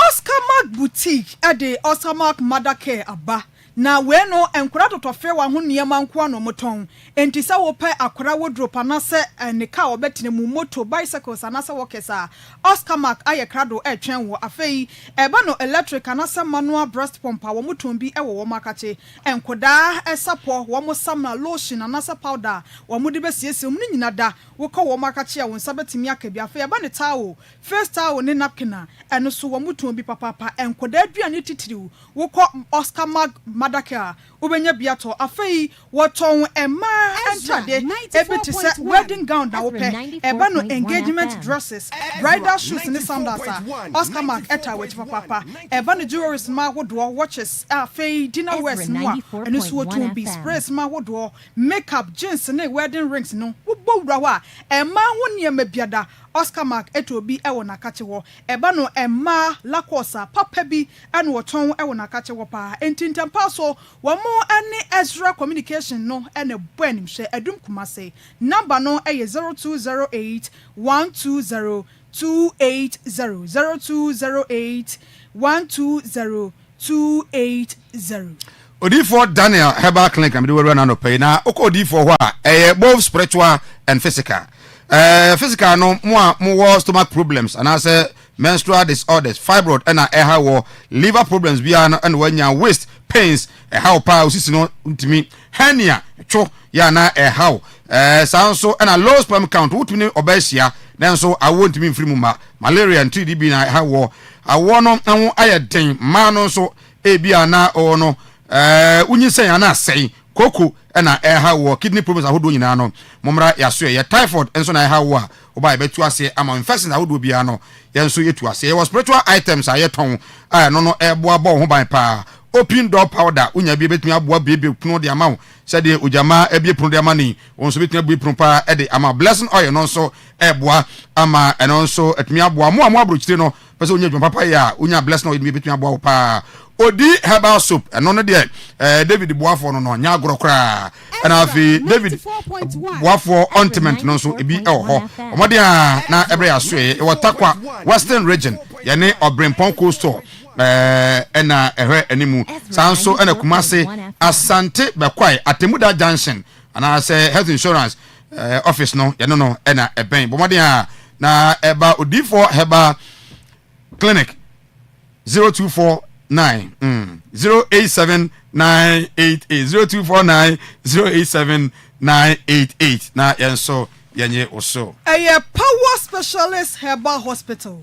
Oscar Mark Boutique ade Oscar Mark Mother Care aba na we no enkura totofe wa ho niema nko no moton enti se wo pe akora wodrop na se ne ka obetene mu moto bicycles na se wokesa Oscar Mark aye krado etwen wo afei eba no electric na se manual breast pump wo moton bi ewo wo makache enkoda esapo wo mo samna lotion na se powder wo mo de besiesie mu nyina da wo ka wo makache a wo nsabetimi akabi afei eba ne towel first towel ne napkin eno so wo moton bi papa enkoda aduane titiriu wo ko Oscar Mark Madaka ubenya biato afei woton ema entrade ebiti se wedding gown da wope eba no engagement dresses bridal shoes ni sandals Oscar Mark eta wech papa eba no jewelry ma wodo watches afei dinner wears no eno so woton bi sprays ma wodo makeup jeans ne wedding rings no wo bowra wa ema ho niema biada Oscar Mark etobi ewo na kache wo eba no emma lakosa papa bi ene woton ewo na kache wo pa entintampa so wo mo ene Ezra communication no ene bo anim hwe adum kumase number no eye 0208 120 280 0208 120 Odifo Daniel Herbal Clinic am de we na no pay na okodifo ho a both spiritual and physical. Physical no more stomach problems and as menstrual disorders, fibroid and a wo liver problems bia no and when your waist pains a how pa usisi no ntimi hernia cho ya na a how sound so and a low sperm count wutuni obesia then so I won't mean free malaria and 3db na how wo I wono an aye den ma no so e bia na o no unyi sen ya na sei koko na wo kidney problems ahodo nyina no momra yaso ye typhoid enso na wo a oba betu ase ama infection ahodo bia no yenso yetu ase ye spiritual items aye ton no no eboa bo ho ban pa open door powder unya bi betumi aboa bebe kuno de ama se de ojama ebie punu de ama ni onso betumi abue punu pa e de ama blessing oil no so eboa ama eno nso etumi aboa mo abrochire no pese unya dwon papa ya unya blessing oil betumi aboa pa odi herbal soup eno no de David Boafo no nya agorokra na afi David Boafo ointment no so ebi ho omode a na ebre aso e watakwa Western region yene Obrempon Coastal ena ehwe animu sanso ena Kumase Asante bekwai Atemuda Junction ana say health insurance office no yene no ena eben bomode a na eba odifo heba clinic 0249 087 988 0249 087 na yenso yenye oso a power specialist herbal hospital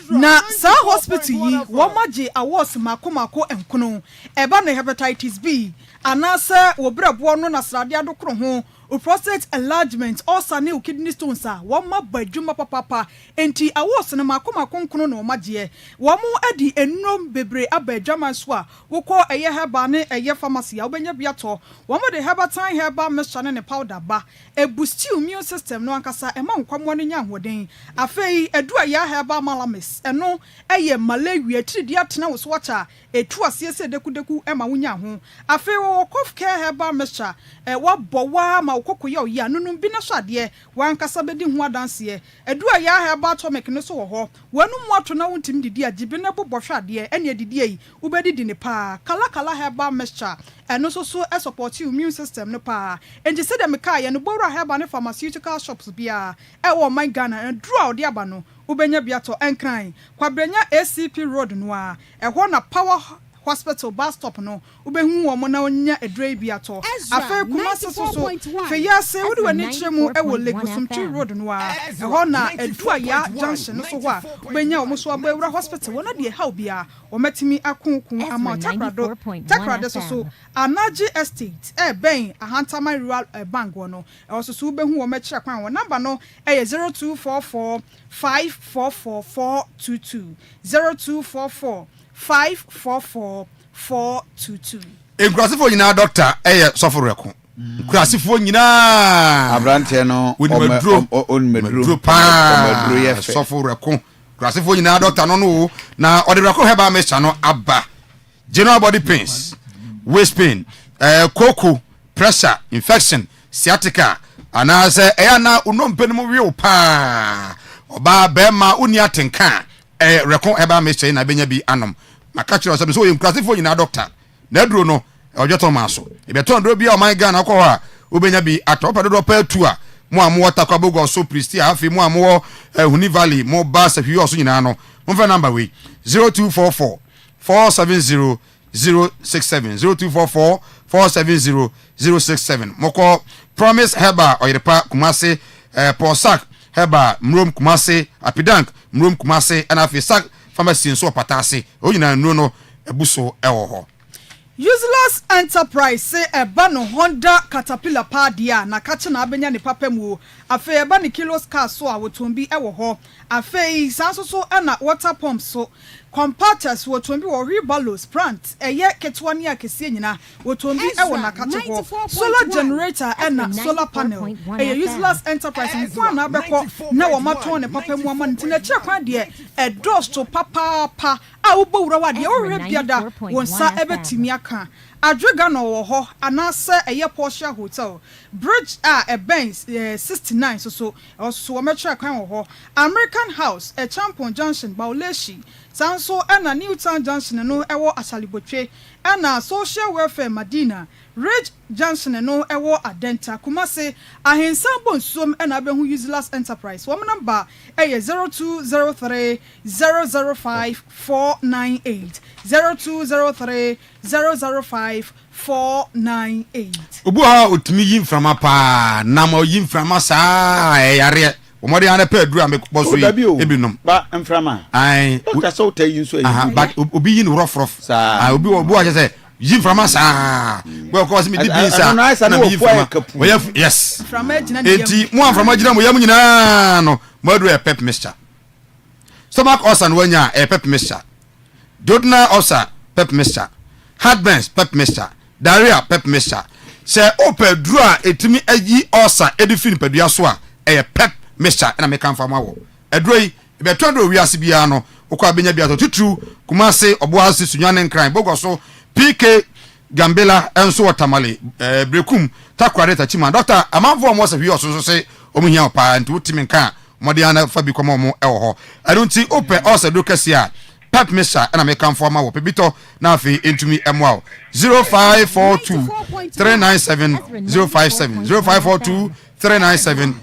na sa hospital yi womaje awards makomako enkono eba na hepatitis B anase wo brebo no na srade adokro ho prostate enlargement also ne kidney stones a woma badwuma papa enti awards na makomako nkono na womaje womo adi ennom bebre abadwama so a wokọ eye herbal ne eye pharmacy a wobenya biato womo de herbal herbal mixture ne powder ba e boost immune system no ankasa ema nkwamo no nya hoden afei edu aya herbal malamis eno eye malaria tridi atena wo so wacha etu asiese dekudeku ema wonya ho afei wo cough care herbal mixture wo bowa ma kokoye oyi anunum bi na so ade wankasa bedi ho adanse edu aya herbal tonic no so wo ho wanum wato na wontim didi agibe na bobohwa ade ene adidi yi ubedi ne pa kala herbal mixture eno so support immune system no pa enje se dem kai no bora herbal ne pharmaceutical shops bia wo man Ghana and draw de aba no ubenya biato enkran kwabrenya ACP road no a ho na power hospital bus stop no ubehu wo mo na onya edrei biato afa Kumase so fe ya se wodi wani kyeremu e wo Lekosumchi road no a ho na Aduaya junction so ho a ubenya wo so abawura hospital wona de how bia wo metimi akunkun ama takrado so Anaji estate ben Ahantama rural bank no e so ubehu wo mekyere kwan wo number no e 0244 544422 0244 544422. Enkrasifo nyina doctor sofo reko. Enkrasifo nyina abrante no onmedro pa sofo reko. Enkrasifo nyina doctor no na ode reko heba mecha no aba. General body pains, waist pain, koko, pressure, infection, sciatica, anase na unompenimu wi pa. Oba bema uni atenka reko heba mecha na benya bi anom. Makachiro sabe so yimkrasifo nyina doctor na duro no ojoto maso e beto ndro bia o man Ghana akọ ha obenya bi atopa dodo pa atu a mo amwo takwabogo so priesti afi mo amwo Huni Valley mo ba safi yo so nyina no mo fa number we 0244 470 067 0244 470 067 moko promise heba oyerepa Kumase Porsak heba mrom Kumase Apidank mrom Kumase ana afi sak pharmacy nso patase o nyina no ebuso ewo ho useless enterprise say eba no Honda Caterpillar padia na kache na abenya ne papa mu afa eba ne kilos car so a wotombi ewo ho afa sanso so na water pump so compactors wotombi wo rebalos plant eye ketwa ne akese nyina wotombi ewo na kache ho solar generator na solar panel useless enterprise nko na abekọ na wo maton ne papa mu ama ntina kire kwa de edosto papa a wo bowura wa de o biada wonsa ebetimi aka adwega no wo ho anase eye Porsche hotel bridge a Benz 69 so wo metro kwan wo ho American House Champion Junction Bauleshi sanso na Newtown Junction no ewo Asalibotwe na Social Welfare Madina Ridge Junction no ewo Adenta Kumase ahensambo nsom na abehu useless enterprise wo number 0203 005 498 0203 005 498 obu ha otimi yimframa pa na ma yimframa saa yare omode ana pa adura me boso yi ebinom ba mframa ai o ta so tayi nso yi but obi yin rough saa obi obu a say yimframa saa we ko me dibi saa na yimframa yes frama gina enti mo amframa gina mo yam nyina no mo adura pep mixture stomach ulcer no wanya pep mixture duodenal ulcer pep mixture heartburns pep mixture diarrhea pep mixture se opadru a etimi ayi ulcer edifin padua so a pep mixture na make am fama wo edroi be tondo wiase bia no okwa benya bia to tutu kumase oboase sunwane nkran bogoso PK Gambela enso watamale brekum takwareta chima doctor amanfo mo se hwi oso se omuhia opa nti wotimi nka mode ana fa bi komo mo ewo ho adonti open ulcer do kase a pep mixture na make am fama wo pebito na afi entumi emwa 0542 397 057 0542 397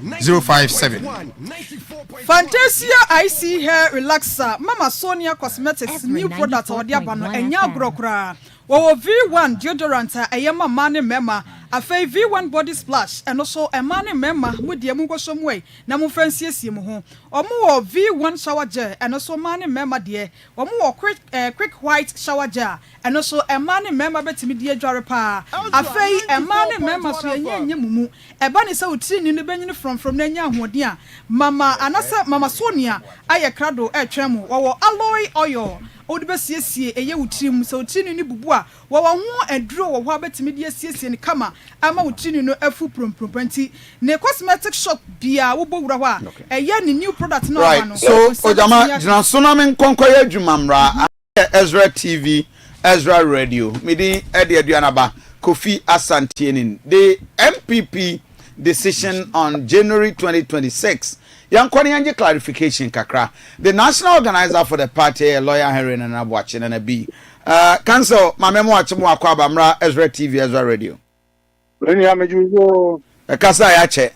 Fantasia IC hair relaxer Mama Sonia Cosmetics new product or diabano enya grokra wo V1 deodorant ayema mane mema afei V1 body splash and also a mane mema mudie mu gosomwe na mu fransiesie mu ho omo wo V1 shower gel and also mane mema de omo wo quick white shower gel and also a mane mema betimi de adware pa afei a mane mema so enye mumu e ba ne se utiri ni benyini from na nya ahoden a mama Sonia aye krado etwem wo aloe oil odibe siesie eye wutirim so utiri ni bubu a wo ho aduro wo ho abetimi de siesie ni kama ama utiri no afu promprompanti ne cosmetic shop bia wo bowura ho a eye ni new product no right. no so ojama jina sonamen konkoye adwumamra Ezra TV Ezra Radio midi Aduanaba Kofi Asante Ennin the MPP decision on January 2026 Yankoni anje clarification kakra. The national organizer for the party, lawyer Henry and watching and a B. Council, my memo watching Wakwabamra, Ezra TV, Ezra Radio. When you have a Kasa Yache.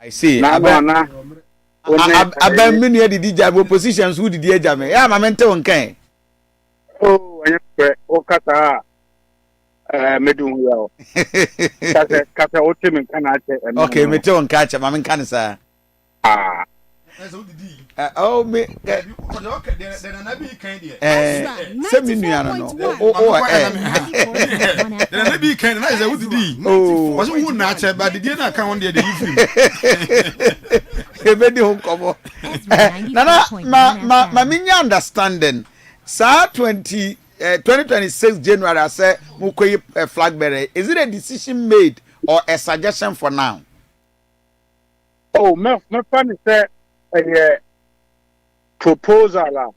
I see. I bet many of the DJ positions who did the Jame. Yeah, my mentor on Kane. Oh, OKATAKYIE. Medun well. Kasa otemen kana che. Okay, me te on catch am in kanisa. Ah. Oh me. The na bi kan de. Se me nua no. The na bi kan na is what did. Oh. Was who na che ba the na kan on de ifim. E be di hon komo. Nana ma minya understanding. Sa 2026 January I say mukoyi flag bearer. Is it a decision made or a suggestion for now? Oh, me funny say a proposal.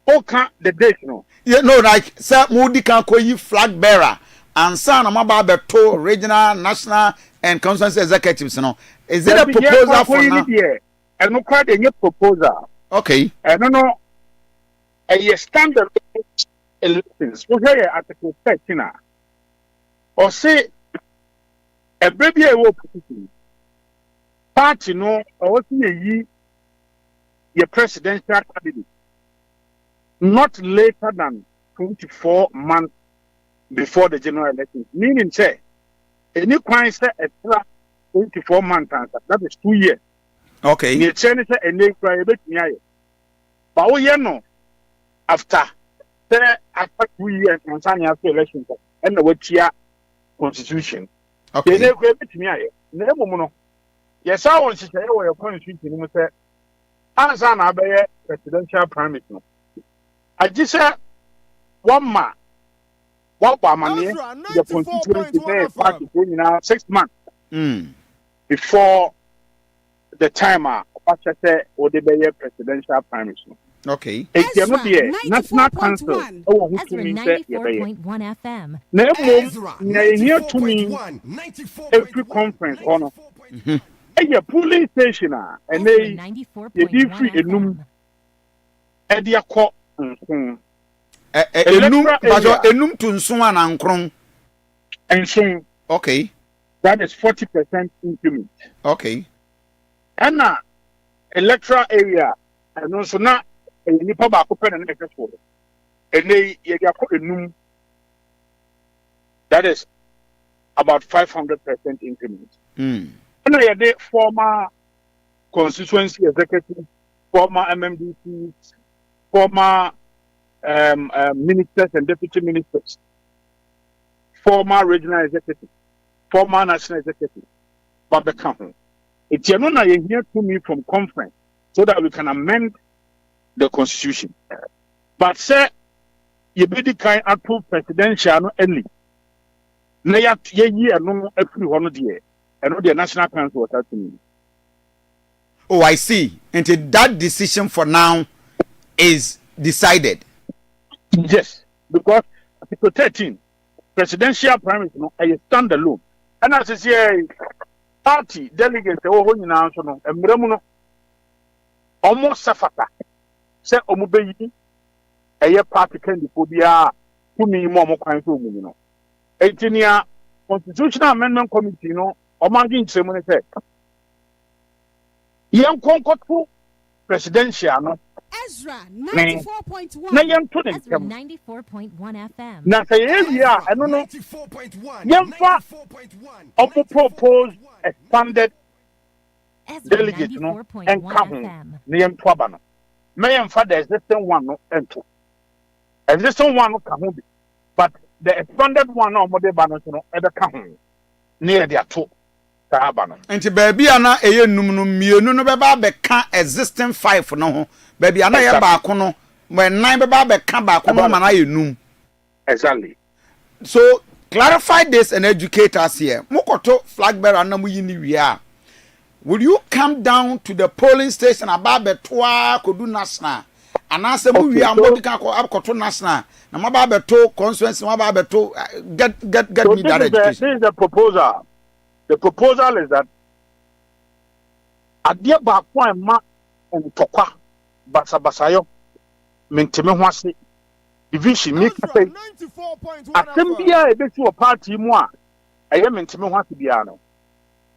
Okay, the date no. Yeah, no, like say Moody can koyi flag bearer and son amaba beto regional, national and constituency executives no. Is it a proposal for now? I no quite a proposal. Okay. I don't know. A standard elections. We hear Article 13. Or say a baby a opposition party no or ye presidential candidate not later than 24 months before the general election. Meaning say any crime say extra 24 months answer. That is 2 years. Okay. Ni change say any crime bet me. But we know after Say after 2 years concerning after election and the what constitution. Okay. They go to me aye. Na emu no. Yes, I want to say we constitution no say ansa na be presidential primate no. Aji say one man what money the constituency there party going now 6 months before the time say or the be presidential primate no. Okay. Ezra 94.1 FM. Ezra 94.1 every conference on. A polling station and they free enum. Edia ko enum to nson na nkron. Enson. Okay. That is 40% increment. Okay. And electoral area and also na nipa ba ko pena na ekefo ene ye ga ko enum that is about 500% increment and ye the former constituency executive, former MMDC, former ministers and deputy ministers, former regional executive, former national executive, but the company it's na ye hear to me from conference so that we can amend the constitution. But say you be the kind approve presidential no early. Na ya year no every one day. And the National Council was to me. Oh, I see. And that decision for now is decided. Yes, because Article 13, presidential primary no a standalone. And as I say, party delegates you now so no no almost safata. Say omubeyi eye party candidate bia kumi mo kwan so mu no etinia constitutional amendment committee no omangi ntsemu ne say yen konkoto presidential no Ezra 94.1 na yen to ne Ezra 94.1 FM na say area eno no yen fa omo propose expanded delegate no enka ho na yen to aba no may and father existing one no enter. Existing one no come home. But the expanded one no more balance no ever come near their two. Enti baby ana eye num no mienu no beba beka existing 5 no ho. Baby ana ye ba ko no when 9 beba beka ba ko no mana ye num. Exactly. So clarify this and educate us here. Mokoto flag bearer na mu yini wi a. Will you come down to the polling station about betwa kodu national? And answer we are modika ko akoto national. Na maba beto constituency maba beto get so me that education. This is the proposal. The proposal is that adia ba ko ma ntokwa basabasayo menteme ho ase division make say assembly e be to party mu a eye menteme ho ase bia no.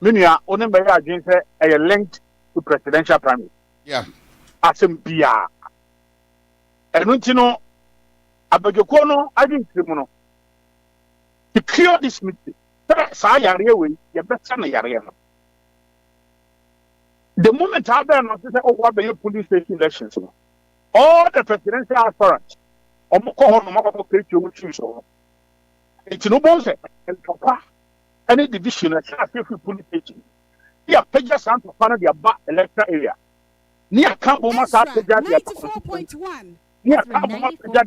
Minia onembe ya agin say a linked to presidential primary. Yeah. Asembia. Enu nti no abageko no agin trimu no. To clear this meeting. Sa yare we ye better na yare no. The moment I bear no say what be police station elections no. All the presidential aspirants omo ko ho no makoko create omo choose no. Enti no bon say entokwa any division a traffic police station. Here, Peja Santa Pana, the Abba electoral area. Near Campo Massa, 94.1 near Campo Massa, near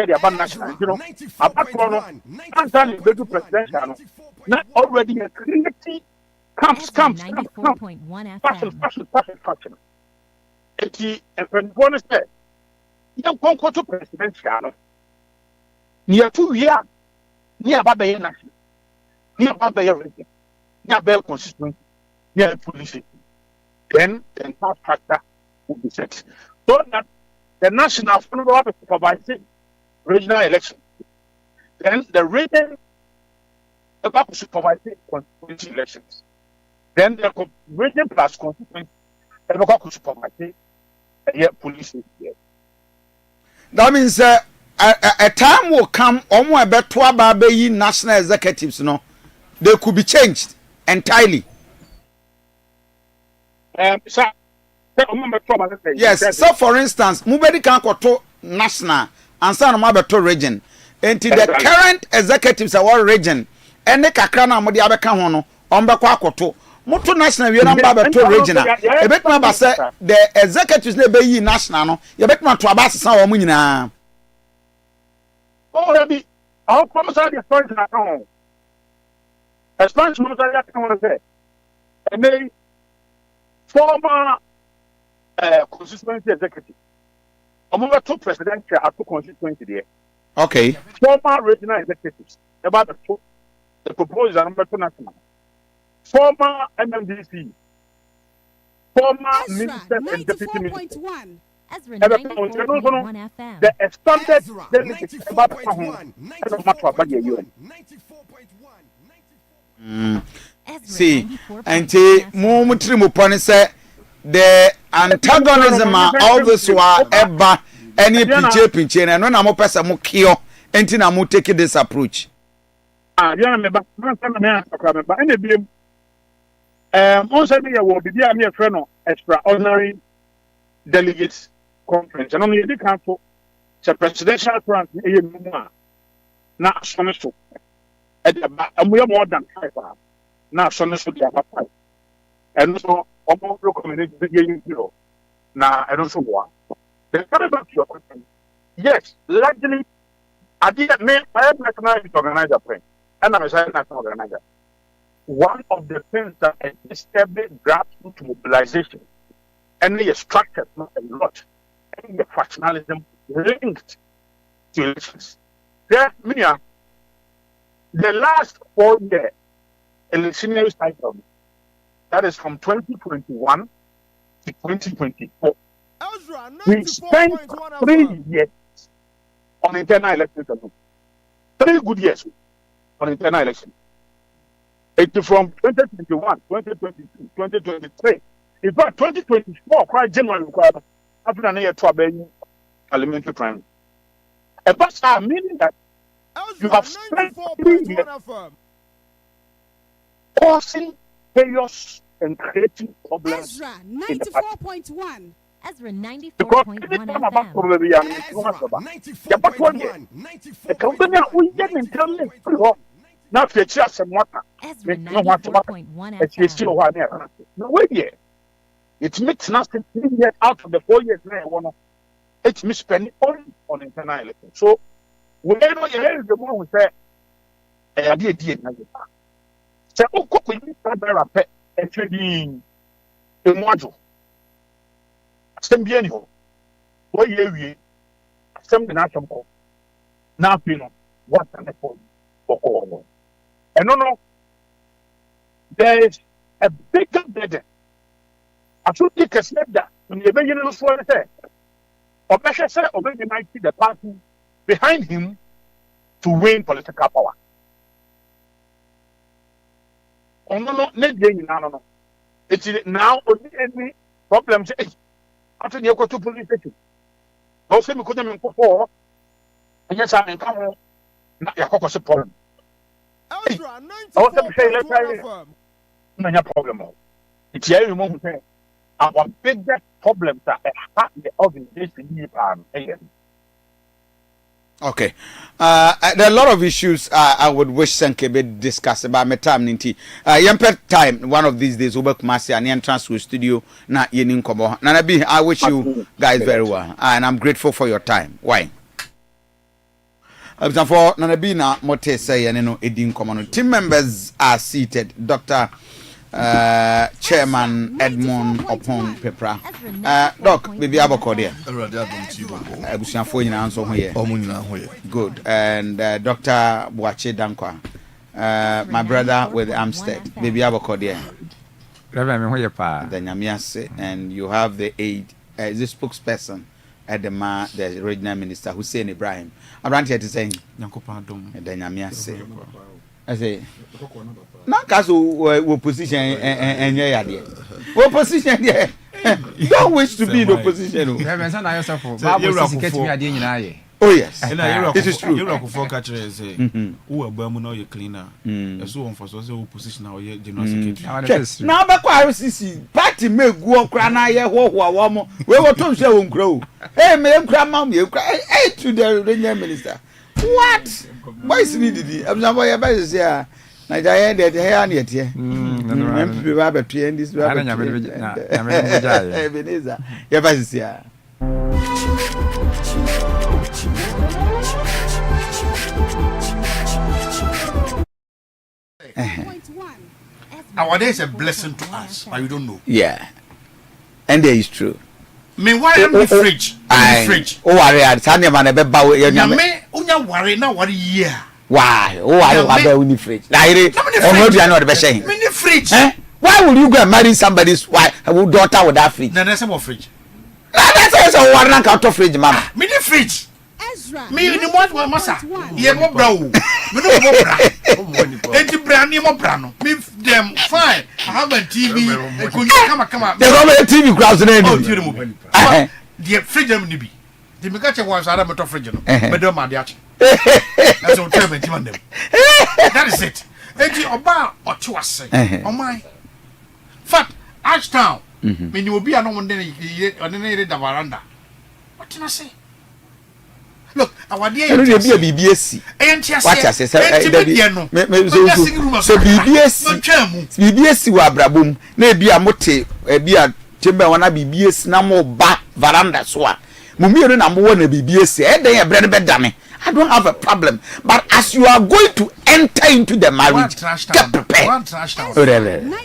the Abba National. You know, Abba Chrono, Anthony Bedu presidential. Not already a creative camps. Fashion. And when one said, you don't go to presidential. Near 2 years, near Baba National. Near Baba region, near Bell constituency, near police. Then the entire factor will be set. So that the national follow up supervising regional election. Then the region about supervising constituency elections. Then the region plus constituency about supervising police. That means a time will come almost about 12 national executives, no? They could be changed entirely. Yes, so for instance, Mubedi can go to national ansa no mabeto region enti the current executives our region ene kakra na mode abeka ho no ombekọ akoto moto national we number beto regional ebetuma ba say the executives na be yi national no yebetuma to abasesa wo mu nyina already our promissory the story na come expansion promissory that come say and then former constituency executive omo to presidential at constituency there okay former regional executives about the proposal number 2 national former MMDC former minister and deputy minister Ezra 94.1 the expanded delegate about see and mumutri mupone say the antagonism all this wa eba any pinche and no na mo pesa mo kio enti na mo take this approach ya me ba man me akra me ba ene biem on say me ya wo bibia me frɛ no extraordinary delegates conference and on the council the presidential grant e mu na asone so e de ba amuye more than 5 na asone so dia 5 and so omo recommend the yen zero na I don't know what the coming back to your question yes largely I did me I am national organizer friend and I'm a national organizer one of the things that established grassroots mobilization and the structure not a lot and the factionalism linked to elections. There, the last 4 year electionary cycle, that is from 2021 to 2024, we spent 3 years on internal elections alone. 3 good years on internal elections. It's from 2021, 2022, 2023. In fact, 2024, quite January, after an year to a parliamentary primary. And that's meaning that you have spent 3 years causing chaos and creating problems. Ezra 94.1. Ezra 94.1 FM. Now, if you just some water, it makes nothing 3 years out of the 4 years now. It's me spending on internal elections. So, we know the one who said, I did. So, we need to rapid actually a module. Some bien, what you some national now, you know, what an effort for. And no, there is a bigger burden. I should take a step that when you begin to say, or better say, or maybe might see the party behind him to win political power. Oh no, no. It's now only any problems. After you go to police station, also we couldn't even go for. And yes, I'm in common. Not your focus problem. Ezra 94.1 No problem. It's here you want to say our biggest problems are the organization. Okay. There are a lot of issues I would wish Senkebe discuss about my time ninti. Yempe time one of these days over Kumasi and entrance to the studio na yenin komo. Nanabi, I wish you guys very well and I'm grateful for your time. Why? For Nanabina Mote say and no edin komo. Team members are seated. Dr. Chairman Edmond Opon Pepra. Doc, baby Abokodia. Good. And Dr. Boache Dankwa. My brother with Amstead. Baby Abokodia. And you have the aide, the spokesperson at the regional minister Hussein Ibrahim. I'm right here to say, I say, Nakaso opposition and what position there? Don't wish to be in opposition. Oh yes, it is true. You rock for catcher is a who are Bermuda, you cleaner. So on for so position now, you general secretary. Now, back I see party make go crana ye ho ho we were to say won grow. Hey, me grandma me cry hey to the regional minister. What? Why is needed? I'm not why by say na ja de here na tie. We ba be pie this we ba. Ebenezer. Ya ba say Our day is a blessing to us, but you don't know. Yeah. And there is true. Me why am the fridge? Fridge. Oh, worry, Sunday man be ba we ya me unya worry na worry year. Why? Oh, I don't have a fridge. Like it. Oh, you are not the best. Me the fridge. Why would you go and marry somebody's wife, daughter with that fridge? Na na say fridge. That's a one rank out of fridge, mama. Me the fridge. Me ni mo masa. Ye mo bra o. Me no mo bra. Enti bra ni mo bra no. Me them fine. I have a TV. Come. They have a TV crowd na ni. Oh, you mo. The fridge am ni bi. The me catch one so to fridge no. Me do ma dey achi. That's what tell me them. That is it. Enti oba otu ase. Oh my. Fact, Ashtown. Me ni obi ano wonde ne da veranda. What can I say? Look, our dear you be a BBS. What I say, so BBS wa brabum na bi a mote bi a chamber wana BBS na mo ba veranda so a mo mi na mo na BBS e den e bre be dame. I don't have a problem, but as you are going to enter into the marriage, get prepared.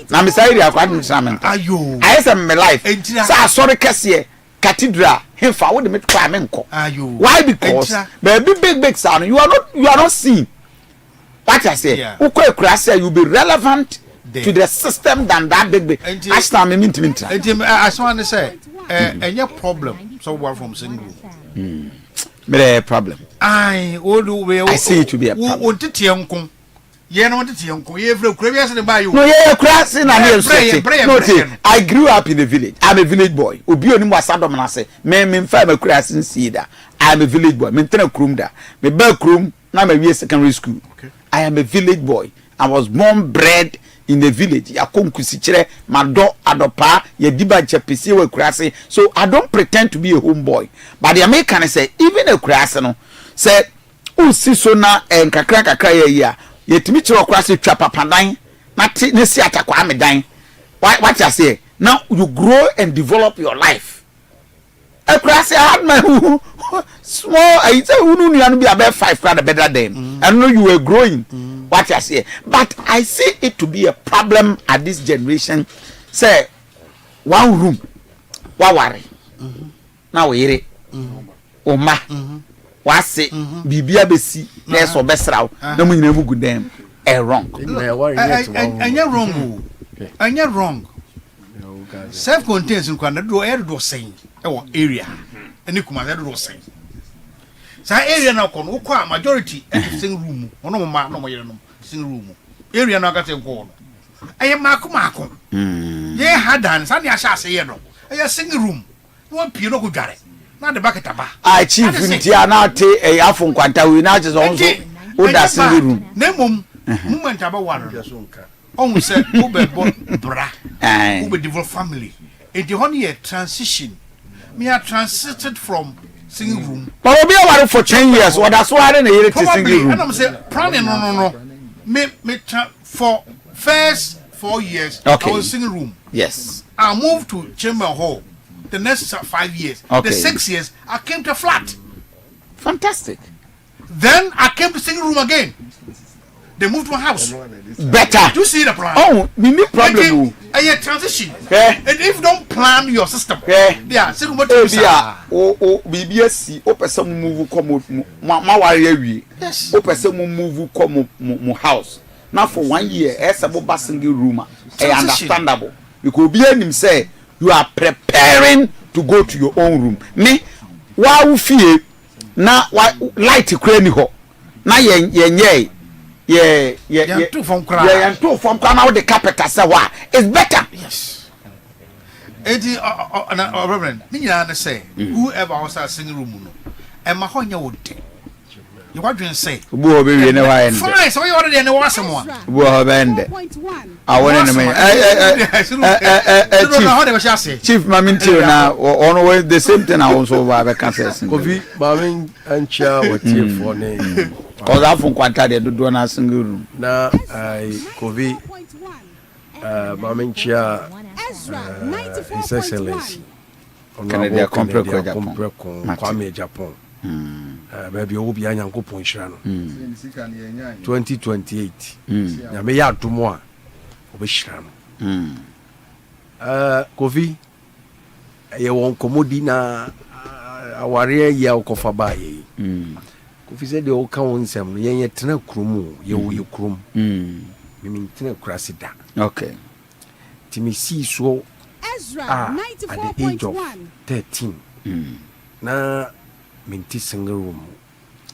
Now, me say you are quite instrumental. I say my life. So sorry, Cassie. Cathedral, him for the crime enko. Why? Because baby big sound. You are not seen. What I say, you'll be relevant to the system than that big. I stand me mean. I just want to say, any problem. So we're from single. Me problem. I see it to be a problem. Yeah, no, I grew up in a village. I'm a village boy. Obi oni mo asadom na say, me mfa me krasin seeda. I'm a village boy. Me tena krum da. Me ba krum na me wie secondary school. Okay. I am a village boy. I was born bred in the village. Ya konkusi kire mado adopa ye diba chepisi we krasin. So I don't pretend to be a homeboy. But the American say even a krasin no say usi so na kakra ya yetimi chiro kwase twa papadan na ne si atakwa amedan what you say now you grow and develop your life akrase had my small I say unu nu be about 5 kwada better than and know you were growing what you say but I see it to be a problem at this generation say one room wa worry na we ire oma wase bibia besi na so besraw na mu nyina mu gudem wrong anya wrong self contains nkwana do do sen area ani kuma do sen sa area na kono kwa majority sing room ono ma no mo yere no sing room area na ka ten ko no aye mako ye hadan sa ne asha ase ye no aye sing room no pie no ko dware na de bucket ba I chief ntia na te afo nkwanta we na je so oda sing room na mum moment aba waro on say who be bra who be develop family e the honey a transition me are transited from singing room but obi waro for 10 years or that's why na here to singing room and I'm say planning no me for first 4 years okay. I was singing room yes I moved to chamber hall the next 5 years okay. The 6 years I came to flat fantastic then I came to singing room again. They moved to a house. Better. You see the plan? Oh, we need problem. A transition. Okay. And if you don't plan your system, yeah, say what you say. BBS, o person move come ma ware wi. Yes. O person move come mo house. Now for 1 year, as a single room, understandable. Because be him say you are preparing to go to your own room. Me, wa fear na light kura ni ho. Na ye too from now the carpet say wa it's better. Yes. Reverend, me say whoever was singing room no. Emma Honya would. You want to say, Bo be we ne wa ende. Fine, so you already know what someone. Bo ho be ende. I want to Chief Mamintio na on way the same thing I also ba can say. Kofi Mamin ancha watie for ne. Cause I fun kwanta de do na single room. Na Kofi Mamincha His Excellency. Canada compre Kwame Japan. Baby obi anyankopon hira no 2028 ya me ya domo a obehira no Kofi ye won komodi na aware ya okofa ba ye Kofi said de o ka won nsem no ye tena krumu ye wo ye krum mimi tena kurasi da okay timi si so Ezra 94.1 at the age of 13 na minti single room.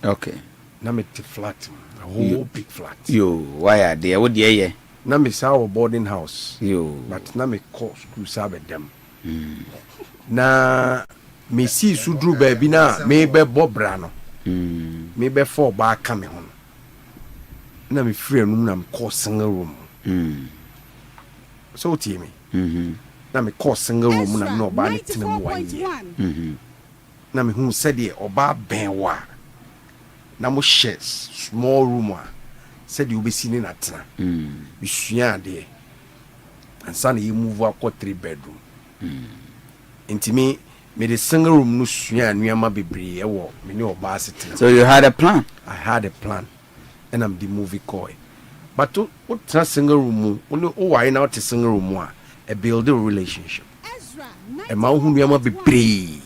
Okay. Na me te flat, a whole big flat. Yo, why are they? What ye? Na me sa boarding house. Yo, but na me call school sabe them. Na me see sudru baby na me be bobra no. Me be for ba ka me ho. Na me free room na me call single room. So tie me. Na me call single room na no ba ni tena mu wan. Na me hu said ye oba benwa na mo share small room a said you be seen na tena bi sua de ansa na you move akọ 3 bedroom intimi me the single room no sua anuama bebre e wo me ne oba asetena. So you had a plan? I had a plan and I'm the movie coy but to tena single room no why na to single room a build a relationship e ma hu anuama bebre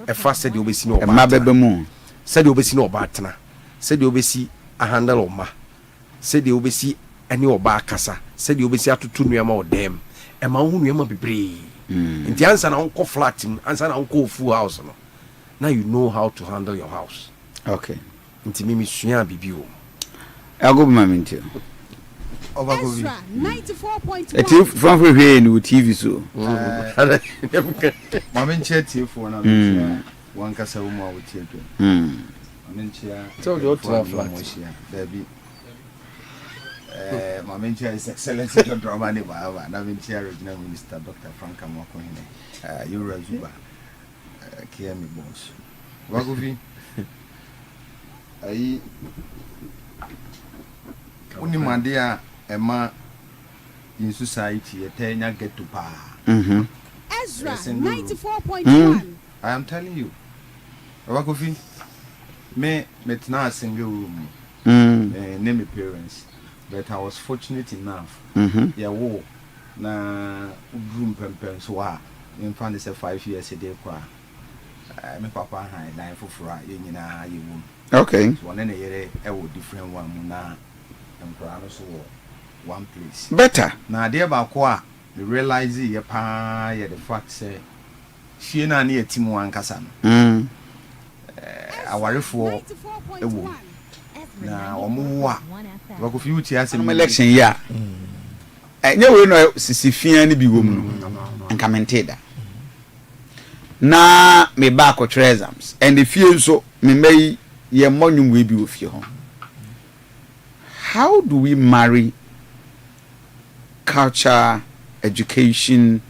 e fa said you be seen oba ma bebe mu said you be seen oba tena said you be see a handle oma said you be see any oba kasa said you be see atutu nuama o dem e ma hu nuama bebre nti ansa na onko flat ansa na onko full house no now you know how to handle your house. Okay. Nti mimi sua bibi o ago mamintio Ezra 94.1 eti from here no TV so Mamintio TV na me one kasa wo ma wo tie do Mamintio so the other flat baby Mamintio is excellent to drama ne ba na Mamintio regional minister Dr. Frank Amokohene you Razuba KM boss wagovi ayi uni mandia ema in society etenya get to pa Ezra 94.1 I am telling you wagovi me metna single room name my parents but I was fortunate enough yeah wo na room pempen so ha in fact it's 5 years a day kwa me papa han dan foforo a ye nyina ye wom. Okay. So one na yere e wo different one mu na nkura no so one place. Better. Na dey ba ko a me realize ye pa ye the fact say hie na na yetimu ankasa no. Awarefo e wo. Na omo wo a ba ko fi uti ase no election ya. Nye we no sisifia ni bi wom no. Enkamenteda. Na me back or exams and if you so me may ye money we be with you. How do we marry culture, education,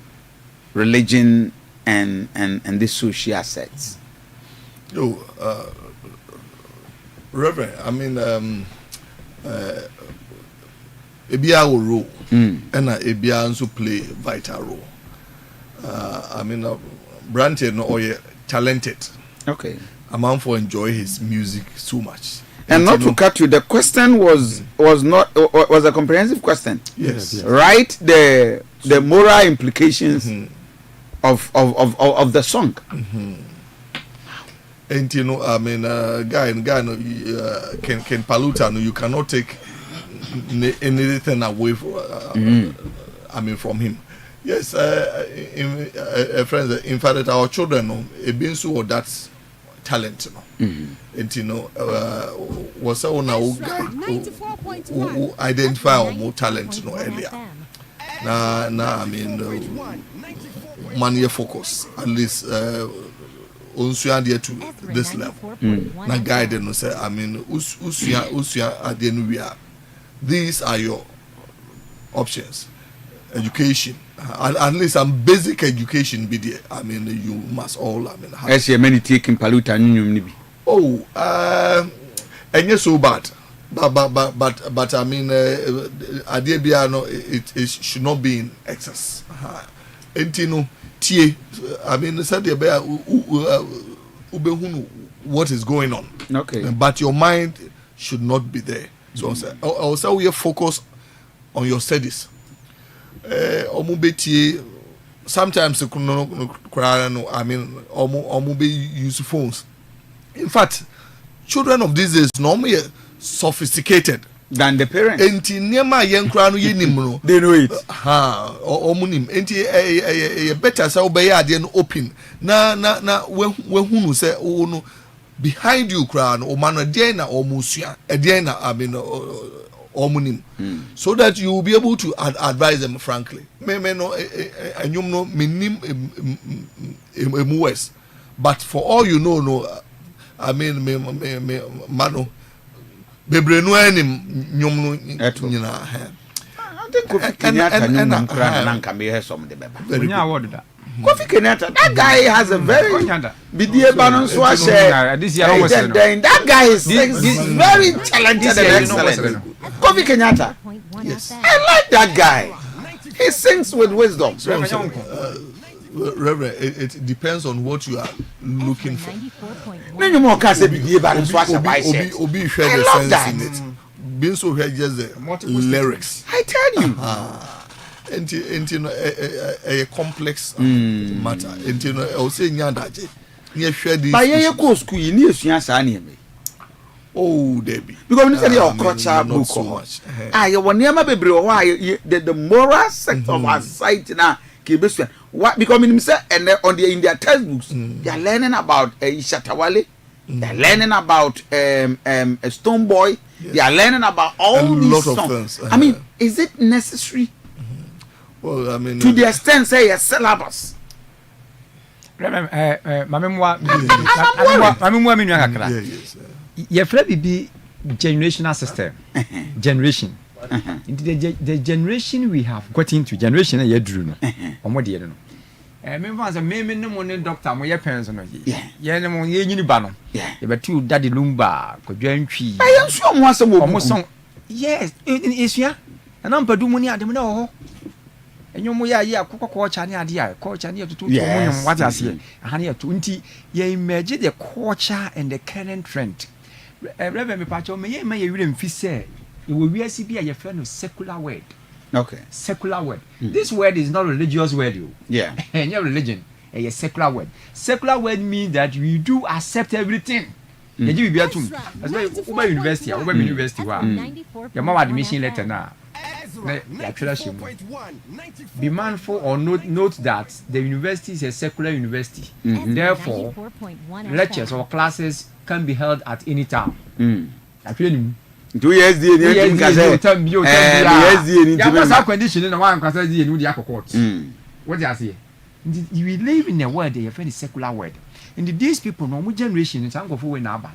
religion and the social assets? Reverend, I mean ebia will role and ebia also play vital role. I mean Branted no or talented. Okay. A man for enjoy his music so much. And not to cut you, the question was a comprehensive question. Yes. Right, the moral implications of the song. And you know, I mean, guy no, can Paluta no, you cannot take anything away from I mean from him. Yes, friends, in fact, our children know a been so that talent, and you know, was our now who identify our more talent, earlier. Now, I mean, money focus at least onsua there to this level. Na guide no say I mean usua ade no wia. These are your options. Education, at least some basic education be there. I mean, you must all. I mean, as you many taking paluta nibi. Oh, and yes, so bad. But I mean, idea no, it should not be in excess. Entino tie. I mean, said the bear what is going on. Okay. But your mind should not be there. So also we focus on your studies. Sometimes I mean use phones. In fact, children of these days normally sophisticated than the parents. Enti niema yenkra no yenim no. They know it. Omunim. Enti better say obey ade no open. Na wehunu say no behind you kra no o man ade na omusua. Ade na I mean omunim. So that you will be able to advise them frankly. Me no enyum no menim emuwes. But for all you know no I mean me mano bebre no anim nyum no nyina ha. I think Kofi Kenyatta nyum kra na nka me hear some de beba. Onya award da. Kofi Kenyatta, that guy has a very bidie banon so share. That guy is very talented and excellent. Kofi Kenyatta. Yes. I like that guy. He sings with wisdom. Reverend, it depends on what you are looking for. I love that. Being so here just the lyrics. I tell you. And a complex matter. And you know, I was saying Yandaje. Near share this. By your course, you need to oh, Debbie. Because you said your culture book so much. You will never be the moral sector of our society now. What because and on the in their textbooks they are learning about Shatawale, they are learning about a Stone Boy, they are learning about all these songs. I mean, is it necessary? Well, I mean, to the extent say a syllabus. Be generational system. Generation. The generation we have got into generation ye drew no omo de no me fans me no money doctor mo ye parents no ye ne mo ye nyini ba no ye betu daddy lumba ko dwantwi ayen so mo asem omo son yes esua na mpadu mu ni adem na ho enyo mo ya ye akokko cha ne ade ya culture ne tutu mo nyom what ase aha ne to nti ye imagine the culture and the current trend reverend me pacho me ye wire mfi say we see be a friend of secular word. Okay. Secular word. This word is not a religious word, you. Yeah. And your religion, a secular word. Secular word means that we do accept everything. You give me to over university, over university. Your mom admission letter now. Be mindful or note that the university is a secular university. Therefore, lectures or classes can be held at any time. 2 years the anything can say yes the anything ya condition na one kwasa the enu dia court what you say we live in a world a very secular world and these people no mu generation in sango for we na aba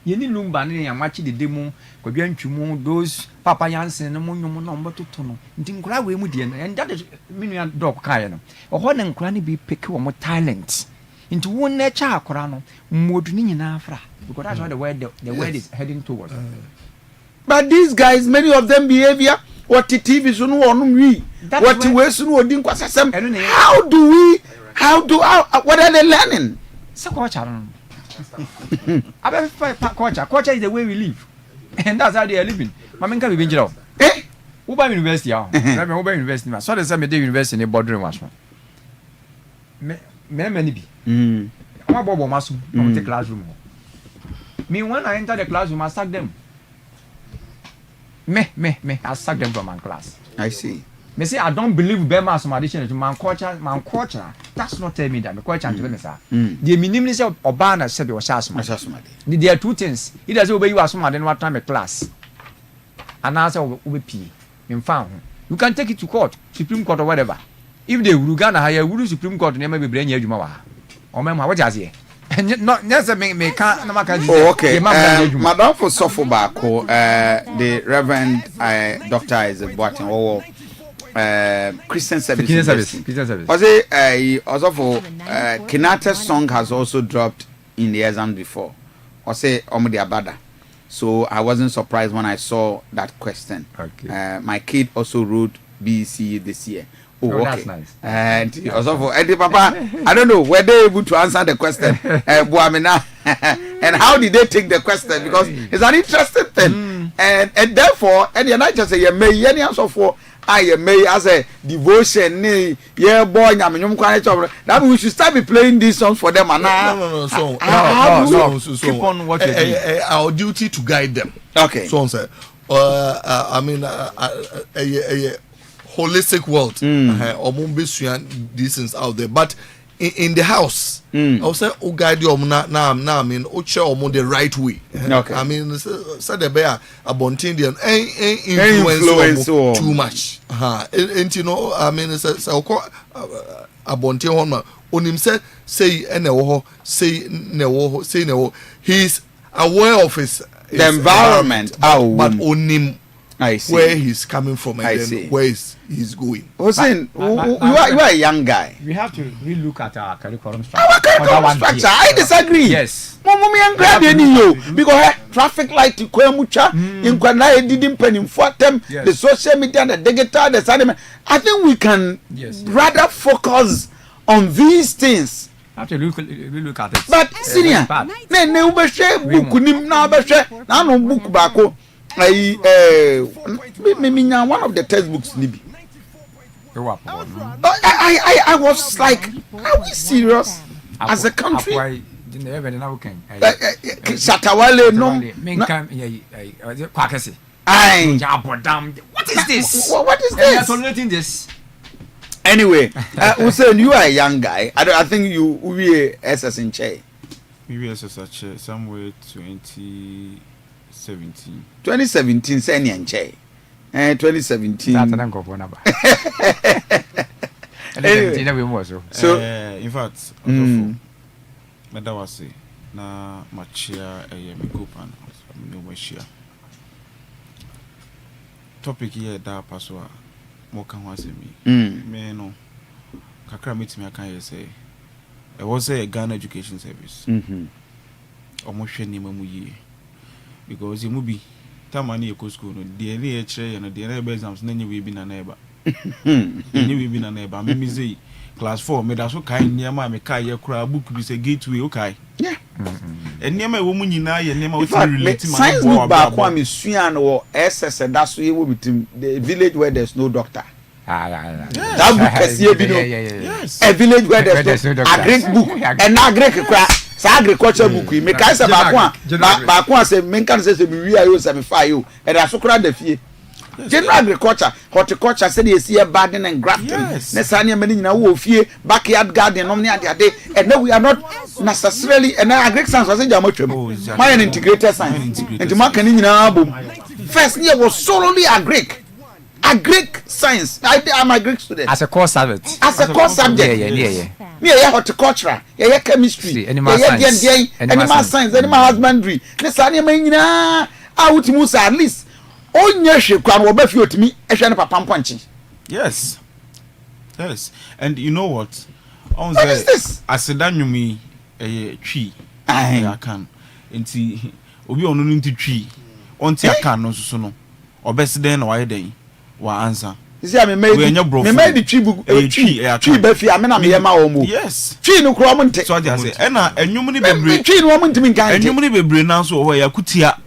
ye ni lumba na ya machi de demu kwadwantwumu those papa yansen no nyum no mbototo no nti nkura we mu die no and that menu dog kai no oho na nkura ne bi pick wo mo talent nti won na cha akura no mmodu ni nyina afra because that's what the word is heading towards. But these guys, many of them behavior what TV so no one we what we so no din kwasasem what are they learning? So culture culture is the way we live and that's how they are living. Mamenka be binjiro Uba University Uba University so they say me university in boardroom was many be I'm bobo masu from the classroom. Me when I enter the classroom I sack them. I sack them from my class. I see. Me say I don't believe Bema some addition to my culture. That's not tell me that my culture to me sir. The minimum say Obana said was asthma. There are two things. Either say obey you asthma then what time a class. And answer will be in found. You can take it to court, Supreme Court or whatever. If they Uganda hire Supreme Court never be brain you ɔmɛma wɔgye aseɛ not necessarily me can na maka oh okay madam for sofo baako the reverend Dr. Isaac Boateng or Christian service was it also for Kinata's song has also dropped in the exam before or say Omudi Abada. So I wasn't surprised when I saw that question. Okay. My kid also wrote BC this year. Oh, okay. That's nice. And also for Eddie Papa, I don't know were they able to answer the question, Buamina, and how did they take the question, because it's an interesting thing, and therefore, and I just say, may any answer for I may as a devotion, yeah, boy, that we should start be playing these songs for them. And no. So keep on watching. Our duty to guide them. Okay. So sir, I mean, holistic world. These things out there, but in the house, I will say, oh, guide you now. I mean, oh, show the right way. Okay. I mean, said the bear a bontindian influence too much. And you know, I mean, it's a bontin on himself. Say no. He's aware of his the environment, but on him. I see where he's coming from and then where he's going. Hussein, you are a young guy. We have to relook at our curriculum structure. Our curriculum structure, I disagree. Yes. Because traffic light in Kwemucha, in Kwanai didn't penny for them, the social media, the digital, the cinema. I think we can rather focus on these things. Have to look at it. But senior, ne book now book bako. One of the textbooks Libby. I was like, are we serious as a country? Shatawale no. What is this? What is this? Anyway, Hussein, you are a young guy. I think you we SS in Che. We SS somewhere 2017 seni enche 2017 that's an uncle for number so in fact meda wase na machia mikopan no machia topic here da paso a mo kan ho asemi me no kakra metimi aka ye say e was a Ghana Education Service omo hwe ni mamu yi because you be tamani eco school no de na chere no de na exams na nyewe bi na na eba nyewe bi na na eba me say class 4 me da so kai niam a me kai ye kura book bi say gateway okay yeah niam e wo mu nyina ye niam we relate ma science book ba kwa me sua no SS da so ye wo bitim the village where there's no doctor that book is here yes a village where there's no doctor agric book and agric kura sa agriculture book me kai say ba kwa say me kan say me wi ayo say me fa ayo e da so kura da fie general agriculture horticulture say dey see garden and grafting ne sa ne mani nyina wo fie backyard garden no ne ade and we are not necessarily and agric science was jam atwam my integrated science and ma kan nyina bom first year was solely agric science. I am a Greek student. As a core subject. Me horticulture, chemistry, animal science, animal husbandry. Let's say I would move at least. Oh, yes, you can obey you to me. Yes. And you know what? What is this? I said that you me a tree. I can. Inti obi onu nti tree. Onti aka no so no. Obesi den why den. Wa answer. You see, me made the tree book. Tree befi. I mean, I'm here, my own. Yes. Tree no cromon. So I say, ena enyumuni bebre. Tree no woman to me kan. Enyumuni bebre na so where yakutia.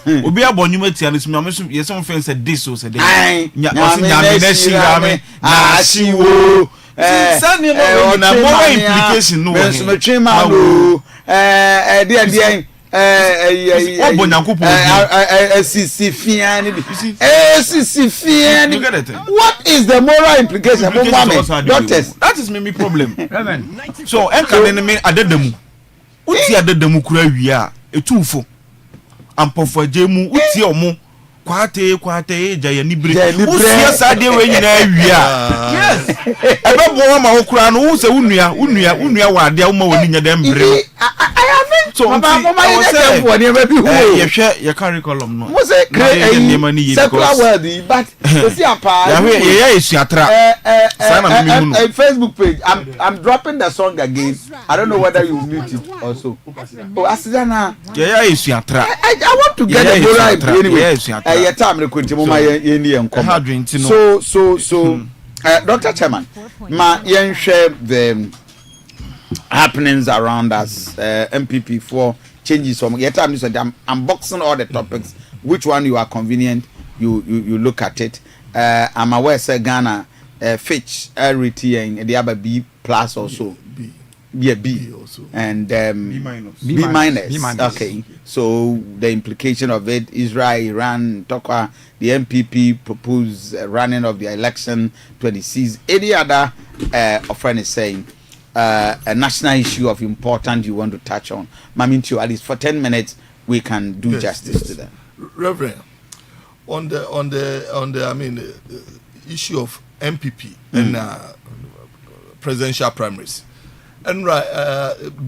Obi abonyuma tia no so me so yes some friends said this so said. Nya na shira me. Ashiwo. Na more implication no. Me tree man o. There. What is the moral implication? That is me problem. So enka me adedemu. Uti adedemu kura wi a etufo. Ampofo jemu uti omo kwate ja ni bre usia sade we nyina awia yes ebe bo ma wo kura no wo se unua wa ade wo ma woni nya dem bre so mama you say for ni be bi hu ye hwe ye curriculum no mo say secular word but see apa ya esuatra sana mi mu no Facebook page I'm dropping the song again. I don't know whether you mute it also. Oh asidana ya esuatra I want to get the right anyway. Your time rekwenti mo ma ye ni enkom so Dr. Chairman ma yen share the happenings around us MPP for changes from your time is I'm boxing all the topics which one you are convenient you look at it. I'm aware say Ghana Fitch RT the other B plus also B also and B minus. Okay, so the implication of it, Israel, Iran, Tokwa, the MPP propose running of the election 26. Any other friend is saying a national issue of importance you want to touch on. Mamintu, at least for 10 minutes we can do justice to them. Reverend, on the I mean issue of MPP and presidential primaries. And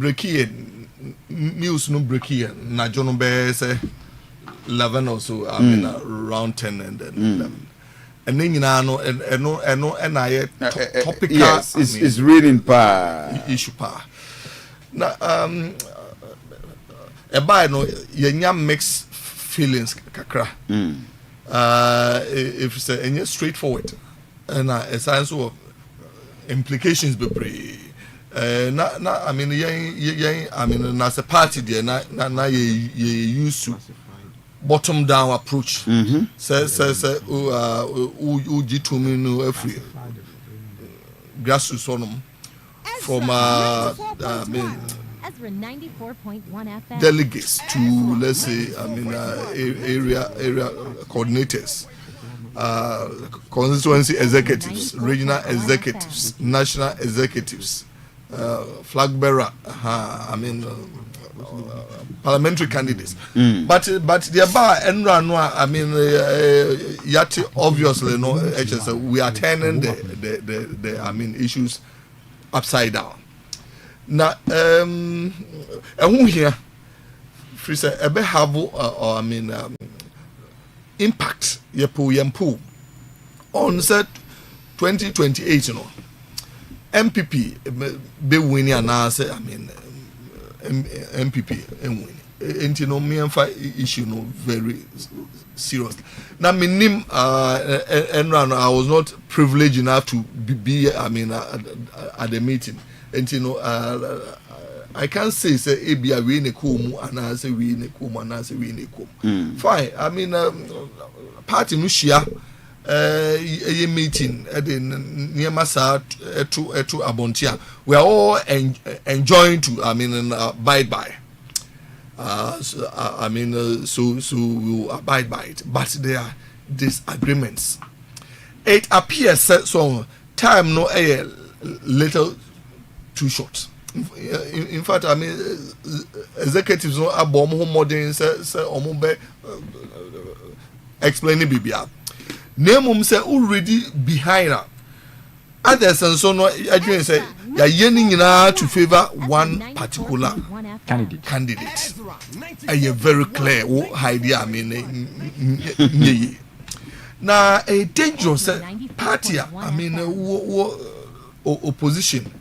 breaking news no breaking na John be say 11 or so I mean around 10 and then and then you know and I topic yes is reading pa issue pa na eba no yenya mixed feelings kakra if it's any straightforward and a sense of implications be pre I mean I mean as a party there na you used to bottom down approach say uji to me no every grassroots on from I mean Ezra 94.1 FM delegates to let's say I mean area coordinators constituency executives, regional executives, national executives, flag bearer, I mean parliamentary candidates. But the bar and I mean yet obviously no we are turning the I mean issues upside down. Now who here Frisa ebe have or I mean impact yempu on set 2028 you know MPP be winning and answer I mean MPP and win you know me and fight issue no very serious now minim and I was not privileged enough to be I mean at the meeting and you know I can't say ABI we ne komu and I say we ne komu and I say we ne komu. Fine. I mean party no share a meeting at the near Massa to Abontia. We are all enjoying to I mean abide by. So, I mean so we will abide by it. But there are disagreements. It appears so time no a little too short. In fact, I mean, executives no abom ho modern say omo be explaining bibia. Name say already behind her. Others and so no again say ya yening nyina to favor one particular candidate. Are you very clear what idea I mean now a dangerous party I mean opposition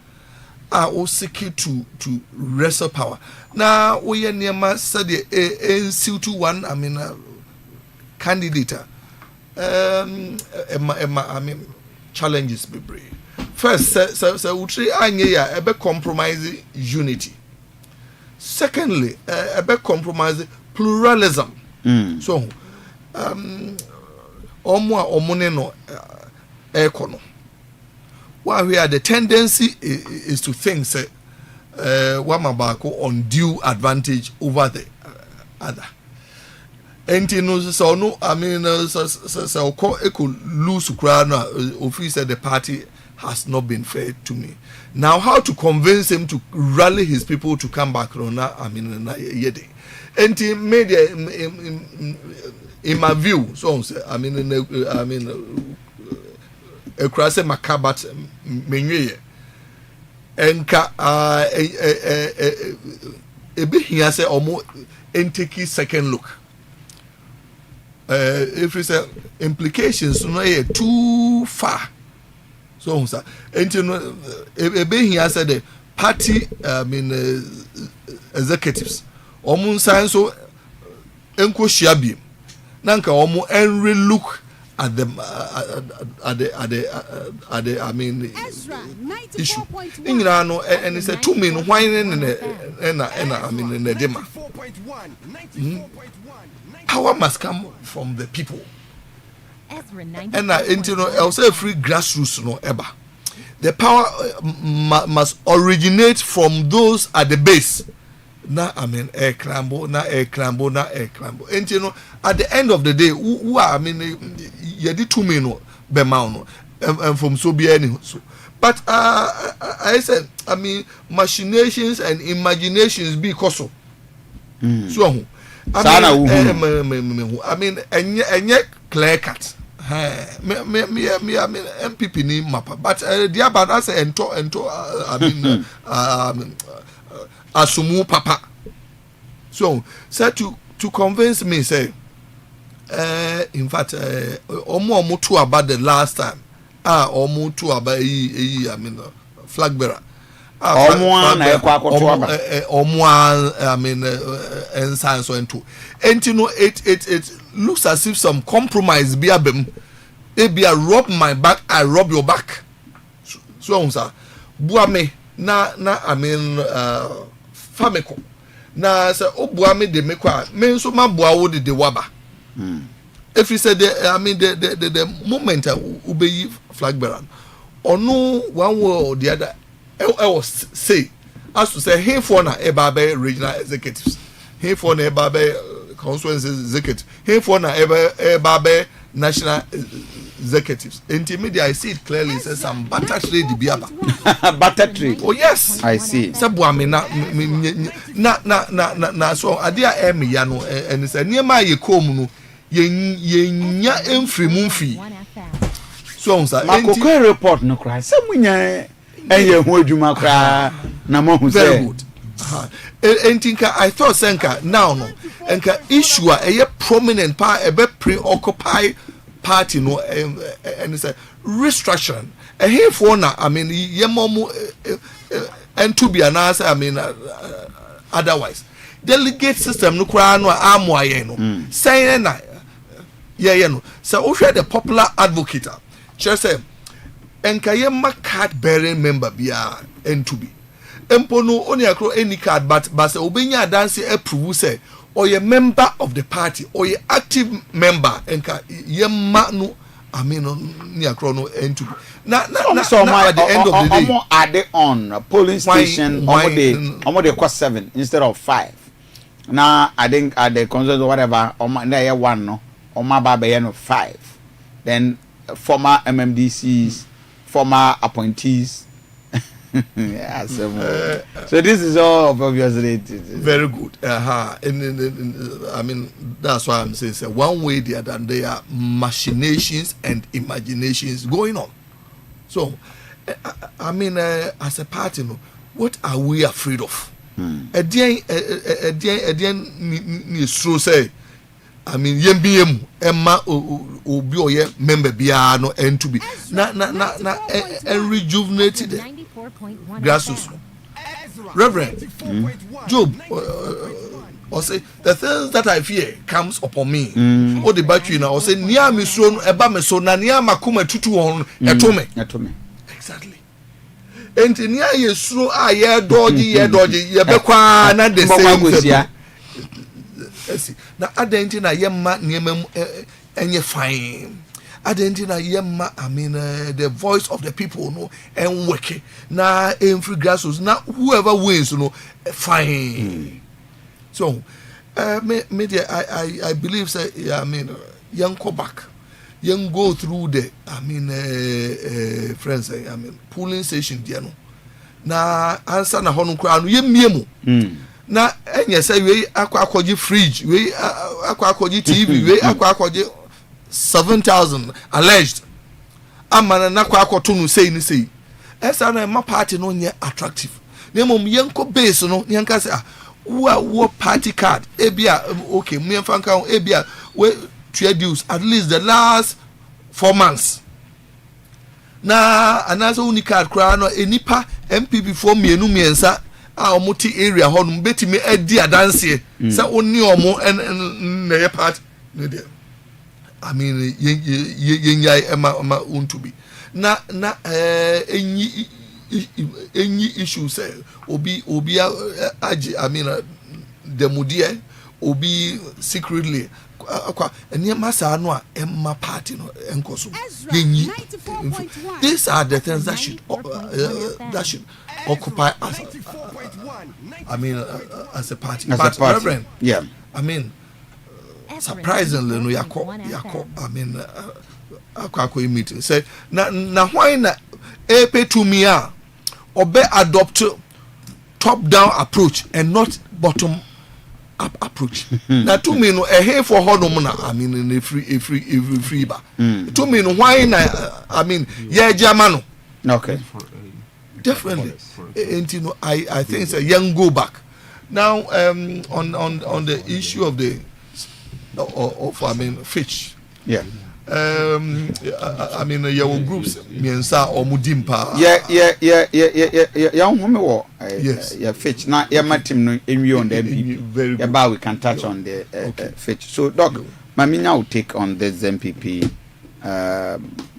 are seeking to wrestle power. Now we are near my study to one I mean candidate I mean challenges be brave. First so we try anya ebe compromise unity. Secondly ebe compromise pluralism. So omune no ekono. While we are the tendency is to think say Wamabako undue advantage over the other. And you know, so no, I mean, so eco lose crana office the party has not been fair to me. Now, how to convince him to rally his people to come back? And he made in my view, so I mean, a crass macabat menue. Enka ebe here say almost take second look. If we say implications no too far. So sir, and you know ebe here say the party executives omun sign so enko shiabi nanka omu enre look at the Ezra issue. Ingina no and it's a 2 min whining and in the dema. Power must come from the people. And you know, also free grassroots no ever. The power must originate from those at the base. Na air clambo. And you know, at the end of the day, who are you did 2 men bemauno and from so be any so. But I said, machinations and imaginations be koso. So and yet clear cut. MPP ni mapa. But the about us ento asumu papa. So said to convince me say in fact omo too about the last time omo too about flag bearer ensign so into and you know it looks as if some compromise be abem be a rob my back I rob your back so sir buame na fameko na say obua me de mekwa me so ma bua wo de waba if you said the moment ubeyi flag bearer ono one way or the other I was say as to say hey for na ebabe regional executives hey for na ebabe constituency executives hey for na ebabe national executives intermediate I see it clearly says some butter trade biaba butter trade. Oh yes, I see. Sabuame na so adia ya no and say niema ye kom no yenya emfrimu mfi so on sa makoko report no cry samunya eye ho adwuma kra na mo hu say very good entinka I thought senka now no enka issue a prominent part ebe preoccupy party no and say restructuring here for na yemomu and to be an answer otherwise delegate system no kra no amoaye no say na no so we the popular advocate just say enka yema card bearing member bia and to be empo no only akro any card but say obenya dance approve say or a member of the party or a active member enka yema no ni akro no and to na at the end of the day add on polling station omo dey cost 7 instead of 5 now I think at the concert or whatever na one no omo ba be no 5 then former MMDCs former appointees yeah, so this is all obviously very good that's why I'm saying one way the other there are machinations and imaginations going on. So as a party no, what are we afraid of? Again ni so say yembiem emma obi oye member bia no and to be na rejuvenated grassroots. Reverend Job or say the things that I fear comes upon me. Or the battery now or say near me so eba me so na near makuma tutu on etome exactly. And near ye so ye dodgy ye be kwa na the same na adenti na yemma niemem enye fine adenti na yemma the voice of the people no and work na free grassroots na whoever wins no fine so media I believe say young go back you go through the friends polling station there no na answer na hono kra no yemiemu na enye say we akwakoji fridge we akwakoji TV we akwakoji 7,000 alleged amana na kwakoto no say ni say esa na ma party no nye attractive na mom yenko base no yenka say wo party card ebia okay me fanka ebia we trade deals at least the last 4 months na another unicard kra no enipa MPP for mienu miensa a omoti area ho no betimi edi adanse say oni omo na ye part no there I mean yenya ema unto be na any issue say obi age I mean the mudie obi secretly any massa no emma party no enkoso yenyi. These are the things that should occupy us I mean as a party as but a party. Reverend, yeah I mean surprisingly no yako I mean akwa meeting say na why na epe to me obe adopt top down approach and not bottom up approach na to me no for hodom na I mean in free ba to me no why na I mean yeah German okay definitely and you know I think it's a young go back now on the issue of the of I mean Fitch yeah I mean your groups miensa or mudimpa yeah yes yeah Fitch na yeah matim no enwi on the MPP about we can touch on the Fitch so doc maminya will take on this MPP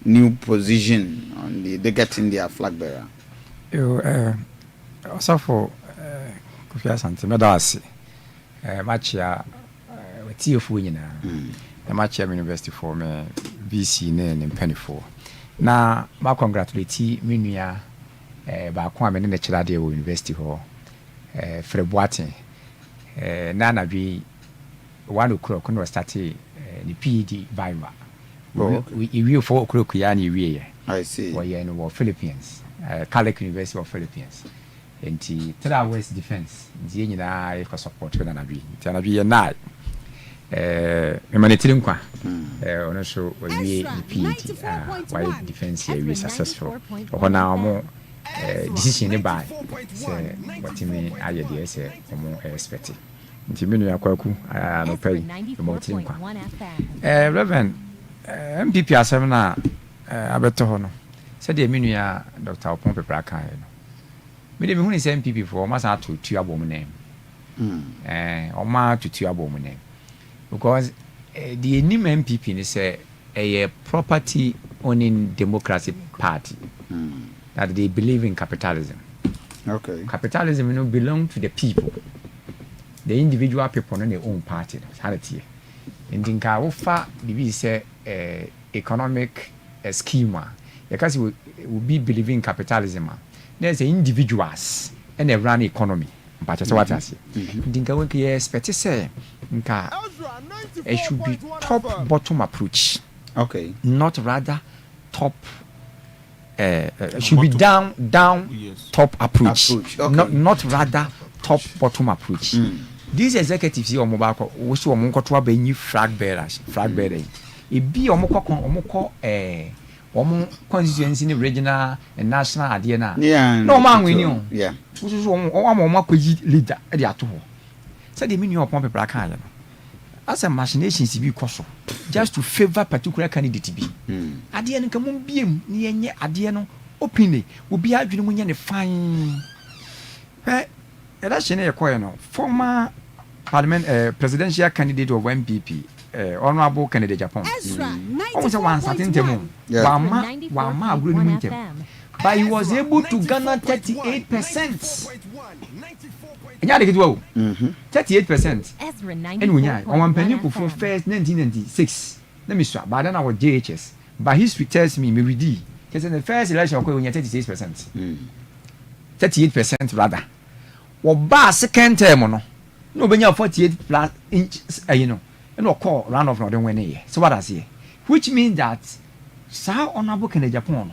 new position on the getting their flag bearer also for Kofi Asante medasi machia TFU nyina na machia university for me VC ne penny for na ma congratulate me nua ba kwa me ne chira de university ho Freboatin na na bi one o'clock no start the PhD viva we for o'clock ya na we I see we no Philippines Catholic University of Philippines enti 3 hours defense die nyina e ko support na bi enti na bi ye na emanetiri nkwa ono so we PhD why defense here we successful ona omo decision ne by say what me aye dey say omo expect nti menu yakwaku no pay emanetiri nkwa Reverend MPP asem na abeto ho no said the menu ya Dr. Opon Pepra kan no me dey me hu ni say MPP for o masa to tuabom name o ma to tuabom name because the Ennin MPP is a property owning democracy party that they believe in capitalism. Okay. Capitalism you know belong to the people. The individual people on their own party. Sanity. And in Kaofa, the say economic schema. Because we be believing in capitalism. There's individuals and they run economy. But that's what I say. Dinka we expect to say it should be top bottom approach. Okay. Not rather top should be down yes. Top approach. Okay. Not rather top bottom approach. These executives here omobako wo so omo nkoto abanyi flag bearers. E bi omoko omo constituency ni regional and national ade na. No man we ni. Yeah. Wo so omo akoyi leader e dey ato ho. Say the menu upon people can you know. As a machinations be koso just to favor particular candidate be. Ade no kamum biem ni enye ade no opinion obi adwene mu nye ne fine. Election e koye no former parliament presidential candidate of MPP honorable candidate Japan. Almost one certain time. Wama agro ni ntem. But he was able to garner 38%. Enya de kitu 38%. And we nya on penny for first 1996. Let me swap. But then I was JHS. But history tells me ready. Because in the first election we nya 36%. 38% rather. Oba second term no. No be nya 48 plus inch you know. And we call round off no den win here. So what I say? which means that Sir Honorable Kennedy Japan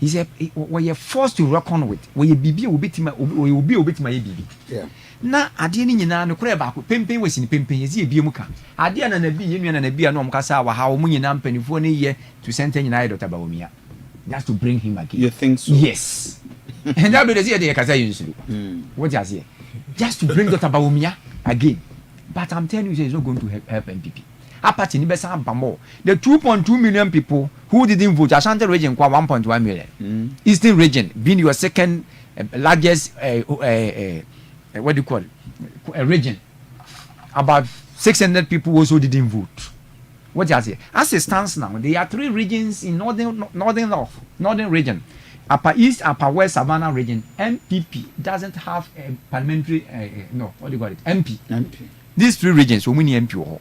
is a we are forced to reckon with. We be obitima we will be obitima bibi. Yeah. Na ade ni nyina no kura ba ko pempen wasi ni pempen yezi ebiem ka. Ade na bi yenu na bi na omkasa wa ha omu nyina mpanifo ne ye to center nyina Dr. Bawumia. Just to bring him again. You think so? Yes. And that be the say they kasa yin what you say? Just to bring Dr. Bawumia again. But I'm telling you, it's not going to help MPP. Apart in the 2.2 million people who didn't vote, Asante region 1.1 million. Eastern region being your second largest, what do you call it? Region. About 600 people also didn't vote. What do you say? As it stands now, there are 3 regions in northern region. Upper East, Upper West, Savannah region. MPP doesn't have a parliamentary, what do you call it? MP. These 3 regions, so many MP.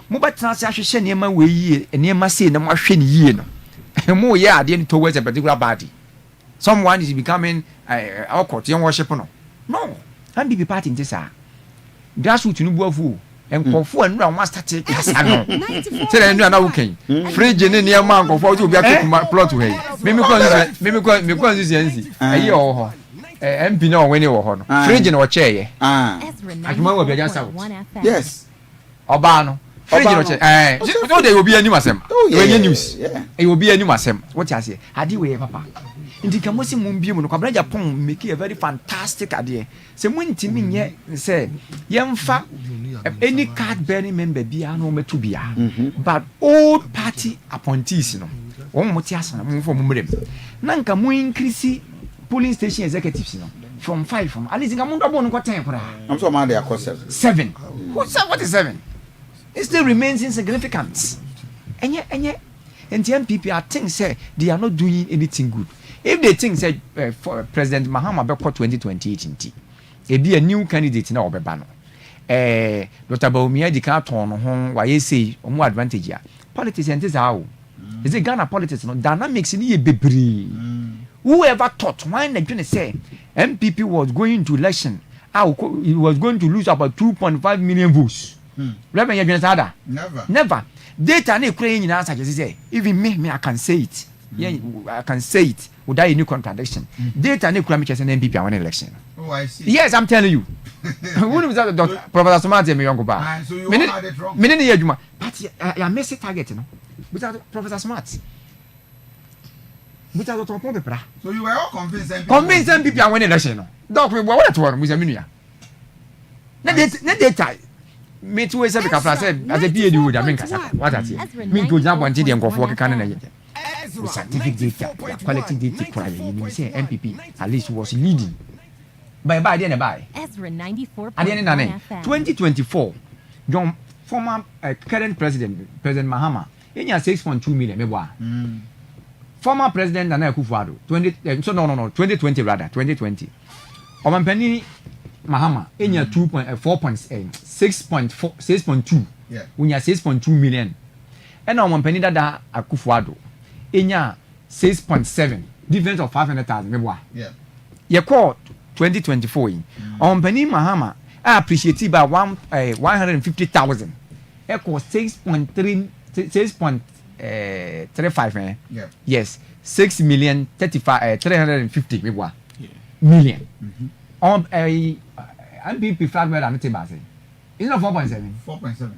Mobile transaction near way near Massey and Machine ye no. More yeah, didn't towards a particular party. Someone is becoming our court, young worship. No, and be party in this. That's what you know of and Kofi and round master take Asano. Say, I'm not okay. Free Jenny near Mango for to be a plot to him. Maybe because it's easy. A year or MP no when you were on. Free Jenny or chair. I remember be just out. Yes. Obano. No, there will be a new asem. News. It will be a new asem. What I say, I do way, Papa. In the Kamosi Mumbium, Cabraja make a very fantastic idea. Say, when Timmy yet say, young fat, any card bearing member be a no to be but old party appointees, no. One motias from Mumbrem. Nanka mo increase polling station executives, no. From 5 from at least in Amunda Bon, what time? I'm so mad they are 7. What is 7? It still remains insignificant. And yet, and the MPP are think say they are not doing anything good. If they think say for President Mahama Beko 2028, it be a new candidate now Obebano. Dr. Bawumia di ka ton ho why say omo advantage ya. Politics and this how. Is it Ghana politics no dynamics ni e bebre. Whoever thought when they say MPP was going to election, he was going to lose about 2.5 million votes. Never. Data ne kure nyina such as say even me I can say it. Yeah, I can say it without any contradiction. Data ne kure me chese MPP I won election. Oh, I see. Yes, I'm telling you. Who is that Professor Asante me yonko ba. So you had it wrong. Me ne adwuma. But I miss target no. Without Professor Smart. Without Dr. Pompe. So you were all convinced MPP I won election no. Doc we what to one with Aminia. Na data me too say because I said as a PhD would make what that is me go jump on the nkofo work can na scientific data quality data for you say MPP at least was leading by Ezra 94.1 FM 2024 John former current president Mahama enya 6.2 million meboa former president Nana Akufo-Addo 2020 rather 2020 Omampani Mahama enya 6.2 unya 6.2 million and Omampani Dada Akufo-Addo enya 6.7 difference of 500,000 meboa ye call 2024 Omampani Mahama I appreciate by 150,000 equal 6.35 yes 6 million 350 meboa million MPP flag bearer and table say it's not 4.7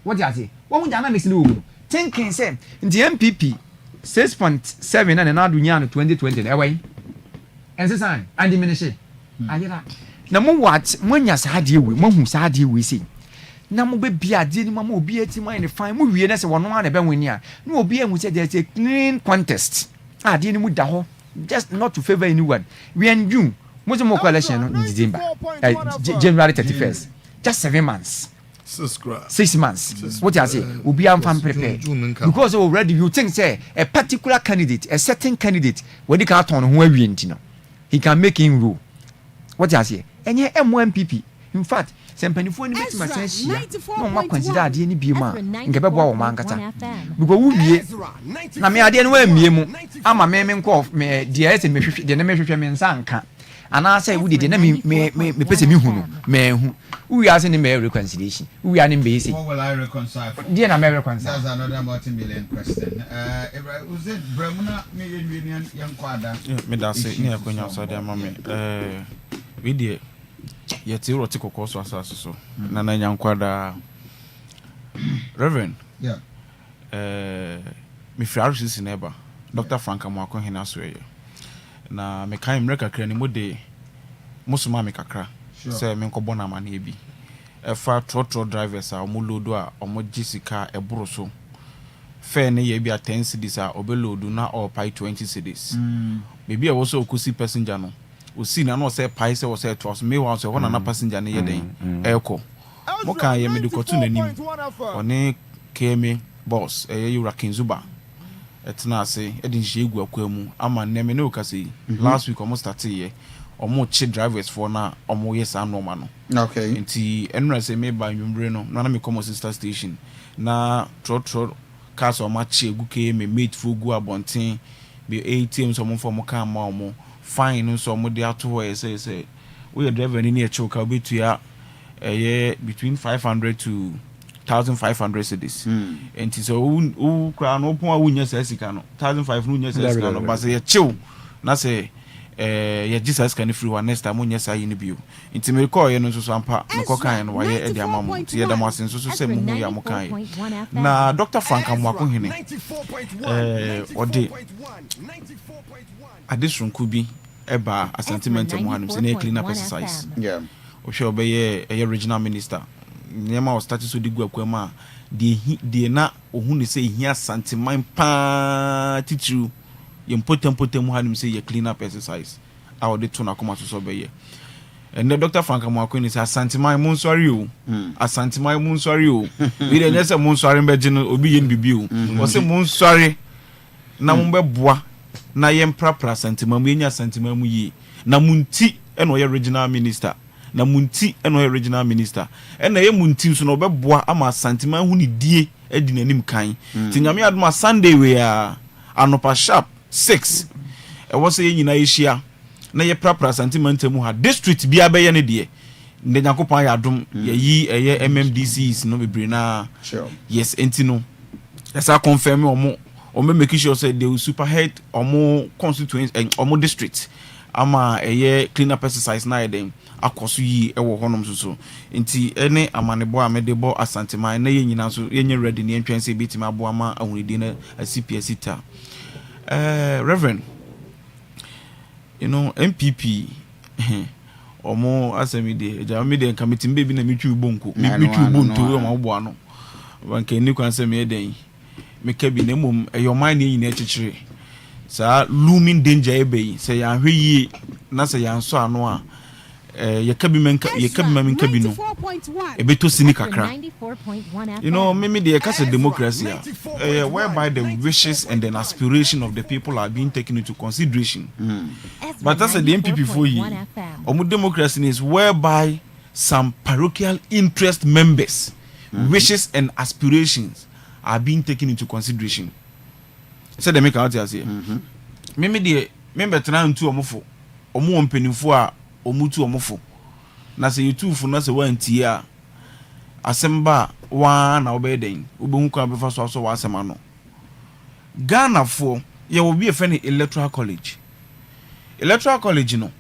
what do you say what would dynamics do thinking say the MPP 6.7 and now dunya 2020 away and say and diminish ayira na mo what mwanya saade we mo hu saade we say na mo be bia de ni mo obi ati mo ne fine mo wie na se wono na be wani a na obi hu say there's a clean contest ade ni mu da ho just not to favor anyone we in June most of coalition in December January 31st just 7 months 6 months what you say obi am fan prepare because already you think say a particular candidate a certain candidate when he can turn ho awie ntino he can make him rule what you say enye MPP in fact sempanifo ni betima sensia no ma consider ade ni biema nke bebo wo mankata because wo wie na me ade ni wa mie mu ama me nko me de ese me hwehwe de na me hwehwe me nsa nka ana say we dey na me pese me hu no me hu we are saying me reconciliation we are in base what will I reconcile for? Dear na me reconcile. That's another multi-million question. Was it Bremuna me young kwada? Me da say ni akonya so dey mama we dey yet you roti kokko so asase so na na young kwada Reverend. Yeah. Me RCC neighbor Dr. Frank Amwako hina so ye na me kan mreka kra ni mode musuma me kakra say me nko bona ma na ebi efa trotro drivers a omulodo a omojisika eboro so fair ne ye bi a 10 cedis a obelodo na all pay 20 cedis baby a wo so okusi passenger no osi na no say pay say wo say to me wan so na passenger ne ye den eko mo kan ye me de kotu nanim one keme boss Yura Kinzuba etina say edin shegu akwemu ama neme ne okase last week almost started here omo chi drivers for na omo yes anoma no okay nti enra say me ba nwumbre no na me come sister station na trotro cars o ma chi egu ke me mate fogu abonten be ATM so mo for mo kan ma omo fine so mo de ato ho say we driver ni e choka obetua between 500 to 1,500 cedis. And so who crown open a wunya sesika no 1,500 wunya sesika no but say chill na say ya Jesus can free one next time wunya say ni bio nti me call ye no so ampa me ko kan no waye e dia mamu ti ye da masen so say mu hu ya mo kan na Dr. Frank Amwako hene ode adisrunku bi eba Asante mu hanum se na clean up exercise yeah o hwe obeye regional minister nyama o start so digu akwama de na ohun ne say hia santiman pa titru ye potem hanum say ye clean up exercise a o de to na koma so beye and the Dr. Frank Amwako ni say santiman mun sorry o asantiman mun sorry o we dey say mun sorry beje no obi ye bibi o say mun sorry na mun be boa na ye mprapra santiman mu enya santiman mu yi na munti e no ye regional minister na munti eno original minister ena ye munti so no beboa ama santima hu ni die edi nanim kan ti nyame adoma Sunday we a anopa sharp 6 e wo se nyina yehia na ye prapra santima ntemu ha district bia be ye ne de ne nyakopan ya adom ye yi eye MMDCs no bebre na sure yes enti no esa confirm omo make sure say they will superhead omo constituency omo district ama eye clean up exercise na eden akoso yi ewo honom so nti ene amanebo a medebo asanteman na ye nyina so ye nye ready ne ntwense bitima abo ama ahunidi na CPS ta Reverend you know MPP omo asemide jamide committee baby na mitwi bonko mitwi bonto yo ma bo ano wanke ni kwan sem eden me kabi na mum eyoman ne nyina chichire sa looming danger ebe say ya hweyi na say ya nso ano a ye kabi maminka no ebeto sini kakra you know me the case of democracy whereby the wishes and the aspiration of the people are being taken into consideration but that's the MPP for you omu democracy is whereby some parochial interest members wishes and aspirations are being taken into consideration said they make out here me the member try ntu omofo omu ompanifo a omutu omofo na se yutufu na se wanti a asemba wa na obeden obehu kwa befa so wa asema no Ghana fo ye obi e fe electoral college no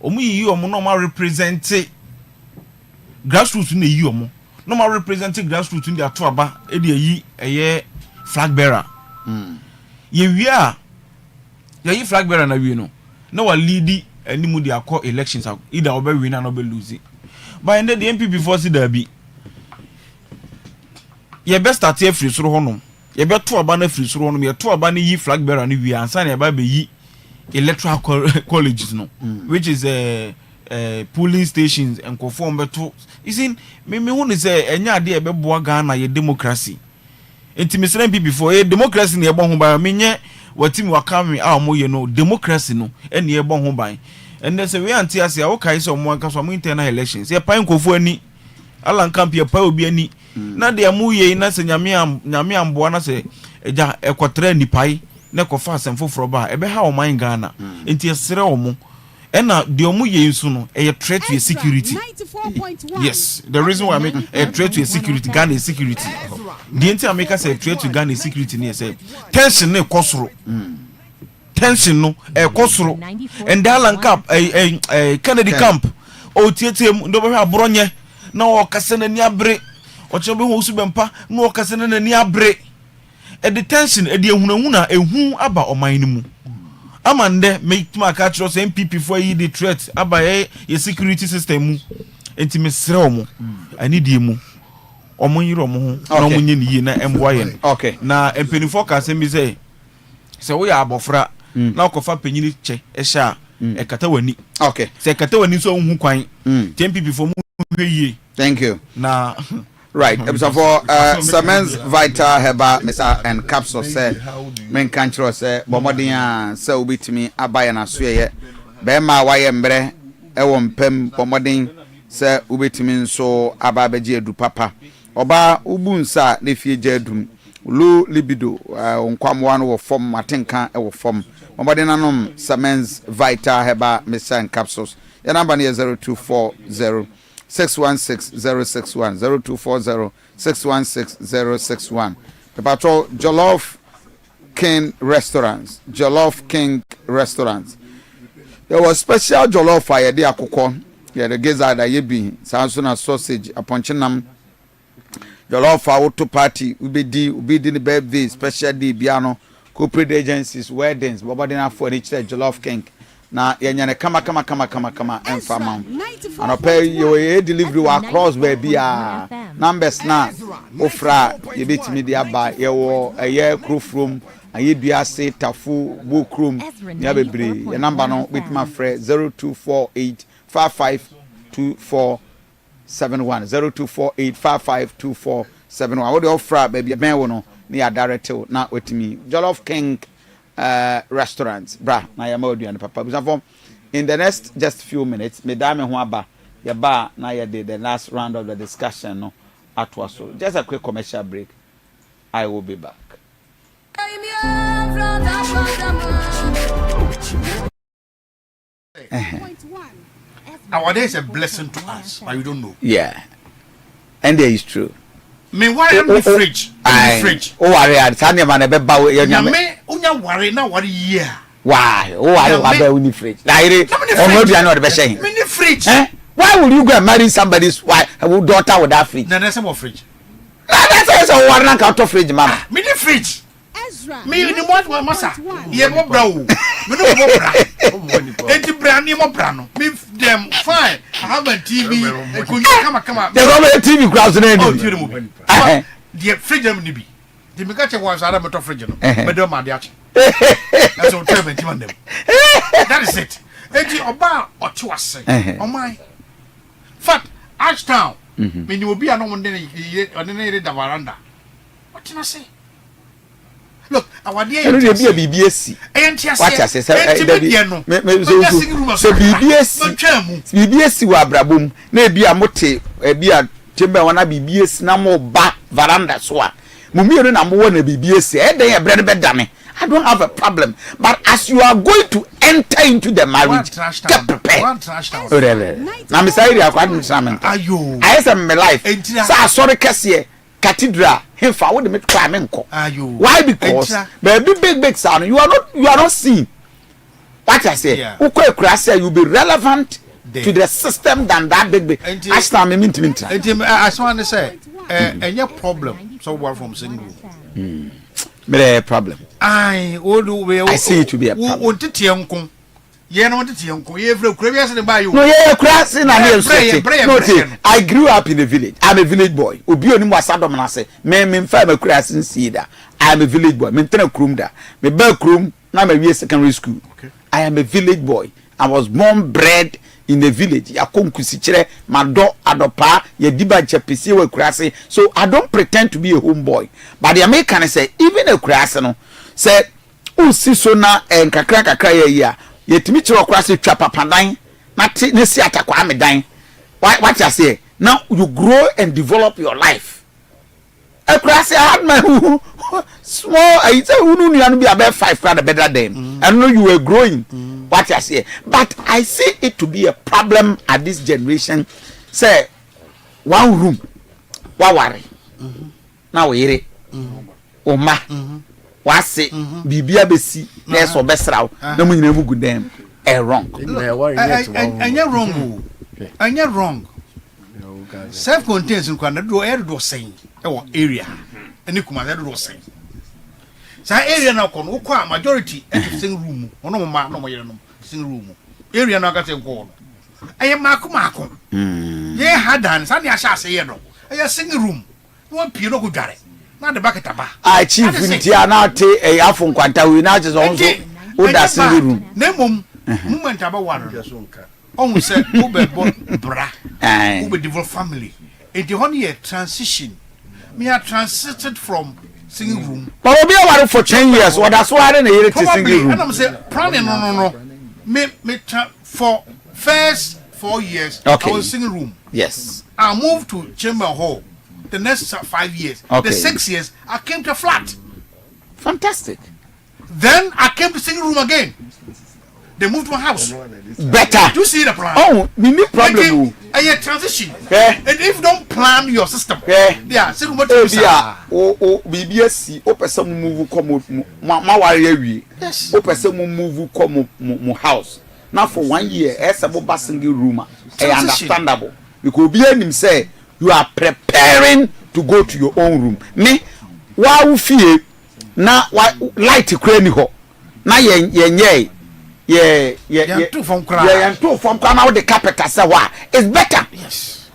omu yi omu no ma represent grassroots na yi omu no ma represent grassroots ndi ato aba e de yi eye flag bearer ye wi a ye flag bearer na wi no na wa lead animu di akọ elections either obe win and obe lose but the MPP force there be ye best start here free soro honom ye be to aba na free soro honom ye to aba na yi flag bearer ni wi ansa na ye ba be yi electoral colleges no which is polling stations and conform beto isin me hu ni say enya ade e be boa Ghana ye democracy enti me say MPP for democracy na ye bo ho ba menye watimi wakame a mo ye no democracy no ene ye bon ho ban ene se we anti ase a wo kai so mo anka so mo internal elections ye pan kofu ani alan camp ye pa obi ani na de amu ye na se nyame amboa na se eja ekotra ni pai na kofa asem foforo ba ebe ha o man Ghana enti esere o mo ɛna deɛ ɔmo yɛ nso no ɛyɛ threat to your security. Yes, the reason why I make a threat to your security, Ghana security. The entire maker say threat to Ghana security near say tension ne kosoro. Tension no kosoro. And Dalan camp a Kennedy camp. O TTM no be bronye na o kasene ni abre. O chobe ho subempa no o kasene ni abre. E the tension e de ehunahuna ehu aba oman mu. Amande make my catch us MPP for you the threat aba ye security system mu. Enti mesrɛ omo ani die mu omo yire omo ho na omo nye niye na emboa ye okay na empenifo ka asem bi sɛ wo ya abofra na okofa panyini che ehya ekata wani okay sɛ ekata wani so hu kwan MPP for mu hweye thank you na right episode for Siemens Vital Heba Mr and Capsule say men kan chro say bomodin a say obitimi abaye na so ye be ma waye mbre ewo mpem bomodin se ubetimi nso ababeji edu papa oba ubunsa ne fie jadum low libido onkwamwa no wo form matenka e wo form mobade nanom Siemens Vital Heba Mr and Capsules your number is 0240 616 061 0240 616 061 the patrol Jollof King Restaurants there was special jollof fire there akoko yeah the gizzard that you be sansuna sausage aponchinam jollof auto party ubi di the birthday special day biano corporate agencies weddings bobody na for each jollof king na yenyane kama enfama and pay you delivery across baby numbers na ofra you bit me dia ba ye wo eye crew from aye duase tafu book room ya bebre your number no with my friend 0248 552471 0248 552471 what the offer baby ben wo no na direct na wetimi Jollof King restaurants bra na ya ma oduane papa because in the next just few minutes me dame ho aba ya ba na ya the last round of the discussion no atwa so just a quick commercial break. I will be back. Our day is a blessing to us, but you don't know. Yeah, and there is true. Me why am the fridge? The fridge. Oh, I tanya man ebe ba we ya me unya worry na worry year. Why? Oh, I aba uni fridge. Like omo bia na o de be shey. Me the fridge. Why would you go and marry somebody's wife, daughter with that fridge? Na na say mo fridge. That's a worry na ka to fridge mama. Me the fridge. Ezra. Me ni mo masa. Ye mo bra o. Me no mo bra. Enti bra ni mo bra no. Me them fine. I have a TV. Come. They go a TV crowd na ni. Oh, you mo. The fridge am ni bi. The me catch one side me to fridge no. Me do ma de achi. That's all tell me them. That is it. Enti oba ochi wase. Oh my. Fat Ashtown. Me ni obi ano wonde ne da veranda. What can I say? Look, our dear be a BBS. What I say, so BBS wa brabum na bi a mote e bi a tembe wana BBS na mo ba veranda so a mumiro na mo na BBS e den e brede be dame. I don't have a problem, but as you are going to enter into the marriage, get prepared. Now, Mr. Area, I said my life. So sorry, Cassie. Cathedral, him for what the make clamenco. Why? Because big sound. You are not seen. What I say, you'll be relevant to the system than that big. I stand me mint. I want to say, and your problem. So what from single? Me problem. I see it to be a problem. Want to tell uncle. Yeah, no, I grew up in a village. I'm a village boy. Obioni Mwasadom na say, me mfa crassing seeder. I am a village boy. Me tena krum da. Me ba krum na me secondary school. Okay. I am a village boy. I was born bred in the village. Ya konkusi kire mado adopa ye diba chepisi we crassing. So I don't pretend to be a homeboy. But the American say even a crassing no say usi so na kakra ye yetimi chiro kwase twa papadan na ne si atakwa amedan what you say now you grow and develop your life akrase had my small I say unu nuanu bi about 5 better than and know you were growing why what I say. But I see it to be a problem at this generation. Say, one room, what worry? Now we hear it. Oma, what say? Bibia besi, there's so best row. No one never good them. Wrong. And you're wrong. And you're wrong. Self-contained in Canada do air do saying area. And you come out do saying. So area now can occur majority at the same room. No man, no single room. Area now got a goal. I am Marco. Yeah, had done. Sunday I shall say no. I single room. One Pino who got it. Not the bucket of I chief unity are now take a half on Quanta. We now just also would that single room. Name moment about one. Oh, said Uber bra. Uber develop family. In the 1 year transition, me are transited from single room. But we'll be aware for 10 years. What that's why I didn't hear it single room. And I'm saying, planning no. Me for first 4 years, okay. I was single room. Yes. I moved to Chamber Hall. The next 5 years, okay. The 6 years, I came to flat. Fantastic. Then I came to single room again. They moved to my house. Better. You see the plan? Oh, we need problem. A transition. Yeah. And if you don't plan your system, yeah, single room. BBS. O person move come my worry. Yes. O person move come my house. Now for 1 year, as a single room, understandable because be him say. You are preparing to go to your own room. Me, why fear na light crane ho. Na ye two from now the carpet say why. It's better. Yes.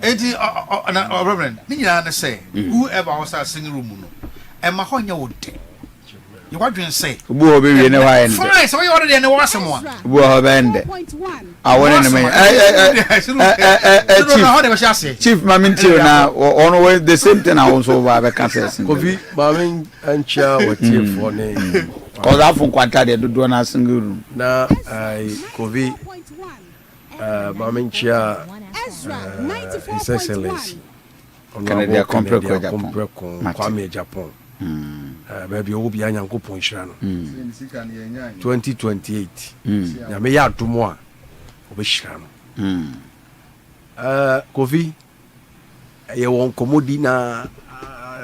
Reverend, I say whoever was a single room and my honya would you want to say? Fine, so you already know someone. I want to Chief Maminti now, always the same thing. I also have a cancer. Kofi, Mamin and Chia were here for name. Because I from Quanta, they do a single room. Now, I Kofi, Mamin Chia, His Excellency. Canada, Kwame Japan. Baby, you will be a young couple 2028. Ya me ya to moi. Obishram. Kofi, you won't commodi na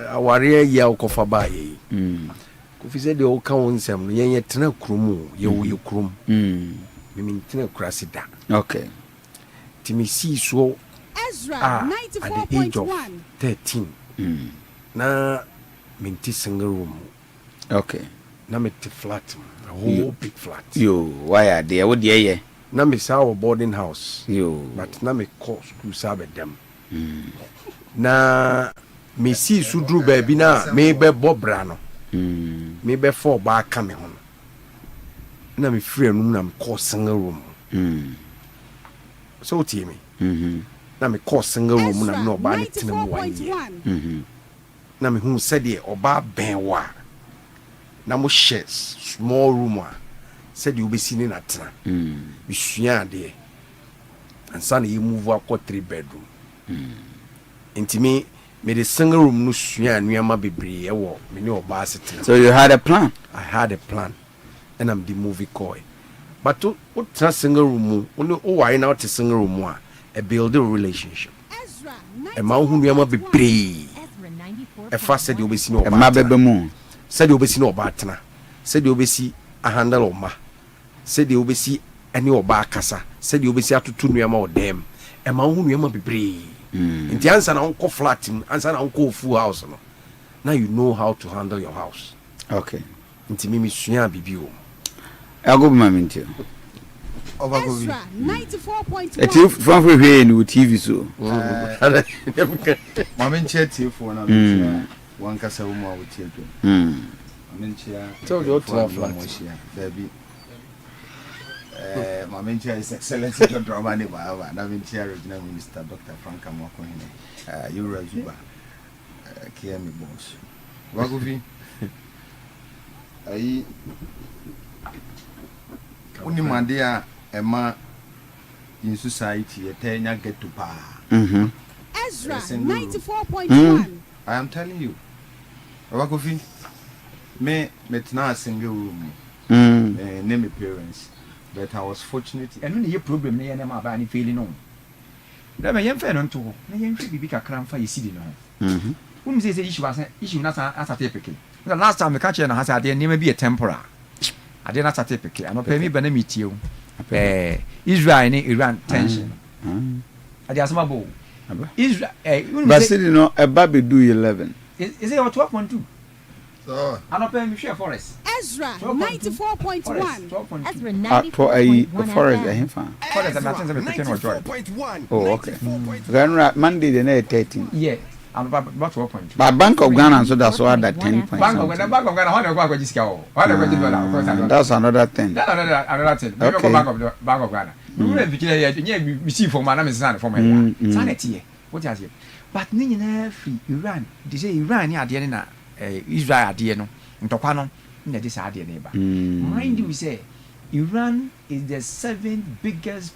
aware ya okofa ba ye. Kofi said the oka wonsem no ye tena krumu ye wo ye krum. Me tena krasida. Okay. Timi si so Ezra at the age of 13. Na minti single room. Okay. Na me flat, a whole big flat. Yo, why are they? What yeah? Na me sa our boarding house. Yo, but na me call school sabe them. Na me see sudru baby na me be bobra no. Me be for ba ka me ho. Na me free room na me call single room. So tie me. Na me call single room na no ba ni tena 1 year. Na me hu said ye oba ben wa. Na mo share small room a said you be seen na tra. We sua de. And son you move up 3 bedroom. Inti me the single room no sua nuama bebre e wo me ne oba setina. So you had a plan? I had a plan. And I'm the movie coy. But to what single room only why now to single room a build a relationship. E ma hu nuama bebre. E fa said you be seen oba. E ma bebe mu. Said you be seen oba tena. Said you be see a handle oma. Said you be see any oba kasa. Said you be see atutu nuama o dem. E ma hu nuama bebre. Inti answer na unko flat, answer na unko full house no. Now you know how to handle your house. Okay. Inti mimi sua bibi o. I go Maminti. Ezra 94.1. A TV from here no TV so. Maminti TV na one kasa wo ma wo tie do. Maminti so you to flat baby. Maminti is excellent in drama ni ba. Maminti regional minister Dr. Frank Amoko hine. You Razuba. KM boss. Wagovi. Ayi Uni mandia ema in society etenya get to pa. Ezra 94.1. I am telling you. Wagovi me metna single room. name parents. But I was fortunate. And when you problem, they are not any feeling on. Let me young friend on to the young baby can cram for you see no. Whom says the issue not as a typical. The last time the catcher has a dear name be a tempora. I did not a typical. I don't pay me when I meet you. Israel Iran tension. I just my bow. Israel, but you know, a baby do 11. Is it 12.2? So, I don't pay me share forest. Ezra 94.1. Ezra 94.1 forest FM. Oh, okay. Monday the night 13. Yeah. I'm about 12.2. But Bank of Ghana, so that's why that 10 point. Bank of Ghana, that's another thing. Another thing. Okay. Bank of Ghana. We see from my name is from Sanity. What is it? But Nina free Iran. They say Iran, yeah, dear, Israel, dear, no, and Topano, in this idea neighbor. Mind you, say Iran is the 7th biggest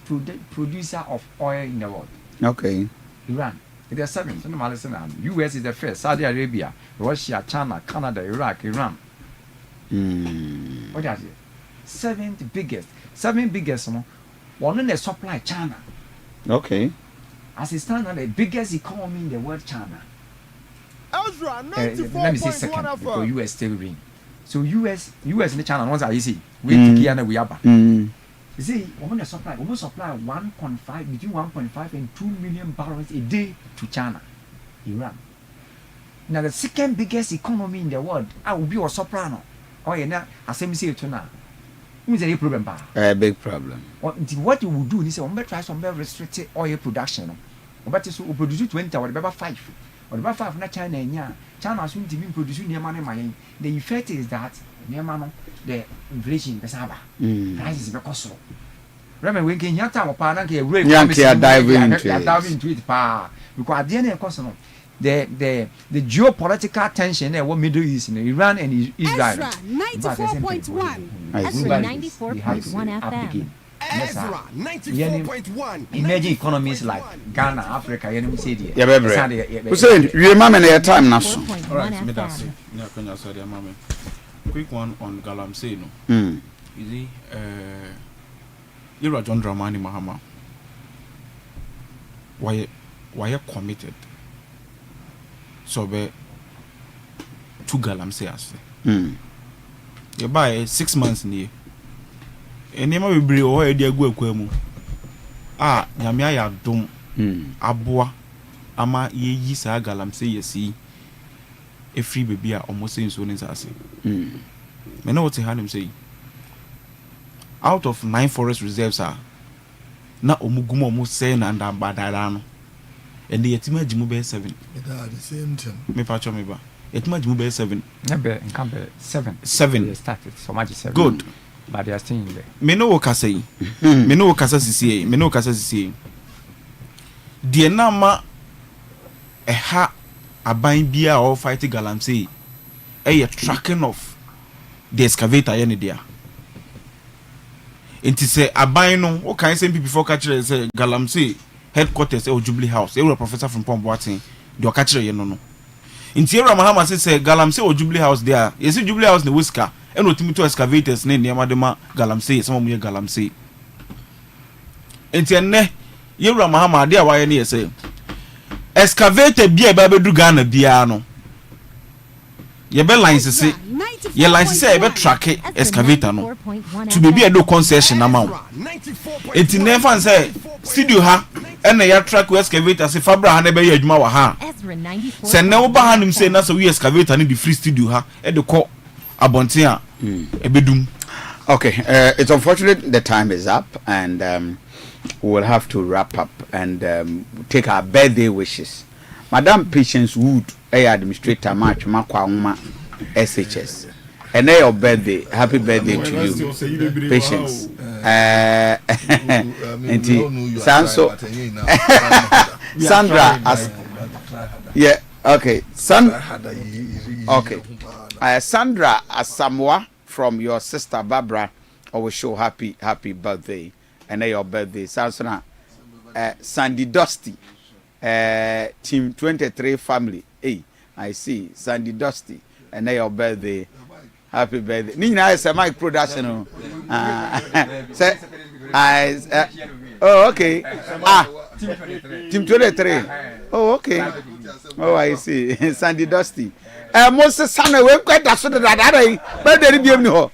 producer of oil in the world. Okay. Iran. It is 7th. US is the first. Saudi Arabia, Russia, China, Canada, Iraq, Iran. What is it? 7th biggest. 7th biggest. One in the supply China. Okay. As it stands, the biggest economy in the world, China. Ezra Let me say second 94.1 because FM. US still win. So US in the China ones are easy. We take and we are. You see, we supply 1.5 between 1.5 and 2 million barrels a day to China, Iran. Now the second biggest economy in the world, I will be a soprano. Oh yeah, as I say to now, it's a problem. A big problem. What you will do is we try some very restricted oil production. But we produce 20 or about 5. Or about 5 na China nya. China soon to be producing near money. The effect is that near money the inflation pesaba. Prices because so. Remember when Kenya time of Pana ke rate diving into it pa because at the end of course no the geopolitical tension there what Middle East in Iran and Israel. Ezra 94.1. Ezra 94.1 FM. Ezra 94.1. Emerging economies like Ghana, Africa, you say the. Yeah, baby. Who said you remember the time now? Alright, me that's it. Yeah, can you say the mama? Quick one on Galamsey no. Is he you're John Dramani Mahama. Why you committed? So be two Galamsey as. You buy 6 months near. Enema we bring o e dia gu akwam nyame aya dom aboa ama yeyi saa Galamsey yesi efri baby a almost in so nsase me know what hanim say out of 9 forest reserves na omugum omo say na ndabadara no and the yetima agimu be 7 at the same time me pacho me ba yetima agimu be 7 Number 7 they started so much 7 good. But they are staying there. Me no kasa yi. Me no kasa sisi. Die na ma ha aban bia or fight Galamsey. Tracking of the excavator ye ne dia. Enti say aban no o kan say before catch say Galamsey headquarters or Jubilee House. A professor from Pomboatin do catch ye no. Enti Era Mahama say Galamsey or Jubilee House there. You see Jubilee House ne Whisker. And what to excavators ne madema Galamsey some of Galamsey enti enne Yewura Mahama de awaye ne say excavator bia ba bedu Ghana bia no ye be license ye license e be track excavator no to be a do concession amount enti never say studio ha ena ya track excavator say fabra ha na be ya adwuma wa ha se ne wo ba ha nim say na so we excavator ne the free studio ha e de ko abontia ebedum. Okay, it's unfortunate the time is up and we will have to wrap up and take our birthday wishes. Madam Patience Wood, administrator match Makwa SHS. And your birthday, happy birthday to you. Patience. Sandra yeah, okay. Okay. Sandra Asamoah from your sister Barbara always show happy birthday and your birthday Sansona Sandy Dusty team 23 family. Hey, I see Sandy Dusty and your birthday happy birthday. Nina is a mic production. Say, oh, okay. Team 23. Oh, okay. Oh, I see. Sandy Dusty. Moses Sana, we quite that so that but there be no.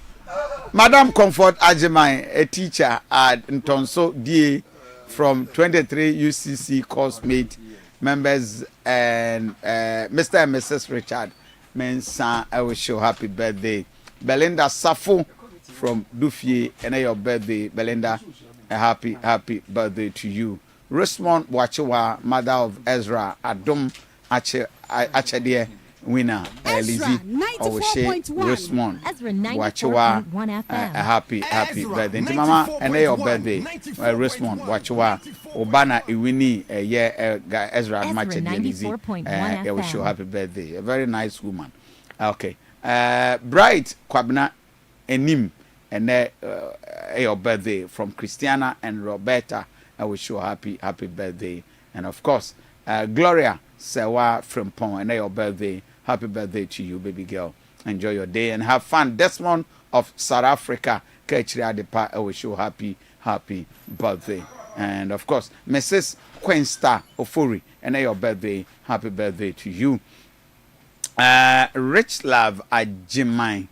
Madam Comfort Ajimai, a teacher at Ntonso DA from 23 UCC course mate members and Mr. and Mrs. Richard Mensa, I wish you happy birthday. Belinda Safo from Dufie, and your birthday, Belinda. A happy birthday to you. Rismond Wachiwa, mother of Ezra, Adum Achadie, winner, Lizzie, Owoshe, Rismond Wachiwa, a happy birthday. Mama, and your birthday, Rismond Wachiwa, Obana Iwini, a year, Ezra Machadie, Lizzie, I wish you happy birthday. A very nice woman. Okay. Bright Kwabna Ennin. And your birthday from Christiana and Roberta. I wish you happy birthday. And of course, Gloria Sewa from Pong, and your birthday. Happy birthday to you, baby girl. Enjoy your day and have fun. Desmond of South Africa, I wish you happy birthday. And of course, Mrs. Queensta Ofori, and your birthday. Happy birthday to you. Rich Love Ajimai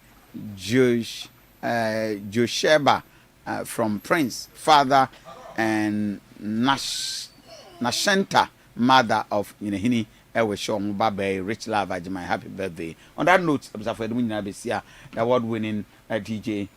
Josheba from Prince, father, and Nashenta, mother of Inehini, Eweshom Babe, Rich Love Ajimai, happy birthday. On that note, the award winning DJ